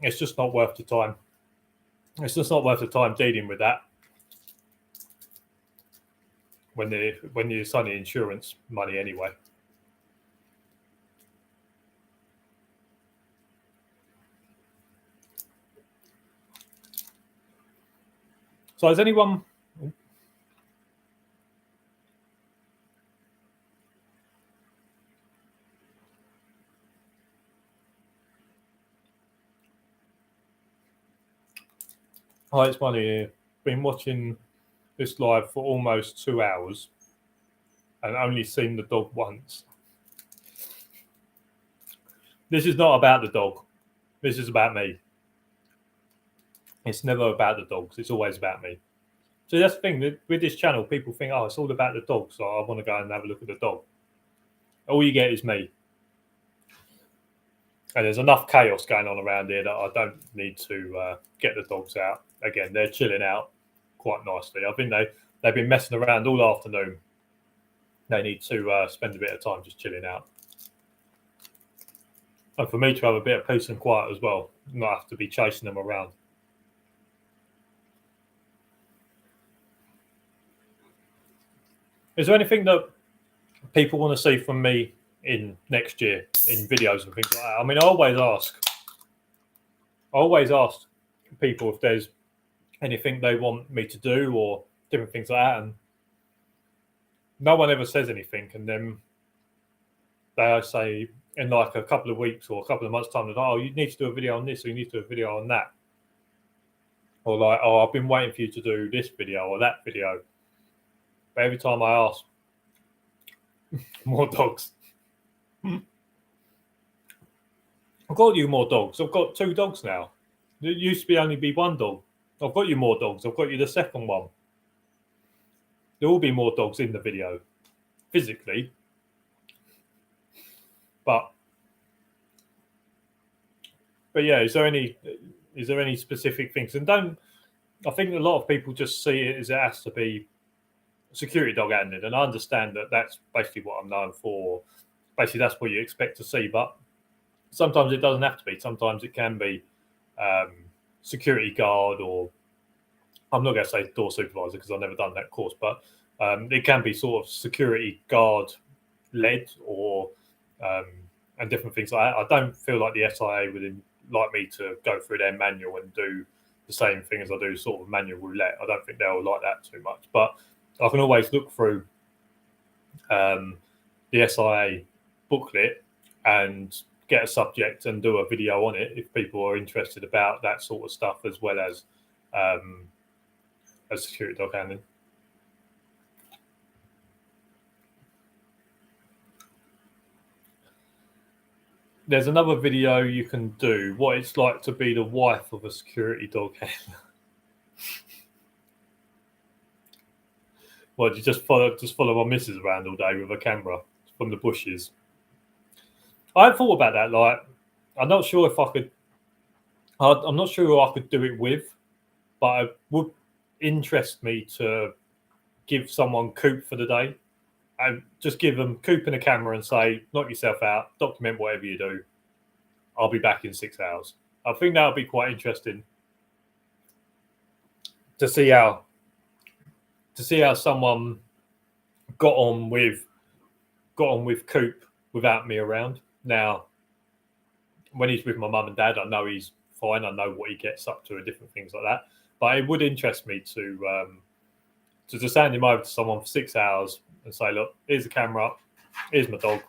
It's just not worth the time. It's just not worth the time dealing with that when you're only insurance money anyway. So has anyone? Hi, it's Money here. Been watching this live for almost 2 hours and only seen the dog once. This is not about the dog. This is about me. It's never about the dogs. It's always about me. So that's the thing. With this channel, people think, oh, it's all about the dog, so I want to go and have a look at the dog. All you get is me. And there's enough chaos going on around here that I don't need to get the dogs out. Again, they're chilling out quite nicely. I think they've been messing around all afternoon. They need to spend a bit of time just chilling out. And for me to have a bit of peace and quiet as well, not have to be chasing them around. Is there anything that people want to see from me in next year in videos and things like that? I mean, I always ask people if there's anything they want me to do or different things like that, and no one ever says anything. And then they say in like a couple of weeks or a couple of months' time, oh, you need to do a video on this, or you need to do a video on that, or like, oh, I've been waiting for you to do this video or that video. But every time I ask, more dogs. I've got you more dogs. I've got 2 dogs now. It used to be only be 1 dog. I've got you more dogs. I've got you the second one. There will be more dogs in the video, physically. But yeah, is there any specific things? And I think a lot of people just see it as it has to be security dog handling, and I understand that that's basically what I'm known for. Basically, that's what you expect to see, but sometimes it doesn't have to be. Sometimes it can be security guard, or I'm not going to say door supervisor because I've never done that course, but it can be sort of security guard led, or and different things like that. I don't feel like the SIA would like me to go through their manual and do the same thing as I do sort of manual roulette. I don't think they'll like that too much, but I can always look through the SIA booklet and get a subject and do a video on it if people are interested about that sort of stuff, as well as security dog handling. There's another video you can do, what it's like to be the wife of a security dog handler. Well, you just follow my missus around all day with a camera from the bushes. I hadn't thought about that. Like, I'm not sure if I could. I'm not sure who I could do it with, but it would interest me to give someone Coop for the day, and just give them Coop and a camera and say, knock yourself out, document whatever you do. I'll be back in 6 hours. I think that would be quite interesting. to see how someone got on with Coop without me around. Now, when he's with my mum and dad, I know he's fine. I know what he gets up to and different things like that. But it would interest me to just hand him over to someone for 6 hours and say, look, here's the camera, here's my dog,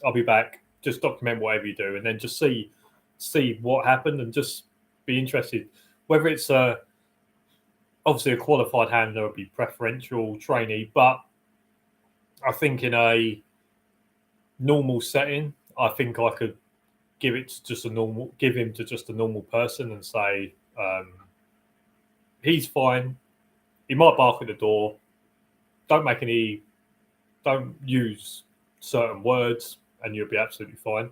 I'll be back. Just document whatever you do, and then just see what happened, and just be interested. Whether it's obviously a qualified handler would be preferential trainee, but I think in a normal setting, I think I could give him to just a normal person and say, he's fine. He might bark at the door. Don't use certain words, and you'll be absolutely fine.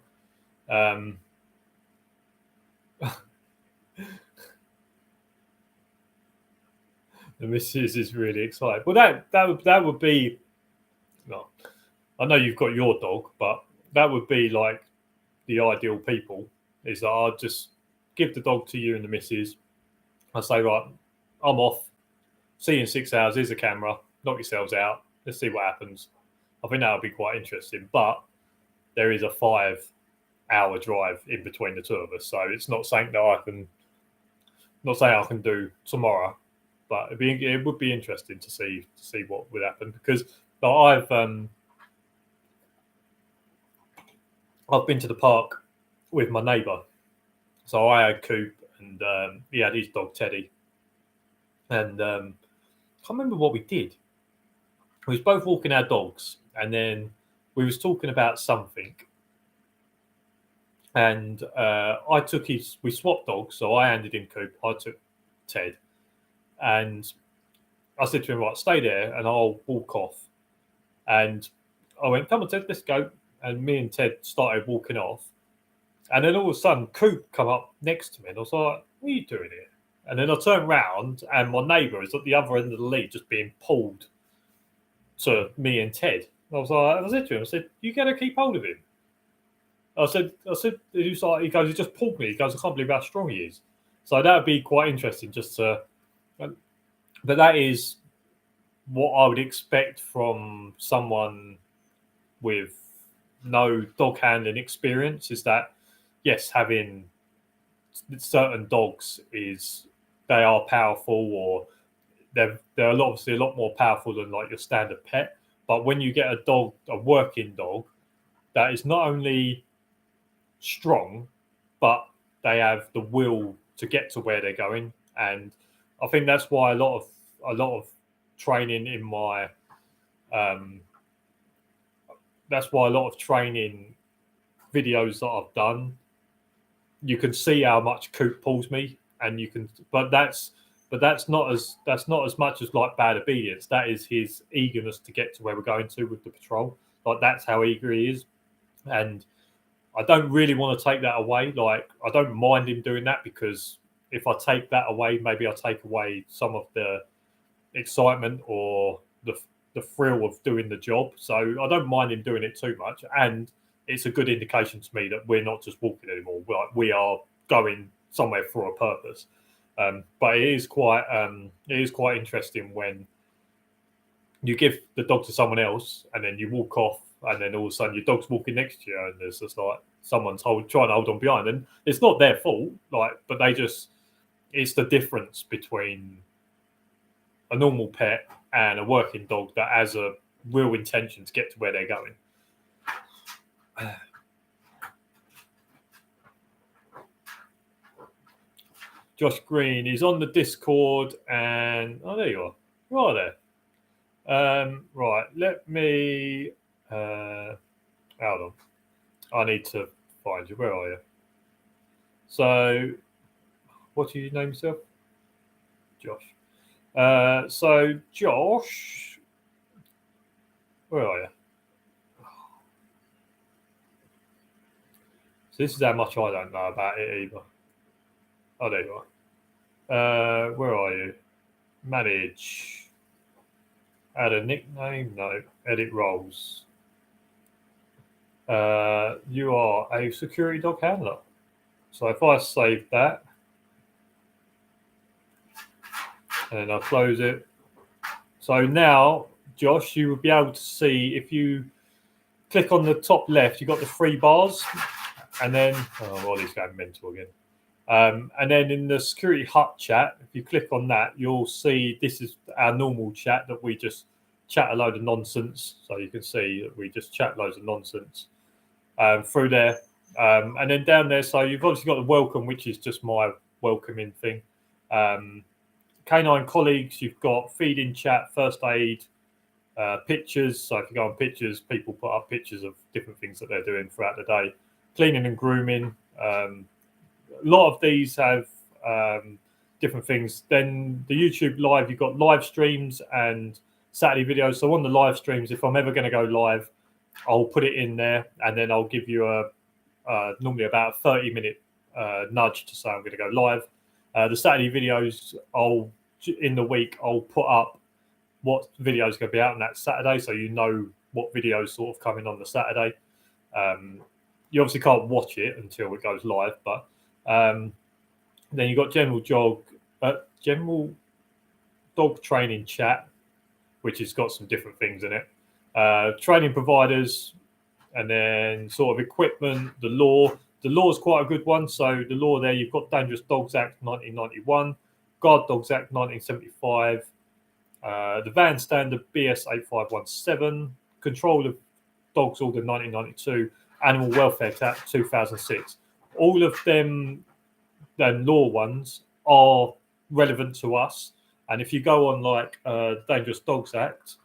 The missus is really excited. Well, that would be. No, I know you've got your dog, but that would be like the ideal people. Is that I'll just give the dog to you and the missus. I say, right, I'm off. See you in 6 hours. Here's the camera. Knock yourselves out. Let's see what happens. I think that would be quite interesting. But there is a 5-hour drive in between the two of us, so it's not something that I can do tomorrow. But it would be interesting to see what would happen, because I've been to the park with my neighbour. So I had Coop, and he had his dog Teddy, and I can't remember what we did. We was both walking our dogs, and then we was talking about something, and we swapped dogs, so I handed him Coop, I took Ted, and I said to him, right, stay there and I'll walk off. And I went, come on, Ted, let's go. And me and Ted started walking off. And then all of a sudden, Coop come up next to me, and I was like, what are you doing here? And then I turned round, and my neighbour is at the other end of the lead, just being pulled to me and Ted. And I said to him, you got to keep hold of him. I said, he goes, he just pulled me. He goes, I can't believe how strong he is. So that would be quite interesting just to, but that is what I would expect from someone with no dog handling experience, is that, yes, having certain dogs they are powerful, or they're obviously a lot more powerful than like your standard pet. But when you get a working dog, that is not only strong, but they have the will to get to where they're going. And I think that's why a lot of training in my that's why a lot of training videos that I've done, you can see how much Coop pulls me, and but that's not as much as like bad obedience. That is his eagerness to get to where we're going to with the patrol. Like, that's how eager he is, and I don't really want to take that away. Like, I don't mind him doing that, because if I take that away, maybe I take away some of the excitement or the thrill of doing the job. So I don't mind him doing it too much, and it's a good indication to me that we're not just walking anymore. We are going somewhere for a purpose. But it is quite interesting when you give the dog to someone else, and then you walk off, and then all of a sudden your dog's walking next to you, and there's just like someone's trying to hold on behind, and it's not their fault. Like, but it's the difference between a normal pet and a working dog that has a real intention to get to where they're going. Josh Green is on the Discord, and there you are. Right there. Right, let me hold on. I need to find you. Where are you? So, what do you name yourself? Josh. So Josh, where are you? So this is how much I don't know about it either. Oh, there you are. Where are you? Manage. Add a nickname? No. Edit roles. You are a security dog handler. So if I save that, and then I'll close it. So now, Josh, you will be able to see if you click on the top left, you've got the 3 bars, and then he's going mental again. And then in the security hut chat, if you click on that, you'll see this is our normal chat that we just chat a load of nonsense. So you can see that we just chat loads of nonsense through there. And then down there, so you've obviously got the welcome, which is just my welcoming thing. Canine colleagues, you've got feed-in chat, first aid, pictures. So if you go on pictures, people put up pictures of different things that they're doing throughout the day. Cleaning and grooming. A lot of these have different things. Then the YouTube live, you've got live streams and Saturday videos. So on the live streams, if I'm ever going to go live, I'll put it in there, and then I'll give you normally about a 30-minute nudge to say I'm going to go live. The Saturday videos, in the week, I'll put up what video is going to be out on that Saturday, so you know what videos sort of coming on the Saturday. You obviously can't watch it until it goes live, but then you've got general dog training chat, which has got some different things in it. Training providers, and then sort of equipment, the law. The law is quite a good one. So the law there, you've got Dangerous Dogs Act 1991, Guard Dogs Act 1975, the Van Standard BS 8517, Control of Dogs Order 1992, Animal Welfare Act 2006. All of them law ones are relevant to us. And if you go on like Dangerous Dogs Act,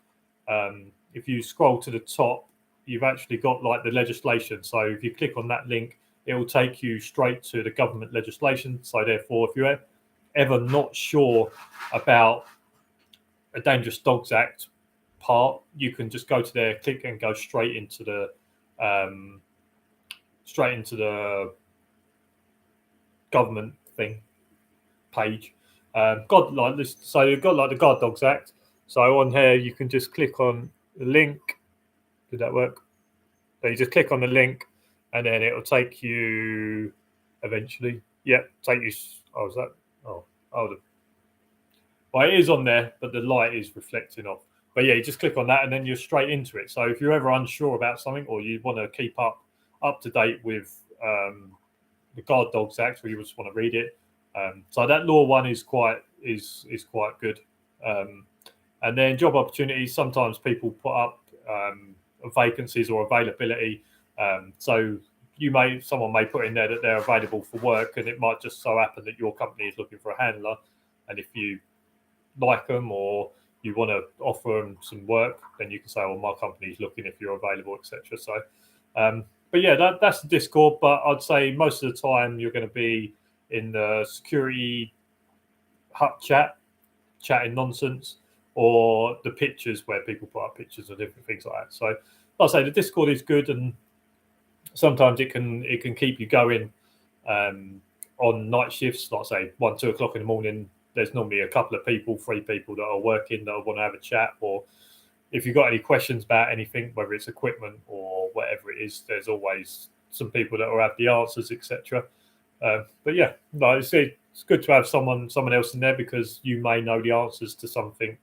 if you scroll to the top, you've actually got like the legislation. So if you click on that link, it will take you straight to the government legislation. So therefore, if you're ever not sure about a Dangerous Dogs Act part, you can just go to there, click, and go straight into the government thing page. So you've got like the Guard Dogs Act. So on here, you can just click on the link. Did that work? So you just click on the link, and then it'll take you eventually. Yeah, take you. Oh, is that? Oh, well, it is on there, but the light is reflecting off. But yeah, you just click on that, and then you're straight into it. So if you're ever unsure about something, or you want to keep up to date with the Guard Dogs Act, or you just want to read it, so that law one is quite good. And then job opportunities. Sometimes people put up vacancies or availability. So someone may put in there that they're available for work, and it might just so happen that your company is looking for a handler, and if you like them or you want to offer them some work, then you can say, well, my company's looking if you're available, etc. So but yeah, that's the Discord. But I'd say most of the time you're going to be in the security hut chatting nonsense, or the pictures where people put up pictures of different things like that. So like I say, the Discord is good, and sometimes it can keep you going on night shifts. Like I say, 1-2 o'clock in the morning, there's normally a couple of people, 3 people that are working that want to have a chat, or if you've got any questions about anything, whether it's equipment or whatever it is, there's always some people that will have the answers, etc. But yeah, no, it's good to have someone else in there, because you may know the answers to something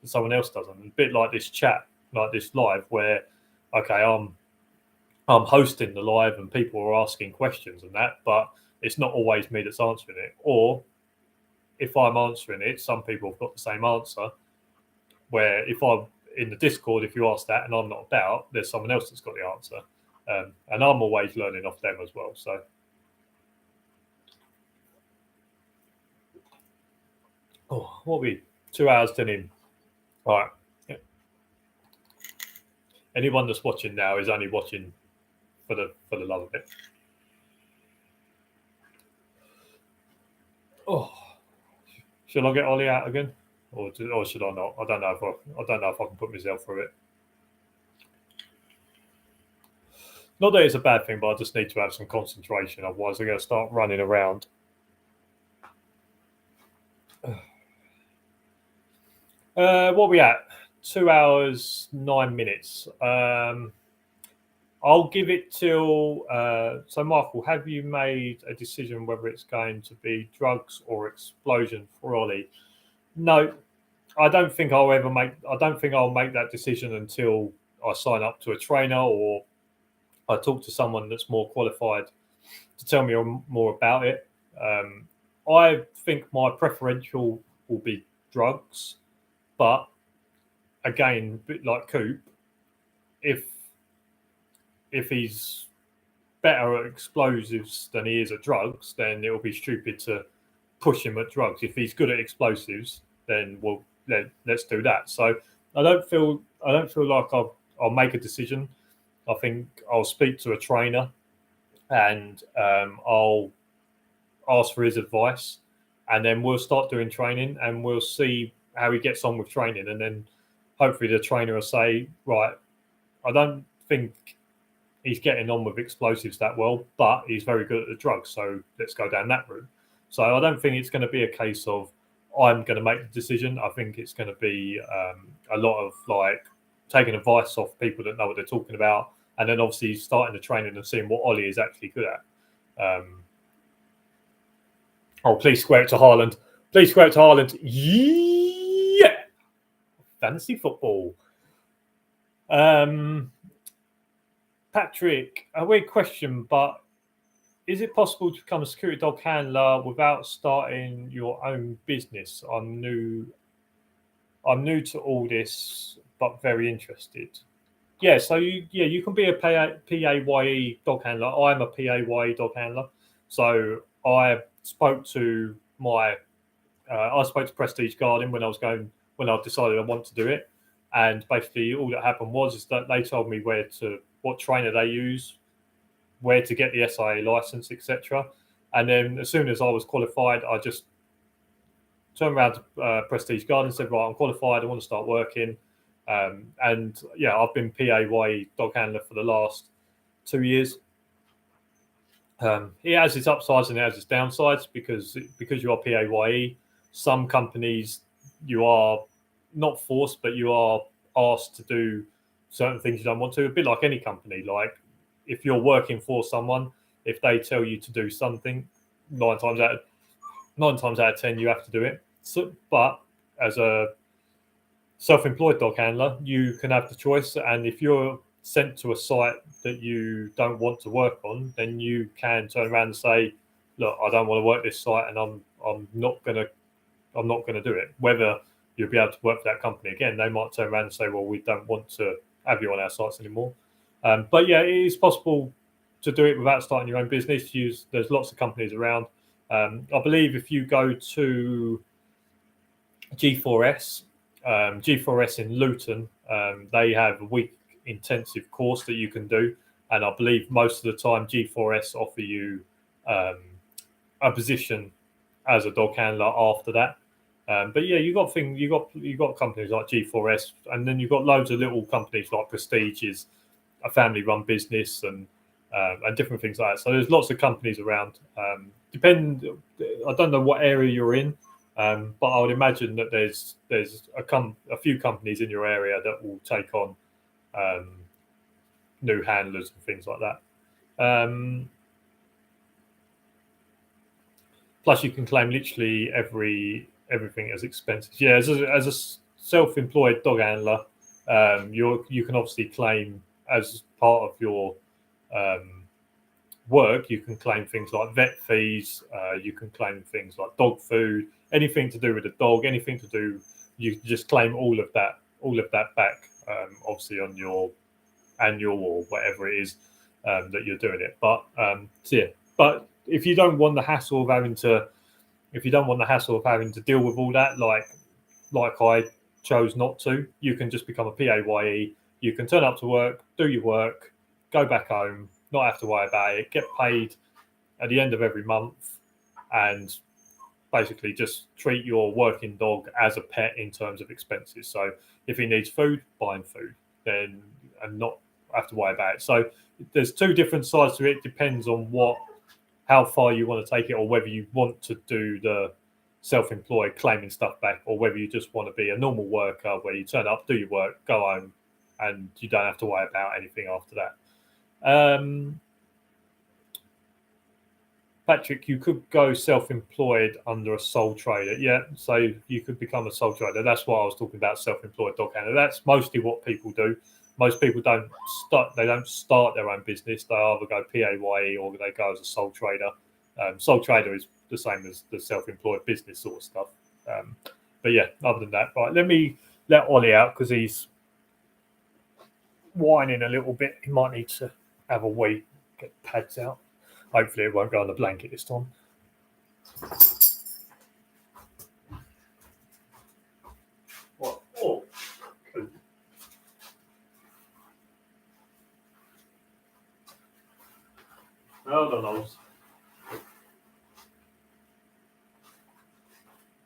that someone else doesn't. A bit like this chat, like this live, where okay, I'm hosting the live and people are asking questions and that, but it's not always me that's answering it. Or if I'm answering it, some people have got the same answer. Where if I'm in the Discord, if you ask that and I'm not about, there's someone else that's got the answer, and I'm always learning off them as well. So. Oh, what are we? 2 hours 10 in. All right. Yeah. Anyone that's watching now is only watching for the love of it. Oh, should I get Ollie out again, or should I not? I don't know if I can put myself through it. Not that it's a bad thing, but I just need to have some concentration. Otherwise, I'm going to start running around. What are we at? 2 hours 9 minutes. I'll give it till. So, Michael, have you made a decision whether it's going to be drugs or explosion for Ollie? No, I don't think I'll ever make. I don't think I'll make that decision until I sign up to a trainer or I talk to someone that's more qualified to tell me more about it. I think my preferential will be drugs, but again, a bit like Coop, if he's better at explosives than he is at drugs, then it will be stupid to push him at drugs. If he's good at explosives, then let's do that. So I don't feel like I'll make a decision. I think I'll speak to a trainer and I'll ask for his advice, and then we'll start doing training and we'll see how he gets on with training, and then hopefully the trainer will say, right, I don't think he's getting on with explosives that well, but he's very good at the drugs, so let's go down that route. So I don't think it's going to be a case of I'm going to make the decision. I think it's going to be a lot of like taking advice off people that know what they're talking about, and then obviously starting the training and seeing what Ollie is actually good at. Please square it to Haaland. Please square it to Haaland. Yeah! Fantasy football. Patrick, a weird question, but is it possible to become a security dog handler without starting your own business? I'm new to all this, but very interested. Yeah, so you can be a PAYE dog handler. I'm a PAYE dog handler. So I spoke to Prestige Garden when I decided I want to do it, and basically all that happened is that they told me what trainer they use, where to get the SIA license, etc. And then as soon as I was qualified, I just turned around to Prestige Garden and said, right, I'm qualified, I want to start working. And yeah, I've been PAYE dog handler for the last 2 years. It has its upsides and it has its downsides because you are PAYE. Some companies you are not forced, but you are asked to do certain things you don't want to. A bit like any company. Like if you're working for someone, if they tell you to do something, 9 times out of 10 you have to do it. So, but as a self-employed dog handler, you can have the choice, and if you're sent to a site that you don't want to work on, then you can turn around and say, look, I don't want to work this site, and I'm not gonna do it. Whether you'll be able to work for that company again, they might turn around and say, well, we don't want to have you on our sites anymore. But yeah, it is possible to do it without starting your own business. There's lots of companies around. I believe if you go to G4S in Luton, they have a week intensive course that you can do, and I believe most of the time G4S offer you a position as a dog handler after that. But yeah, you got companies like G4S, and then you've got loads of little companies like Prestige is a family-run business, and different things like that. So there's lots of companies around. I don't know what area you're in, but I would imagine that there's a few companies in your area that will take on new handlers and things like that. Plus, you can claim literally everything as expenses. Yeah, as a self-employed dog handler, you can obviously claim as part of your work. You can claim things like vet fees. You can claim things like dog food, anything to do with the dog, anything to do. You just claim all of that back, obviously on your annual or whatever it is that you're doing it. But but if you don't want the hassle of having to deal with all that, like I chose not to, you can just become a PAYE. You can turn up to work, do your work, go back home, not have to worry about it, get paid at the end of every month, and basically just treat your working dog as a pet in terms of expenses. So if he needs food, buy him food, then, and not have to worry about it. So there's two different sides to it. Depends on how far you want to take it, or whether you want to do the self-employed claiming stuff back, or whether you just want to be a normal worker where you turn up, do your work, go home, and you don't have to worry about anything after that. Patrick, you could go self-employed under a sole trader. Yeah, so you could become a sole trader. That's what I was talking about, self-employed dog handler. That's mostly what people do. Most people don't start their own business. They either go PAYE or they go as a sole trader. Sole trader is the same as the self-employed business sort of stuff. But yeah, other than that, right, let me let Ollie out because he's whining a little bit. He might need to have a wee, get the pads out. Hopefully it won't go on the blanket this time. What? Oh. Hold on, Oz.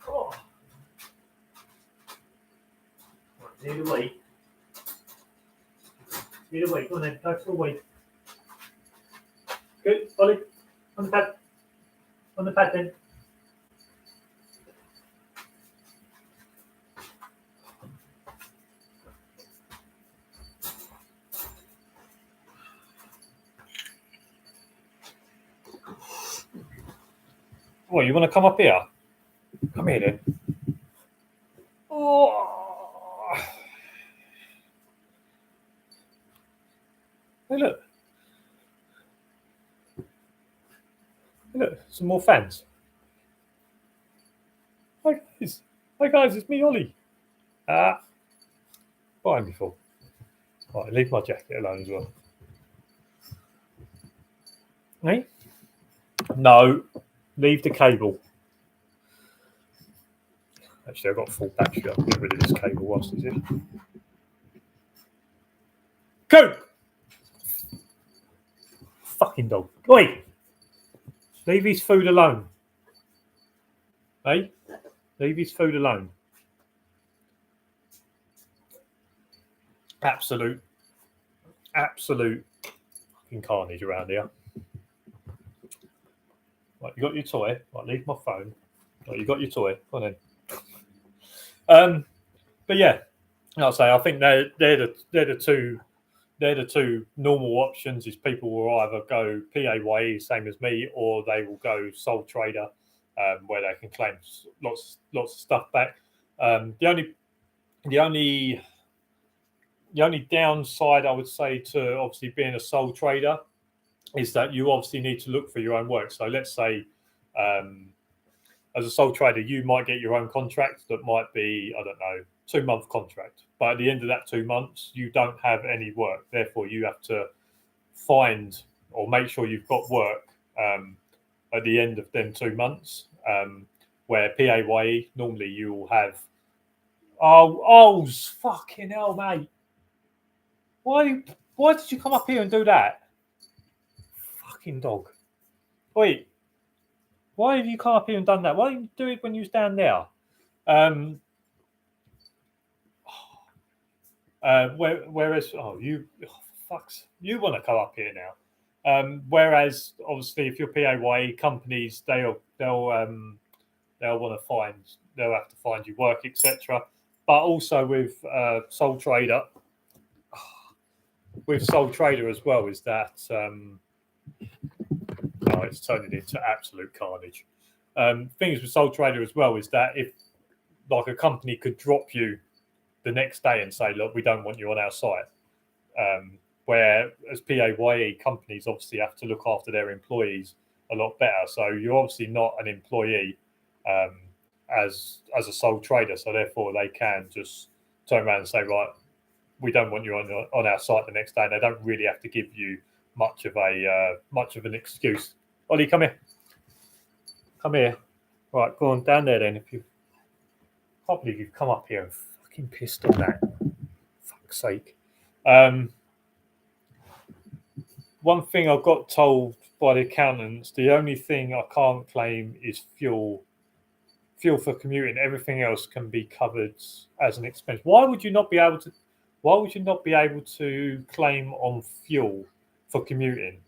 Oh. Need a wee. Need a wee. Go on then. Go for a wee. Good, Ollie. On the pad. On the pad then. Well, you want to come up here? Come here then. Oh. Hey, look. Look, some more fans. Hi guys, it's me, Ollie. Bye before. Right, leave my jacket alone as well. Hey? No, leave the cable. Actually, I've got full battery. I'll get rid of this cable whilst he's here. Go! Fucking dog. Oi! Leave his food alone. Hey? Leave his food alone. Absolute fucking carnage around here. Right, you got your toy. Right, leave my phone. Right, you got your toy. Go on then. But yeah, I'll say I think they're the two normal options. Is people will either go PAYE, same as me, or they will go sole trader, where they can claim lots of stuff back. The only downside I would say to obviously being a sole trader is that you obviously need to look for your own work. So let's say as a sole trader, you might get your own contract that might be, I don't know, 2-month contract. But at the end of that 2 months, you don't have any work. Therefore, you have to find or make sure you've got work at the end of them 2 months. Where PAYE, normally you will have, oh, fucking hell, mate. Why did you come up here and do that? Fucking dog. Wait. Why have you come up here and done that? Why didn't you do it when you was down there? Whereas, you want to come up here now. Whereas, obviously, if you're PAYE companies, they'll want to they'll have to find you work, etc. But also with sole trader, as well, is that it's turning into absolute carnage. Things with sole trader as well is that if like a company could drop you the next day and say, look, we don't want you on our site. Where as PAYE companies obviously have to look after their employees a lot better. So you're obviously not an employee as a sole trader. So therefore they can just turn around and say, right, we don't want you on our site the next day. And they don't really have to give you much of an excuse. Ollie, come here. Come here. Right, go on down there then. If you can't believe you've come up here and fucking pissed on that. Fuck's sake. One thing I got told by the accountants, the only thing I can't claim is fuel for commuting. Everything else can be covered as an expense. Why would you not be able to claim on fuel for commuting?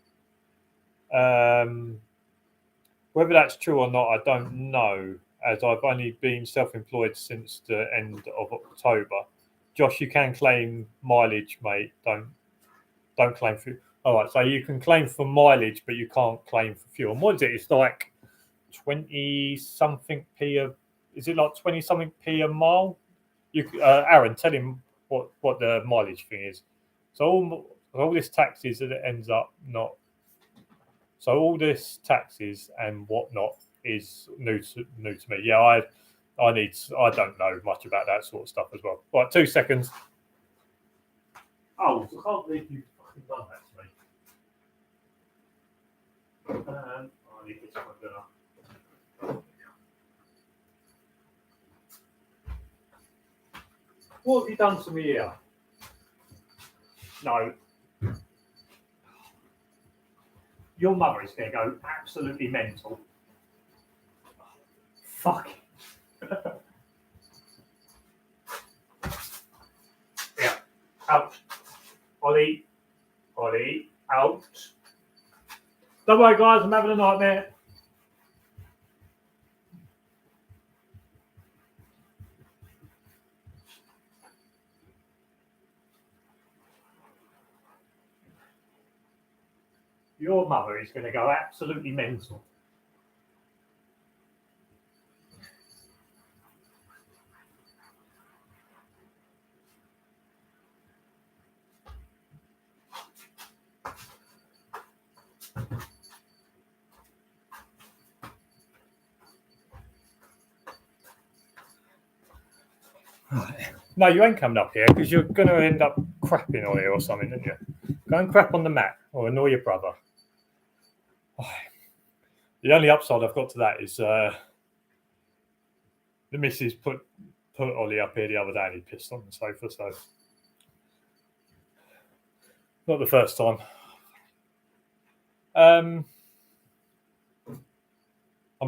Whether that's true or not, I don't know, as I've only been self-employed since the end of October. Josh, you can claim mileage, mate. Don't claim fuel. All right, so you can claim for mileage, but you can't claim for fuel. And what is it? It's like 20 something p a. Is it like 20 something p a mile? You, Aaron, tell him what the mileage thing is. So all this taxes that it ends up not. So all this taxes and whatnot is new to me. Yeah, I don't know much about that sort of stuff as well. Right, 2 seconds. Oh, I can't believe you fucking done that to me. I need this one done. What have you done to me here? No. Your mother is going to go absolutely mental. Fuck. Yeah. Out. Ollie, out. Don't worry, guys, I'm having a nightmare. Your mother is going to go absolutely mental. No, you ain't coming up here because you're going to end up crapping on it or something, aren't you? Go and crap on the mat or annoy your brother. The only upside I've got to that is the missus put Ollie up here the other day and he pissed on the sofa, so not the first time. I'm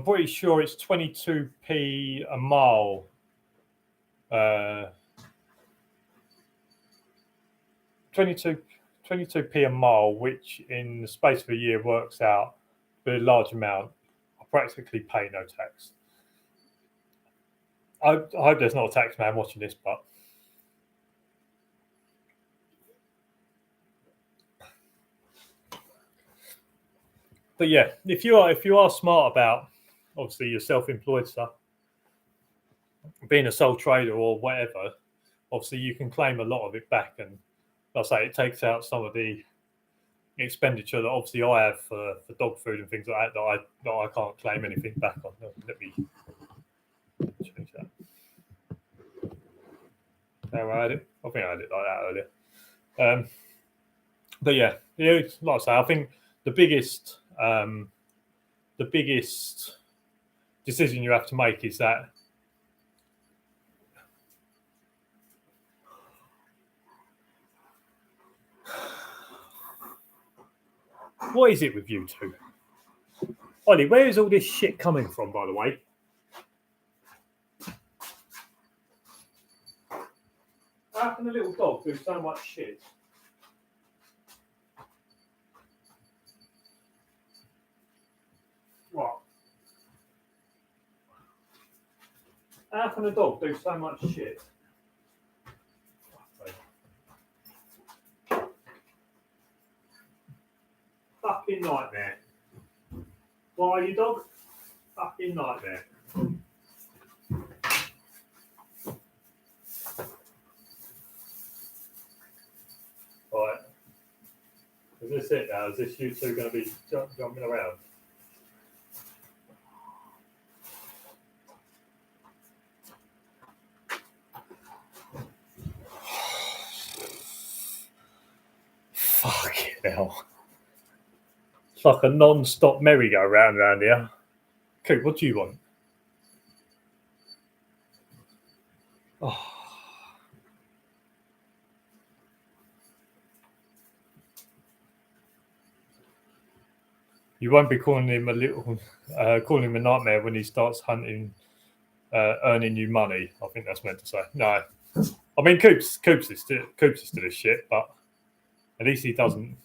pretty sure it's 22p a mile. 22p a mile, which in the space of a year works out for a large amount. I practically pay no tax. I hope there's not a tax man watching this, but yeah, if you are smart about obviously your self-employed stuff, being a sole trader or whatever, obviously you can claim a lot of it back, and like I say, it takes out some of the expenditure that obviously I have for dog food and things like that I can't claim anything back on. Let me change that. There I had it. I think I had it like that earlier. But yeah, like I say, I think the biggest decision you have to make is that what is it with you two? Ollie, where is all this shit coming from, by the way? How can a little dog do so much shit? What? How can a dog do so much shit? Fucking nightmare. Why are you, dog? Fucking nightmare. Right. Is this it now? Is this you two going to be jumping around? Fucking hell. It's like a non-stop merry-go-round around here. Coop, what do you want? Oh. You won't be calling him calling him a nightmare when he starts hunting, earning you money. I think that's meant to say. No, I mean Coops is still a shit, but at least he doesn't.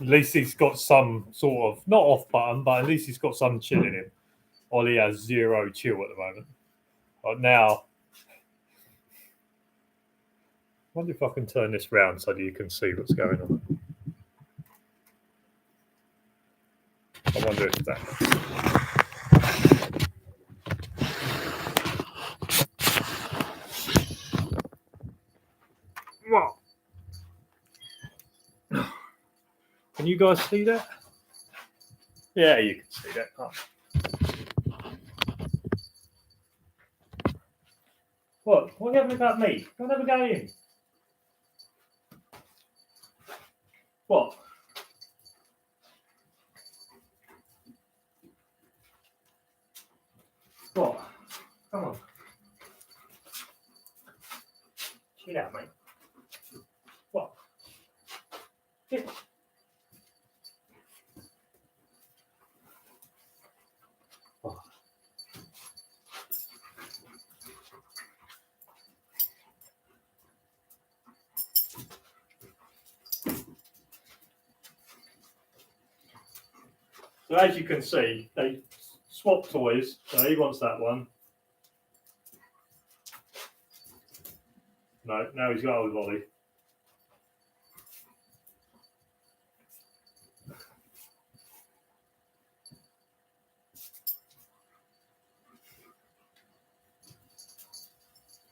At least he's got some sort of not off button, but at least he's got some chill in him. Ollie has zero chill at the moment. But now, I wonder if I can turn this round so that you can see what's going on. drift that. What? Can you guys see that? Yeah, you can see that. Oh. What? What are you having about me? Don't ever go in. What? What? Come on. Chill out, mate. What? Get. Oh. So as you can see, they swap toys. So he wants that one. No, now he's got old Ollie.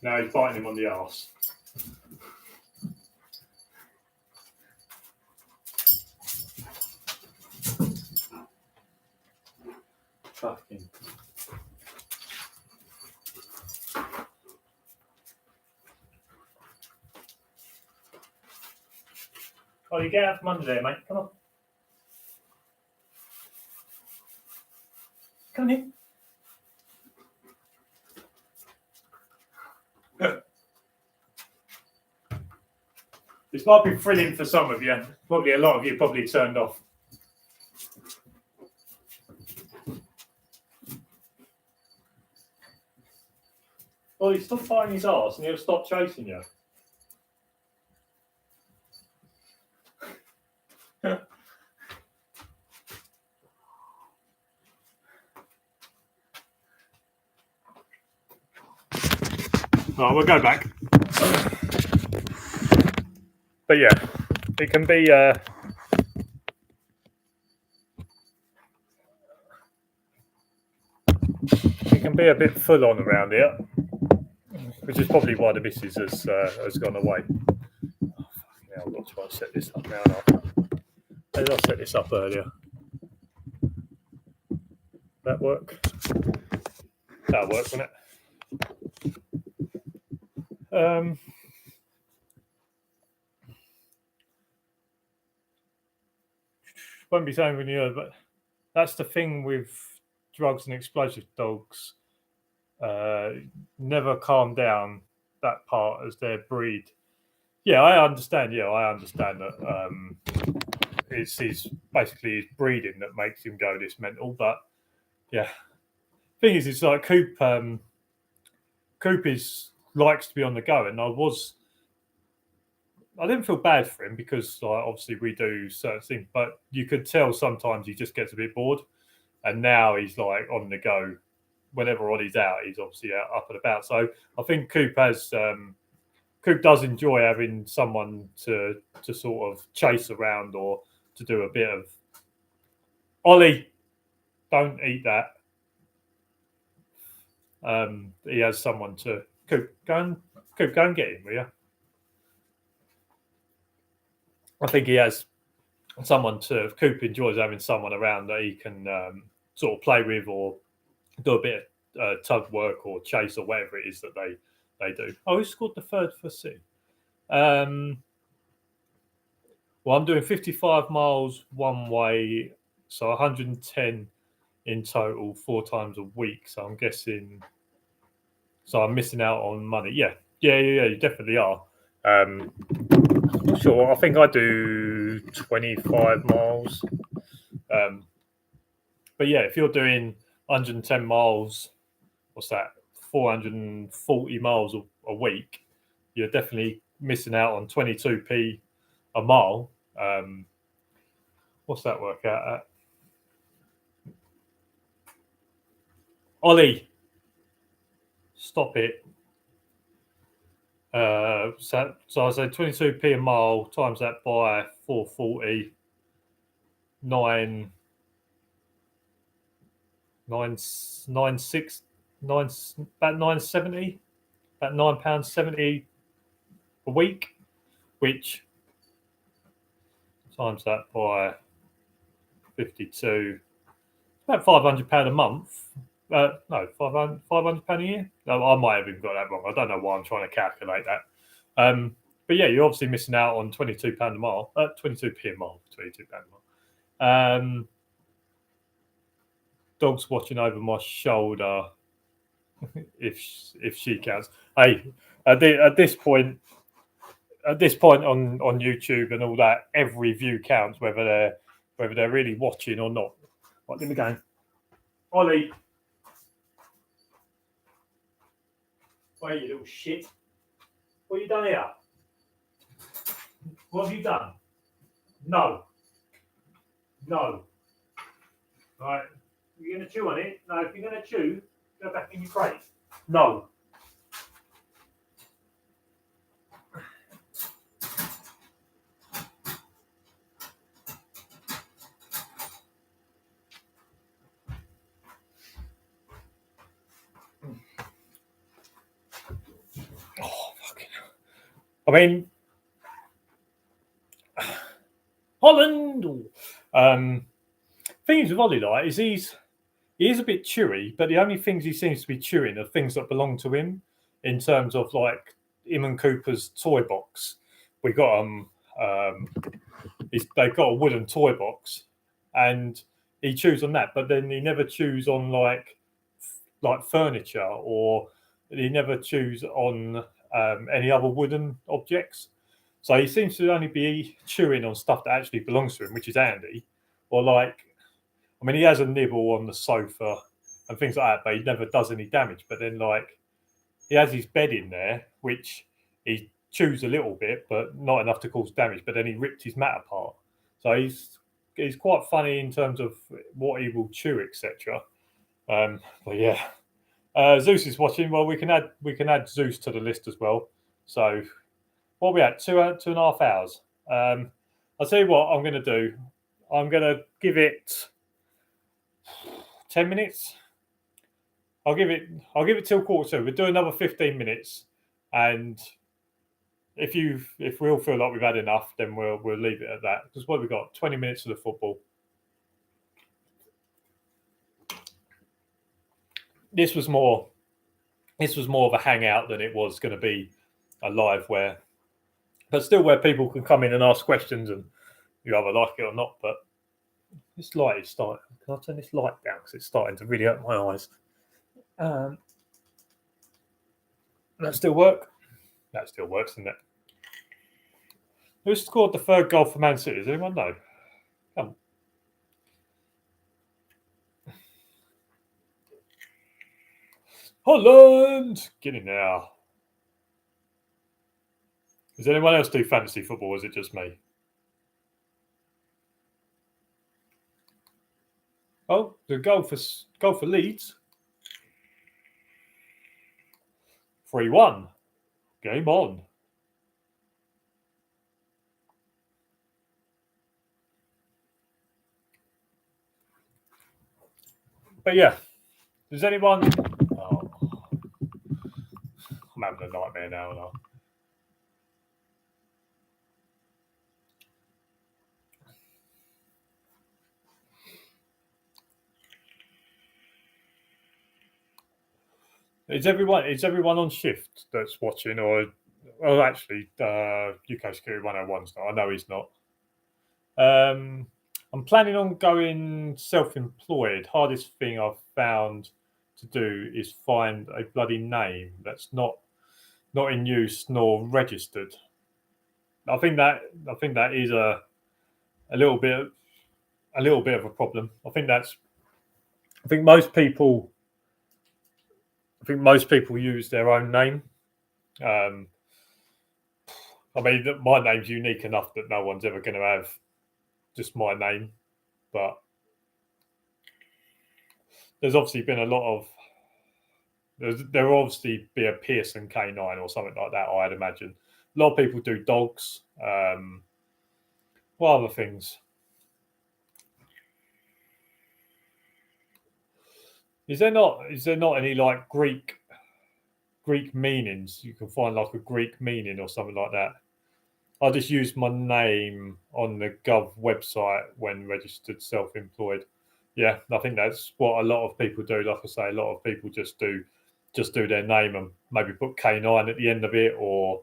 Now he's biting him on the arse. Fucking. Oh, you get out from under there, mate. Come on. Come in. This might be thrilling for some of you. Probably a lot of you probably turned off. Well, he's stop biting his arse and he'll stop chasing you. Right, we'll go back. But yeah, it can be a bit full on around here, which is probably why the missus has gone away. Oh, fucking hell, I've got to try and set this up now. How did I set this up earlier? That work? That'll work, won't it? Won't be saying when you know, but that's the thing with drugs and explosive dogs. Never calm down that part as their breed. Yeah, I understand. Yeah, I understand that. It's basically his breeding that makes him go this mental. But yeah, thing is, it's like Coop. Coop likes to be on the go, and I didn't feel bad for him because obviously we do certain things, but you could tell sometimes he just gets a bit bored, and now he's like on the go. Whenever Ollie's out, he's obviously out, up and about. So I think Coop does enjoy having someone to sort of chase around or to do a bit of Ollie, don't eat that. He has someone to Coop, go and get him, will you? I think he has someone to. Coop enjoys having someone around that he can sort of play with or do a bit of tug work or chase or whatever it is that they do. Oh, he scored the third for C. Well, I'm doing 55 miles one way, so 110 in total, 4 times a week. So I'm guessing. So I'm missing out on money. Yeah, you definitely are. I'm not sure. I think I do 25 miles. But yeah, if you're doing 110 miles, what's that? 440 miles a week, you're definitely missing out on 22p a mile. What's that work out at? Ollie, stop it. So I say 22p a mile times that by 440, 9. 9.96, about 9.70, about £9.70 a week, which times that by 52, about £500 a month. No, £500 a year. No, I might have even got that wrong. I don't know why I'm trying to calculate that. But yeah, you're obviously missing out on £22 a mile, 22p a mile, £22 a mile. Dog's watching over my shoulder, if she counts. Hey, at this point on YouTube and all that, every view counts, whether they're really watching or not. Right, let me go. Ollie, wait, you little shit. What have you done here? What have you done? No. Right. You're going to chew on it? No, if you're going to chew, go back in your crate. No. Oh, fucking hell. I mean, Holland. Things with Ollie, like, is he is a bit chewy, but the only things he seems to be chewing are things that belong to him, in terms of like him and Cooper's toy box. We got they've got a wooden toy box, and he chews on that, but then he never chews on like furniture, or he never chews on any other wooden objects. So he seems to only be chewing on stuff that actually belongs to him, which is handy. Or like, I mean, he has a nibble on the sofa and things like that, but he never does any damage. But then, like, he has his bed in there, which he chews a little bit, but not enough to cause damage. But then he ripped his mat apart. So he's quite funny in terms of what he will chew, etc. But yeah, Zeus is watching. Well, we can add Zeus to the list as well. So what are we at? 2.5 hours. I'll tell you what I'm going to do. I'm going to give it 10 minutes. I'll give it till 2:15. We'll do another 15 minutes, and if we all feel like we've had enough, then we'll leave it at that. Because what have we got? 20 minutes of the football. This was more of a hangout than it was going to be a live but still where people can come in and ask questions, and you either like it or not. But this light is starting. Can I turn this light down because it's starting to really hurt my eyes? That still work? That still works, doesn't it? Who scored the third goal for Man City? Does anyone know? Come on. Holland! Get in there. Does anyone else do fantasy football, or is it just me? Oh, the goal for Leeds. 3-1. Game on. But yeah, does anyone? Oh, I'm having a nightmare now. Is everyone on shift that's watching, or well, actually, UK Security 101's not. I know he's not. I'm planning on going self-employed. Hardest thing I've found to do is find a bloody name that's not in use nor registered. I think that is a little bit of a problem. I think most people use their own name. I mean, my name's unique enough that no one's ever going to have just my name, but there's obviously been a lot of there will obviously be a Pearson K9 or something like that, I'd imagine. A lot of people do dogs. What other things? Is there not any like Greek meanings? You can find like a Greek meaning or something like that. I just used my name on the Gov website when registered self-employed. Yeah, I think that's what a lot of people do. Like I say, a lot of people just do their name and maybe put K9 at the end of it, or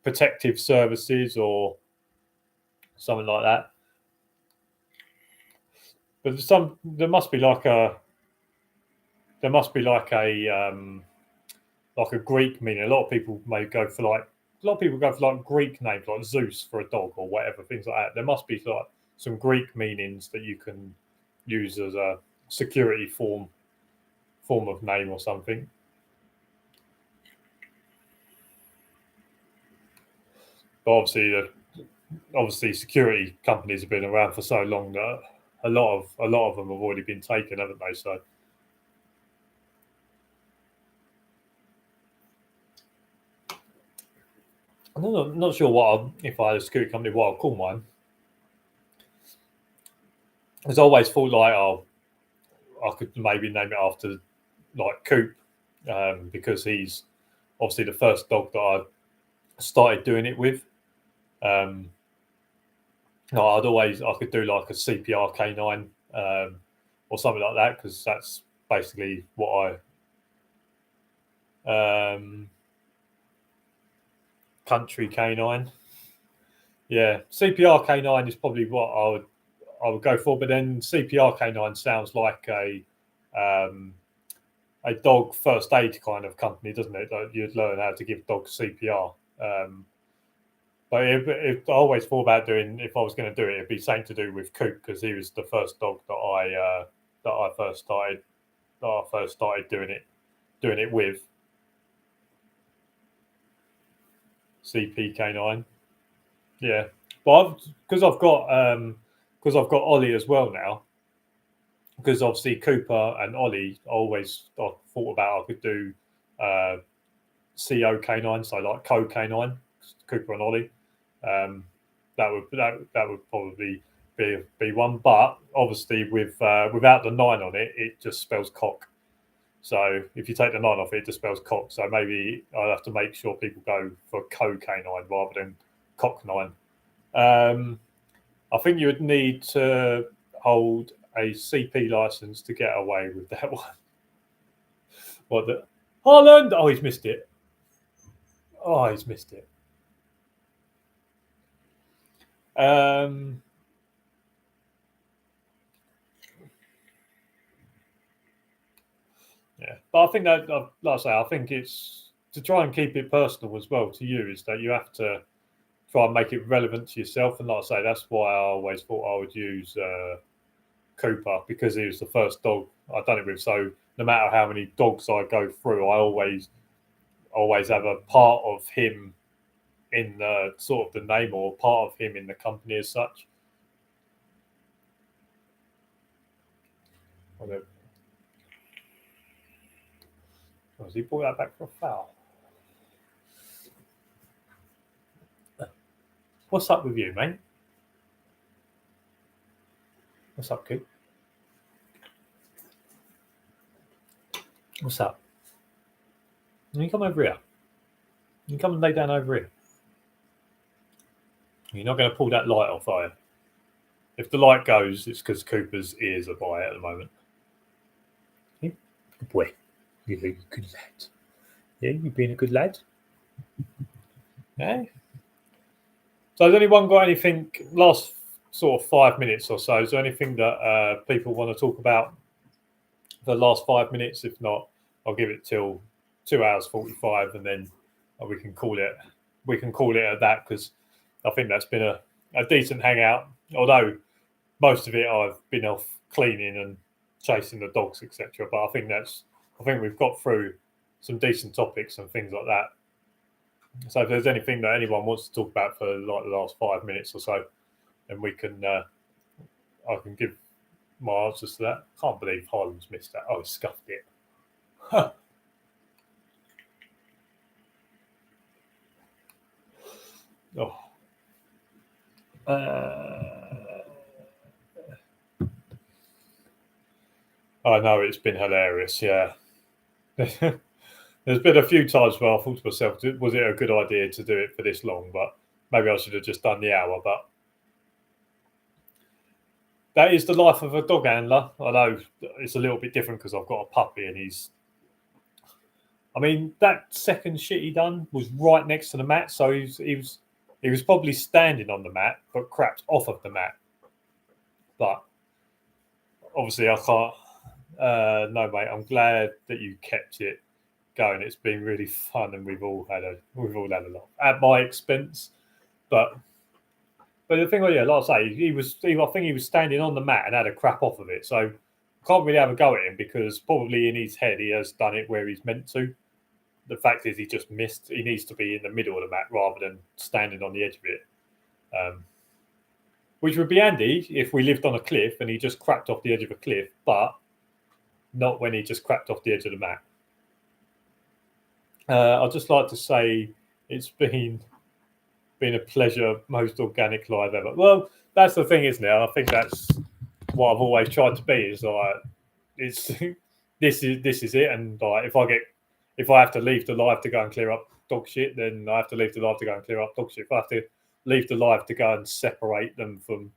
protective services or something like that. But there must be like a Greek meaning. A lot of people go for like Greek names like Zeus for a dog or whatever, things like that. There must be like some Greek meanings that you can use as a security form of name or something. But obviously security companies have been around for so long that a lot of them have already been taken, haven't they? So I'm not sure if I had a security company, what I'll call mine. There's always thought like, I could maybe name it after like Coop, because he's obviously the first dog that I started doing it with. No, I could do like a CPR canine, or something like that, because that's basically what country canine. Yeah, CPR canine is probably what I would go for, but then CPR canine sounds like a dog first aid kind of company, doesn't it? Like you'd learn how to give dogs CPR. But if I always thought about doing, if I was going to do it, it'd be something to do with Coop, because he was the first dog that I first started doing it with. CP-K9. Yeah, but because I've got Ollie as well now. Because obviously Cooper and Ollie, I thought about I could do CO K9, so like Co K9, Cooper and Ollie. That would probably be one, but obviously without the 9 on it, it just spells cock. So if you take the 9 off, it just spells cock. So maybe I'll have to make sure people go for Co K9 rather than Cock 9. I think you would need to hold a CP license to get away with that one. What the Holland? Oh, he's missed it. Oh, he's missed it. Yeah, but I think that, like I say, I think it's to try and keep it personal as well to you, is that you have to try and make it relevant to yourself. And like I say, that's why I always thought I would use Cooper, because he was the first dog I've done it with. So no matter how many dogs I go through, I always have a part of him in the sort of the name, or part of him in the company as such. Has he brought that back for a foul? What's up with you, mate? What's up, kid? What's up? Can you come over here? You come and lay down over here. You're not going to pull that light off, are you? If the light goes, it's because Cooper's ears are by at the moment. Yeah, good boy. You're a good lad. Yeah, you've been a good lad. Yeah. So has anyone got anything, last sort of 5 minutes or so, is there anything that people want to talk about for the last 5 minutes? If not, I'll give it till 2 hours 45, and then we can call it at that, because I think that's been a decent hangout, although most of it I've been off cleaning and chasing the dogs, etc. But I think we've got through some decent topics and things like that. So if there's anything that anyone wants to talk about for like the last 5 minutes or so, then we can I can give my answers to that. Can't believe Harlan's missed that. Oh, he scuffed it. Huh. Oh. I know it's been hilarious. Yeah. There's been a few times where I thought to myself, was it a good idea to do it for this long? But maybe I should have just done the hour. But that is the life of a dog handler. I know it's a little bit different because I've got a puppy and I mean, that second shit he done was right next to the mat. So he was probably standing on the mat, but crapped off of the mat. But obviously I can't. No, mate, I'm glad that you kept it going. It's been really fun, and we've all had a lot at my expense. But the thing, yeah, like I say, I think he was standing on the mat and had a crap off of it. So I can't really have a go at him because probably in his head he has done it where he's meant to. The fact is he just missed. He needs to be in the middle of the mat rather than standing on the edge of it. Which would be handy if we lived on a cliff and he just crapped off the edge of a cliff, but not when he just crapped off the edge of the mat. I'd just like to say it's been a pleasure, most organic live ever. Well, that's the thing, isn't it? I think that's what I've always tried to be. Is like it's this is it, and like if I have to leave the live to go and clear up dog shit, then I have to leave the live to go and clear up dog shit. If I have to leave the live to go and separate them from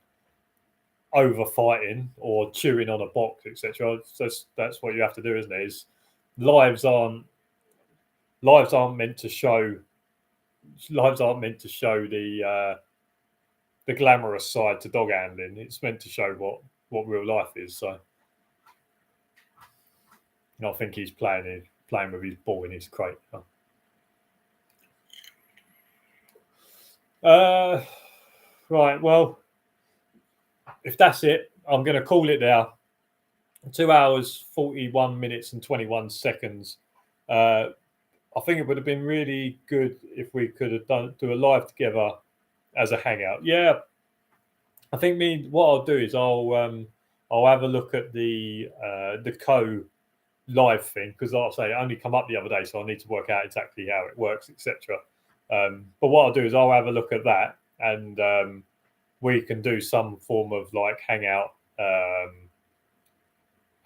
over fighting or chewing on a box, etc. That's what you have to do, isn't it? Is lives aren't meant to show the glamorous side to dog handling. It's meant to show what real life is. So I think he's playing with his ball in his crate. Right, well, if that's it, I'm going to call it there. 2 hours, 41 minutes and 21 seconds. I think it would have been really good if we could have do a live together as a hangout. Yeah, I think what I'll do is I'll have a look at the co live thing because, like I say, it only come up the other day, so I need to work out exactly how it works, etc. But what I'll do is I'll have a look at that, and we can do some form of like hangout,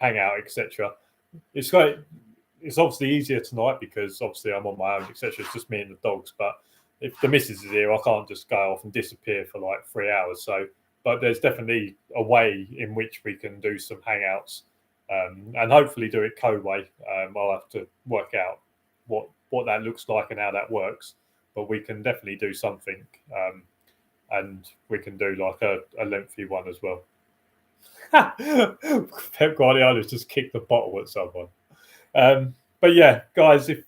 etc. It's great. It's obviously easier tonight because obviously I'm on my own, etc. It's just me and the dogs. But if the missus is here, I can't just go off and disappear for like 3 hours. So, but there's definitely a way in which we can do some hangouts, and hopefully do it co-way. I'll have to work out what that looks like and how that works. But we can definitely do something, and we can do like a lengthy one as well. Pep Guardiola's just kicked the bottle at someone. But yeah, guys, if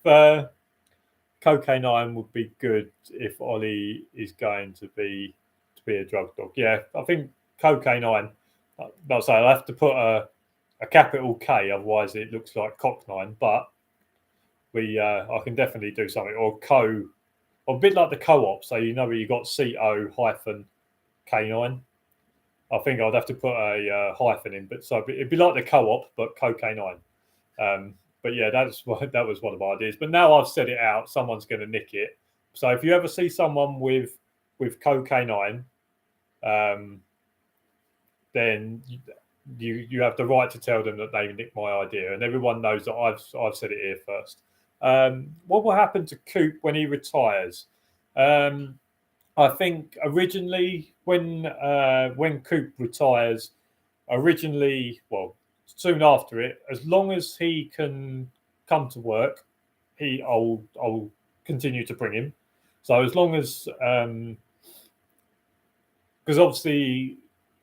Cocaine Iron would be good if Ollie is going to be a drug dog. Yeah, I think Cocaine Iron. I'll say I'll have to put a capital K, otherwise it looks like Cocknine. But I can definitely do something or a bit like the co-op. So where you got CO-K9. I think I'd have to put a hyphen in, but so it'd be like the co-op, but Cocaine Iron. But yeah, that was one of my ideas. But now I've said it out, someone's going to nick it. So if you ever see someone with Cocaine Iron, then you have the right to tell them that they nicked my idea, and everyone knows that I've said it here first. What will happen to Coop when he retires? I think originally when Coop retires, soon after it, as long as he can come to work, I'll continue to bring him. So as long as because obviously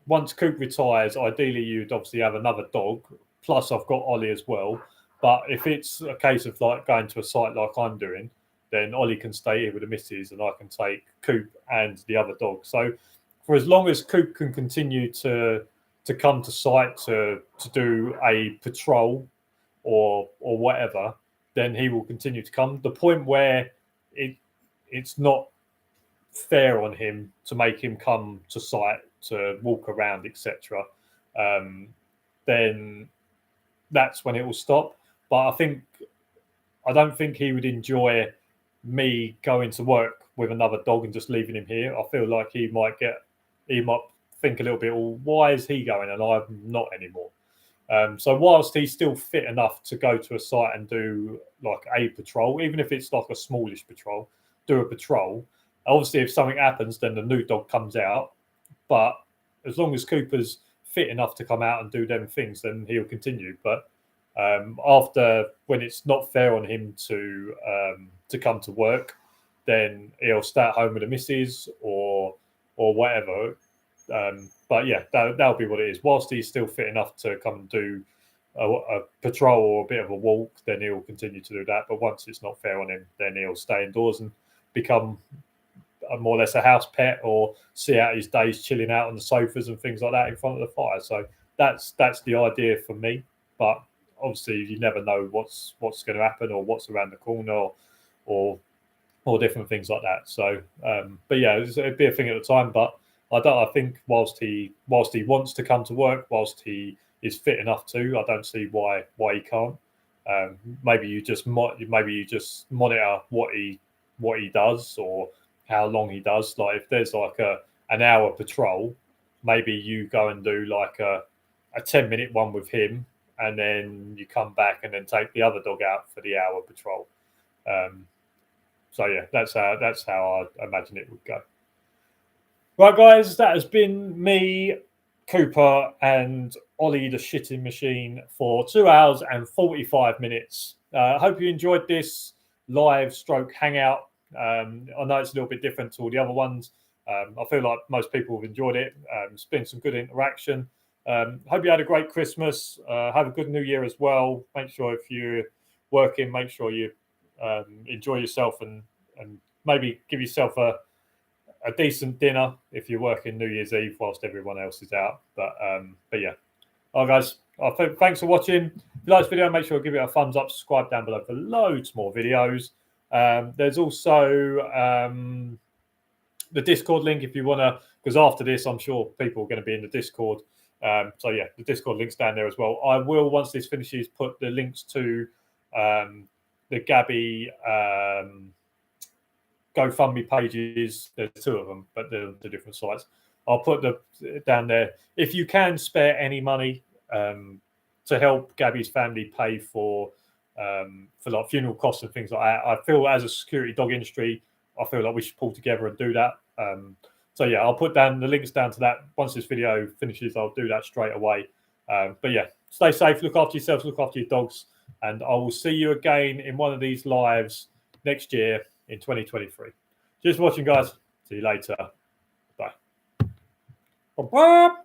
once Coop retires, ideally you'd obviously have another dog. Plus I've got Ollie as well. But if it's a case of like going to a site like I'm doing, then Ollie can stay here with the missus and I can take Coop and the other dog. So for as long as Coop can continue to come to site to do a patrol or whatever, then he will continue to come. The point where it's not fair on him to make him come to site to walk around, etc., then that's when it will stop. But I don't think he would enjoy me going to work with another dog and just leaving him here. I feel like he might think a little bit, well, why is he going and I'm not anymore? So whilst he's still fit enough to go to a site and do like a patrol, even if it's like a smallish patrol, do a patrol. Obviously, if something happens, then the new dog comes out. But as long as Cooper's fit enough to come out and do them things, then he'll continue. But after, when it's not fair on him to come to work, then he'll stay at home with the missus or whatever. But yeah, that'll be what it is. Whilst he's still fit enough to come and do a patrol or a bit of a walk, then he'll continue to do that. But once it's not fair on him, then he'll stay indoors and become more or less a house pet, or see out his days chilling out on the sofas and things like that in front of the fire. So that's the idea for me. But obviously, you never know what's going to happen or what's around the corner or different things like that. So, but yeah, it'd be a thing at the time. But I think whilst he wants to come to work, whilst he is fit enough to, I don't see why he can't. Maybe you just monitor what he does or how long he does. Like if there's like an hour patrol, maybe you go and do like a 10-minute one with him, and then you come back and then take the other dog out for the hour patrol. So yeah, that's how I imagine it would go. Right, guys, that has been me, Cooper, and Ollie the shitting machine for 2 hours and 45 minutes. I hope you enjoyed this live stroke hangout. I know it's a little bit different to all the other ones. I feel like most people have enjoyed it. It's been some good interaction. Hope you had a great Christmas. Have a good New Year as well. Make sure if you're working, make sure you enjoy yourself and maybe give yourself a decent dinner if you're working New Year's Eve whilst everyone else is out. But yeah. All right, guys. Thanks for watching. If you like this video, make sure to give it a thumbs up. Subscribe down below for loads more videos. There's also the Discord link if you want to, because after this, I'm sure people are going to be in the Discord. So yeah, the Discord link's down there as well. I will, once this finishes, put the links to the Gaby GoFundMe pages. There's 2 of them, but they're the different sites. I'll put down there. If you can spare any money to help Gaby's family pay for like funeral costs and things like that, I feel as a security dog industry, I feel like we should pull together and do that. So yeah, I'll put down the links down to that. Once this video finishes, I'll do that straight away. But yeah, stay safe, look after yourselves, look after your dogs, and I will see you again in one of these lives next year in 2023. Just watching, guys. See you later. Bye. Bye.